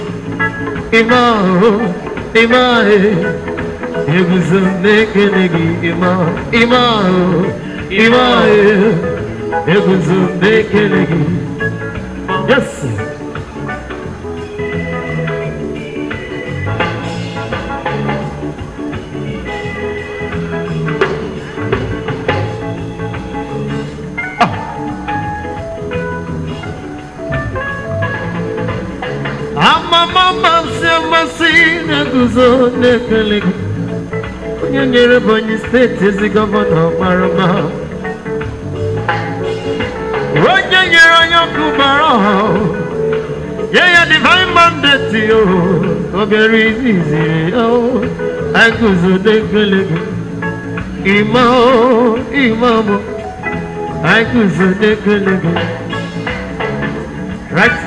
iman. Yeguzam nekelegi, iman. Yeguzam nekelegi. Yes, sir. guzo nekele onye nyere Ebonyi steeti ezi gọvanọ mara mma onye nyere onye ọkụ bara ọha ya divine mandate yo obere izizi yo anyị guzo nekele imamo anyị guzo nekele right.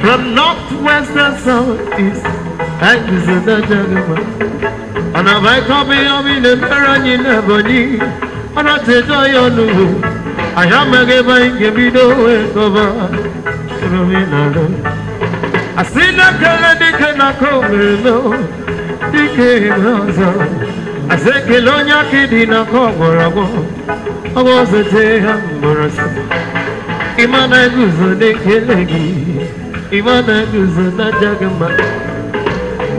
From northwest and southeast, I visit the Jagama. And if I come in the Merani Neboni, and I take your new, I am a giver in Gabido cover. I see the color, they cannot come below. They came also. I say, Kelonia Kidina Congo. I was a day hamburger. Imana Guzo de Kelegi. Imana guzo na Jagama.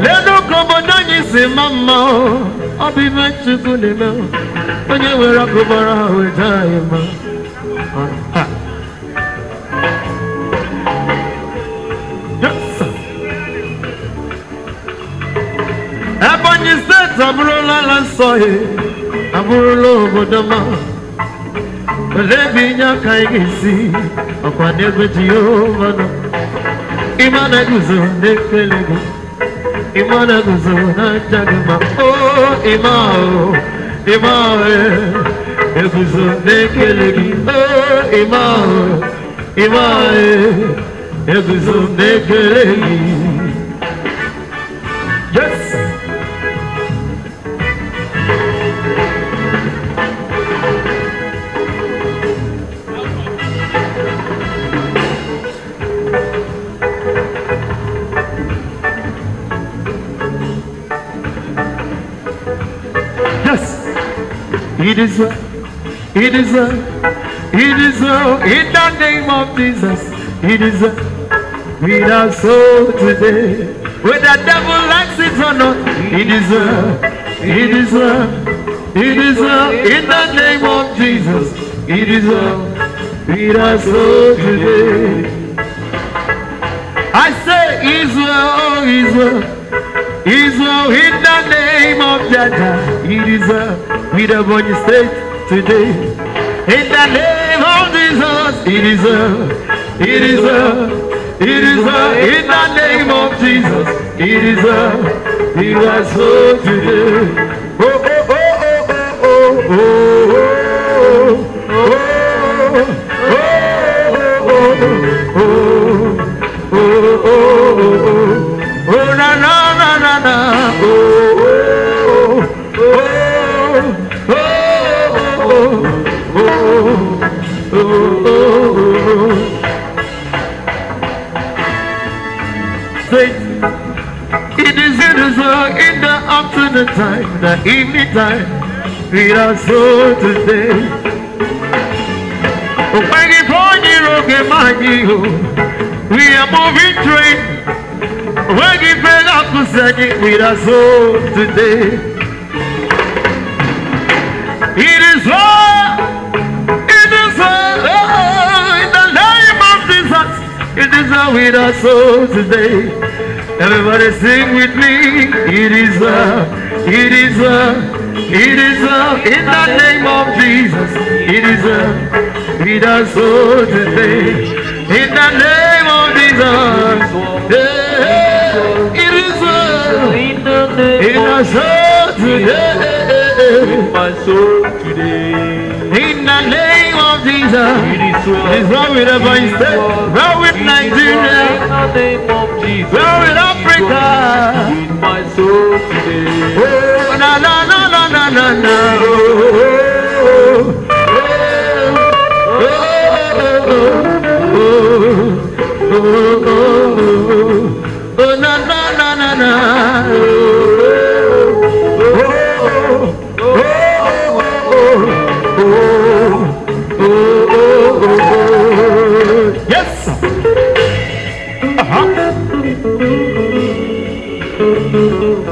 Leno komonani si mama. Obi mechuku ni meo. Onye wera kubara wetayema. Yes. Ebonyi state aburola lansoye. Aburolo bodama. Lebi nyaka igisi. Okwane gweti yovano. Imana guzo nekelego, Imana guzo na Jagama. Oh, Imao, guzo nekelegi. Oh, Imao, guzo nekelegi. Yes. It is well, in the name of Jesus, it is well with our soul today. Whether the devil likes it or not, it is well, in the name of Jesus, it is well with our soul today. I say, Israel, Israel, in the name of Jaja, it is well with the Ebonyi state today. In the name of Jesus, it is well, in the name of Jesus, it is well with our soul today. Oh, oh, oh, oh, oh, oh, oh, na na na na na, oh, it is in the afternoon time, the evening time, we are so today. We are moving train. We are so today. It is all, in the name of Jesus. It is all with our soul today. Everybody sing with me. It is well, in the name of Jesus. It is well with our soul today. In the name of Jesus. It is well in our soul today. My soul today. In the name of Jesus, it's well with Ebonyi State, well with Nigeria, well with Africa. With my soul today. Oh, na na na na na na na. Oh, na na na na na. Yes. Thank you.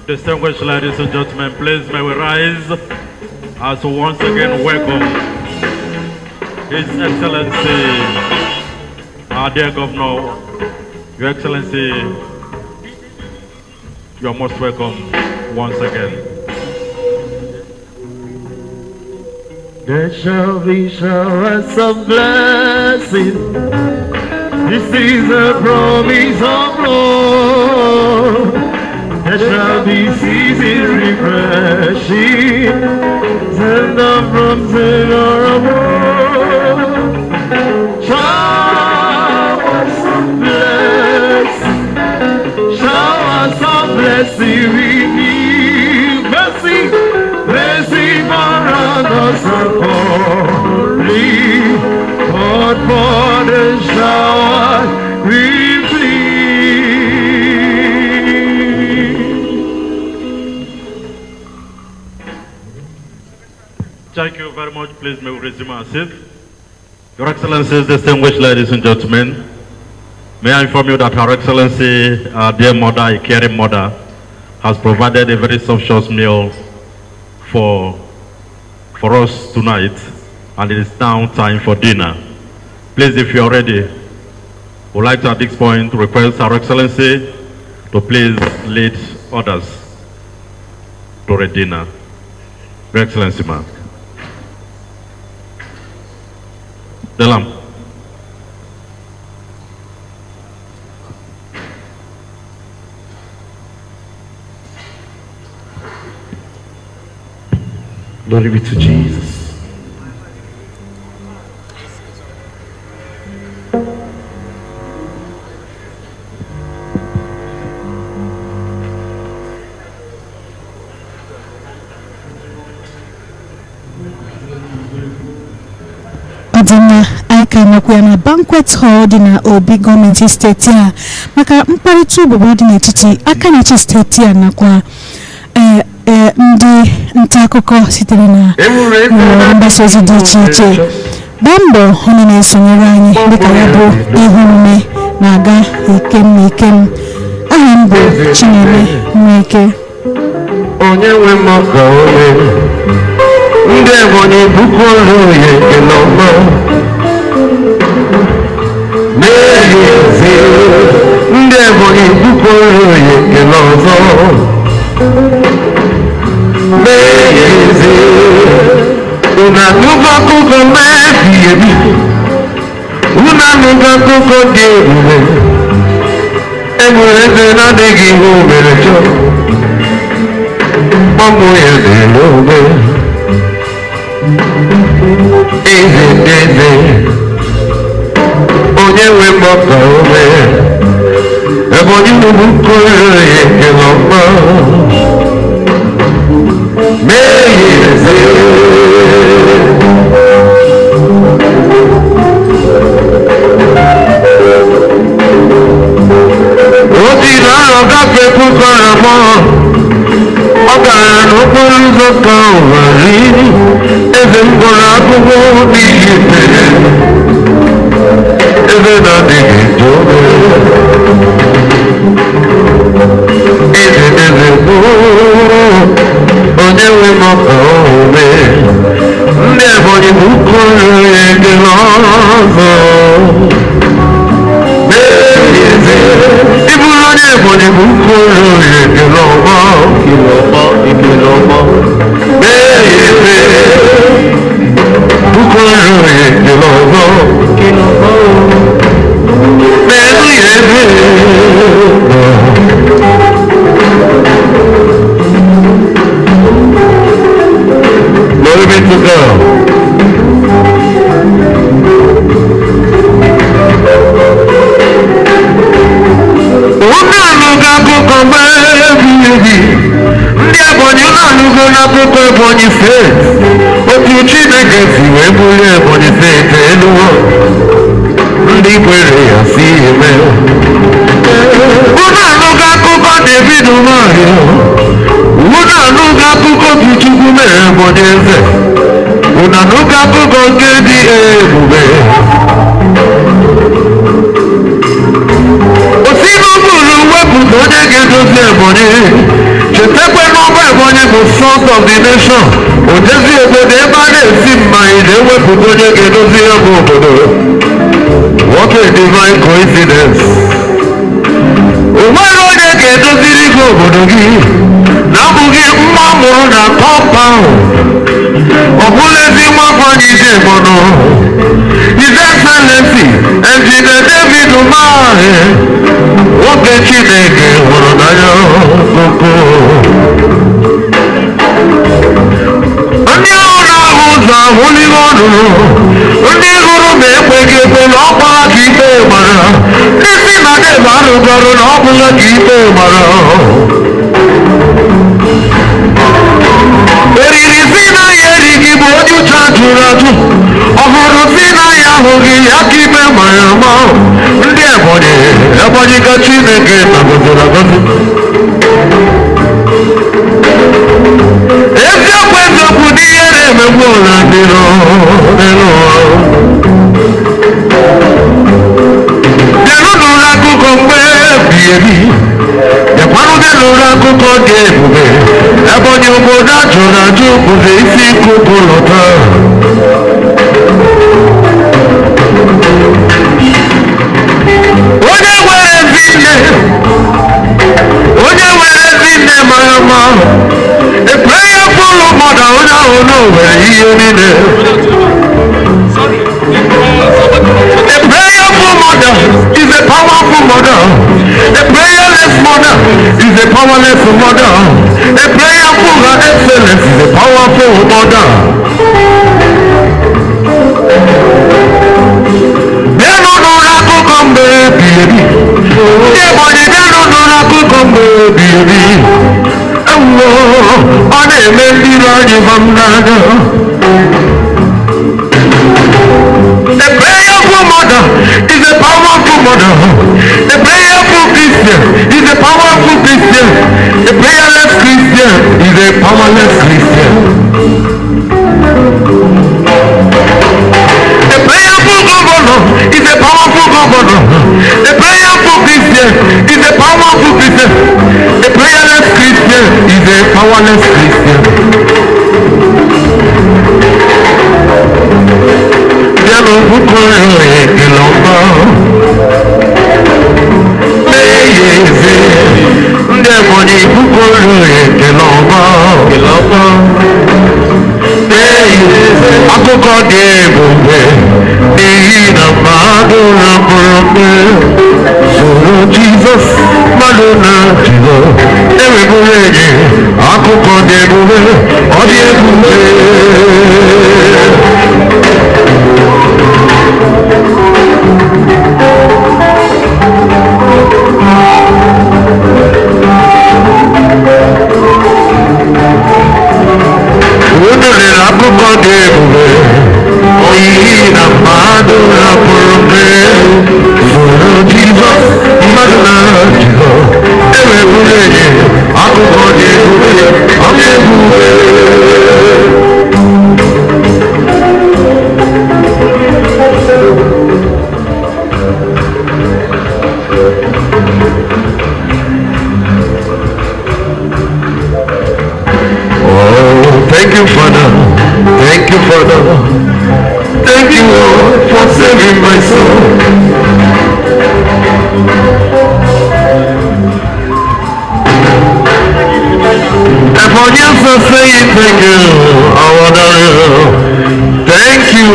Distinguished ladies and gentlemen, please may we rise as we once again welcome His Excellency, our dear Governor, Your Excellency. You are most welcome once again. There shall be showers of blessing. This is a promise of Lord. There shall be seasons refreshing, send them from Savior above. Showers of blessing, showers of blessing we need. Mercy, mercy for us holy, but for the shower we plead. Thank you very much. Please may we resume our seat. Your Excellencies, distinguished ladies and gentlemen, may I inform you that Her Excellency, our dear mother, a caring mother, has provided a very sumptuous meal for us tonight, and it is now time for dinner. Please, if you are ready, we would like to at this point request Her Excellency to please lead others to a dinner. Your Excellency, ma'am. The lamp. Glory be to Jesus. Adina aka nakwa na banquet hall dị na Obi gọọmenti steeti a maka mkparịta ụbọbọ dị n'etiti aka na-achị steeti a nakwa ndị nta akụkọ sitere na mgbasa ozi dị iche iche. Bambo onye na-esonyere anyị dịka ya bụ ihe omume na-aga ikem. Aha m bụ Chineme Nweke. Onye nwe maka onye ndị Ebonyi bụkwara onye nke n'ọma n'ezie ndị Ebonyi bụkwara onye nke n'ọzọ n'ezie Una nuga kuko mebi. Una nuga kuko diebe. Emureze na degi huberecho. Mamu ya delobe. Eze. Onye we moka ome. Ebonyi nubuko ye keloma. Meyeze. Oti na oga pe kukara mo. Oga no poluzo ka owari. Eze mkora kubo di ipe. Eze na digi jobe. Eze bo. Onye we moka ome. Nde bonyi mukoro ege lozo. Meyeze. Ibulonye bonyi mukoro ege lozo. Ikiloma. Meyeze. Mukoro ege lozo. Meyeze. Glory be to God. Una nuga kuko mebi. Ndi abonyi una nuga na kuko ebonyi faith. Otu Chineke si wee buli ebonyi faith eluwo. Ndi kwere ya si eme. Una nuga kuko David Mario. Una nuga kuko Tuchukwu mere ebonyi eze. Una nuga kuko nke dị ebube. Osi n'ụbụrụ wepụta onye ga-edozi ebonyi. Chetakwa n'ọba ebonyi bụ sons of the nation. Ojezi obodo ebe a na-esi mmanya na-ewepụta onye ga-edozi ya bụ obodo. What a divine coincidence. O nwere onye ga-edoziri gị obodo gị na-abụghị mma mụrụ na kọmpaụnd. Ọ bụla ezi nwafọ anyị ji mọnụ. His Excellency Engineer David Umahi. Nwoke Chineke hụrụ n'anya koko. Ndị ahụ na-ahụ ụzọ ahụlighị ọnụ. Ndị hụrụ ma ekweghị ekwe na ọ gbara ka ikpe mara. Ndị si na debe arụgọrụ na ọ bụla ka ikpe mara. Eriri si na ya erighị bụ onye ụcha jụrụ ajụ. Ọhụrụ si na ya ahụghị ya ka ikpe mara ma. Ndị Ebonyi ka Chineke nagoziri agozi. Eziokwu n'ihe na-emegbu ụra dị n'elu ụwa. Bịanụ n'ụlọ akụkọ mgbe ebi. Bịakwanụ bịa n'ụlọ akụkọ dị ebube. Ebonyi obodo ajụrụ ajụ bụzi isi kuku lọta. Onye nwere ezi nne mara mma. A prayerful mother onye ahụ na o nwere ihe niile. A prayerful mother is a powerful mother. A prayerless mother is a powerless mother. A prayerful Her Excellence is a powerful mother. Bịanụ n'ụlọ akụkọ mgbe ebi. Ndị Ebonyi bịanụ n'ụlọ akụkọ mgbe ebi. Ewo, ọ na-eme ndị iro anyị ma m n'anya. A prayerful mother is a powerful mother. A prayerful Christian is a powerful Christian. A prayerless Christian is a powerless Christian. A prayerful governor is a powerful governor. A prayerful Christian is a powerful Christian. A prayerless Christian is a powerless Christian. Yellow Bukuru Ekilomba. Meyeze. Ndebonyi Bukuru Ekilomba. Meyeze. akụkọ dị ebube n'ihi na mmadụ rapụrụ mbe soro Jizọs mmadụ na Jizọs eweburu enyi akụkọ dị ebube ọ dị ebube Unele akụkọ dị ebube oyiyi na mmadụ rapụrụ mbe soro Jizọs mmadụ na Jizọs eweburu enyi akụkọ dị ebube ọ dị ebube Thank you, Father. Thank you, Father. Thank you, Lord, for saving my soul. And for just for saying thank you, I wanna thank you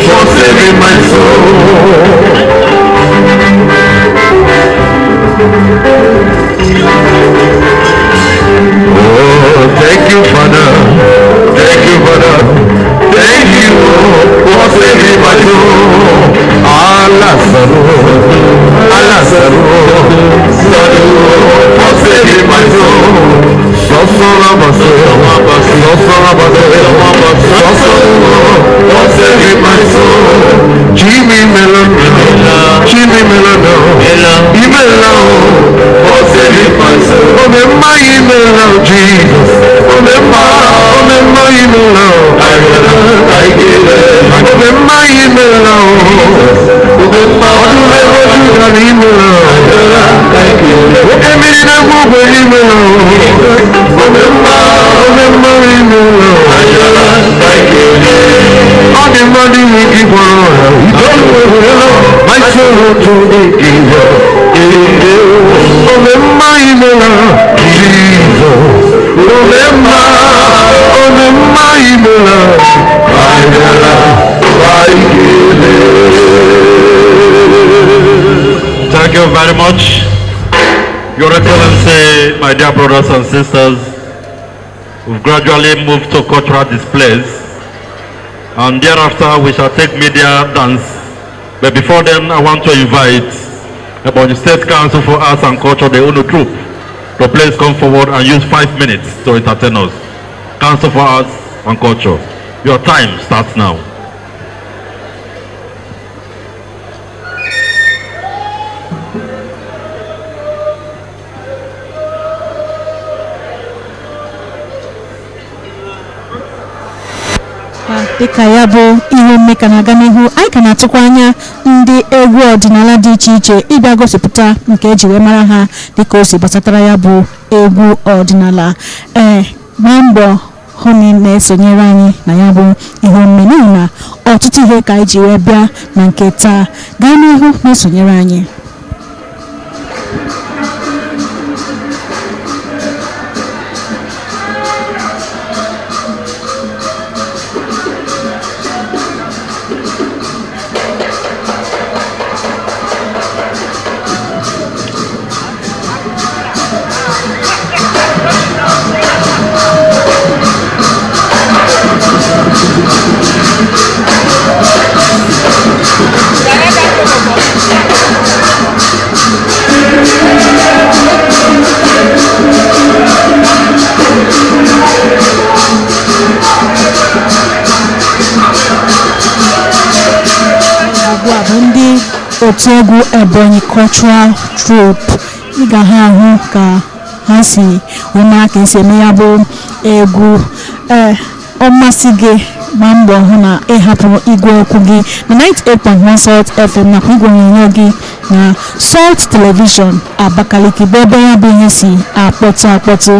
for saving my soul. Oh, thank you, Father. Thank you, Father. Thank you for saving my soul. Allah Saru, for saving my soul. For saving my soul. Jimmy Melon, Imelo, for saving my soul. Remember Imelo, Jesus. Remember Imelo. I give it. Remember Imelo. All the money we give her, my soul to the giver. Remember Imelo, Jesus. Remember Imelo, Thank you very much, Your Excellency, my dear brothers and sisters. We've gradually moved to cultural displays, and thereafter we shall take media dance. But before then, I want to invite the State Council for Arts and Culture, the UNO Troupe, to please come forward and use 5 minutes to entertain us. Council for Arts and Culture, your time starts now. dịka ya bụ ihe mmeka na-aga n'ihu, anyị ka na-atụkwa anya ndị egwu ọdịnala dị iche iche ịbịa gosipụta nke eji wee mara ha dịka o si gbasatara ya bụ egwu ọdịnala. Gbaa mbọ hụ na na-esonyere anyị na ya bụ ihe omume n'ihi na ọtụtụ ihe ka anyị ji wee bịa na nke taa. Gaa n'ihu na-esonyere anyị. Ndị otu egwu Ebonyi Cultural Troupe, ị ga-ha ahụ ka ha si wee mara ka esi eme ya bụ egwu. Ọ masị gị, ma mbọ hụ na ịhapụrụ igwe okwu gị na 98.1 Salt FM nakwa igwe onyonyo gị na Salt Television Abakaliki bụ ebe ya bụ ihe si akpọtụ.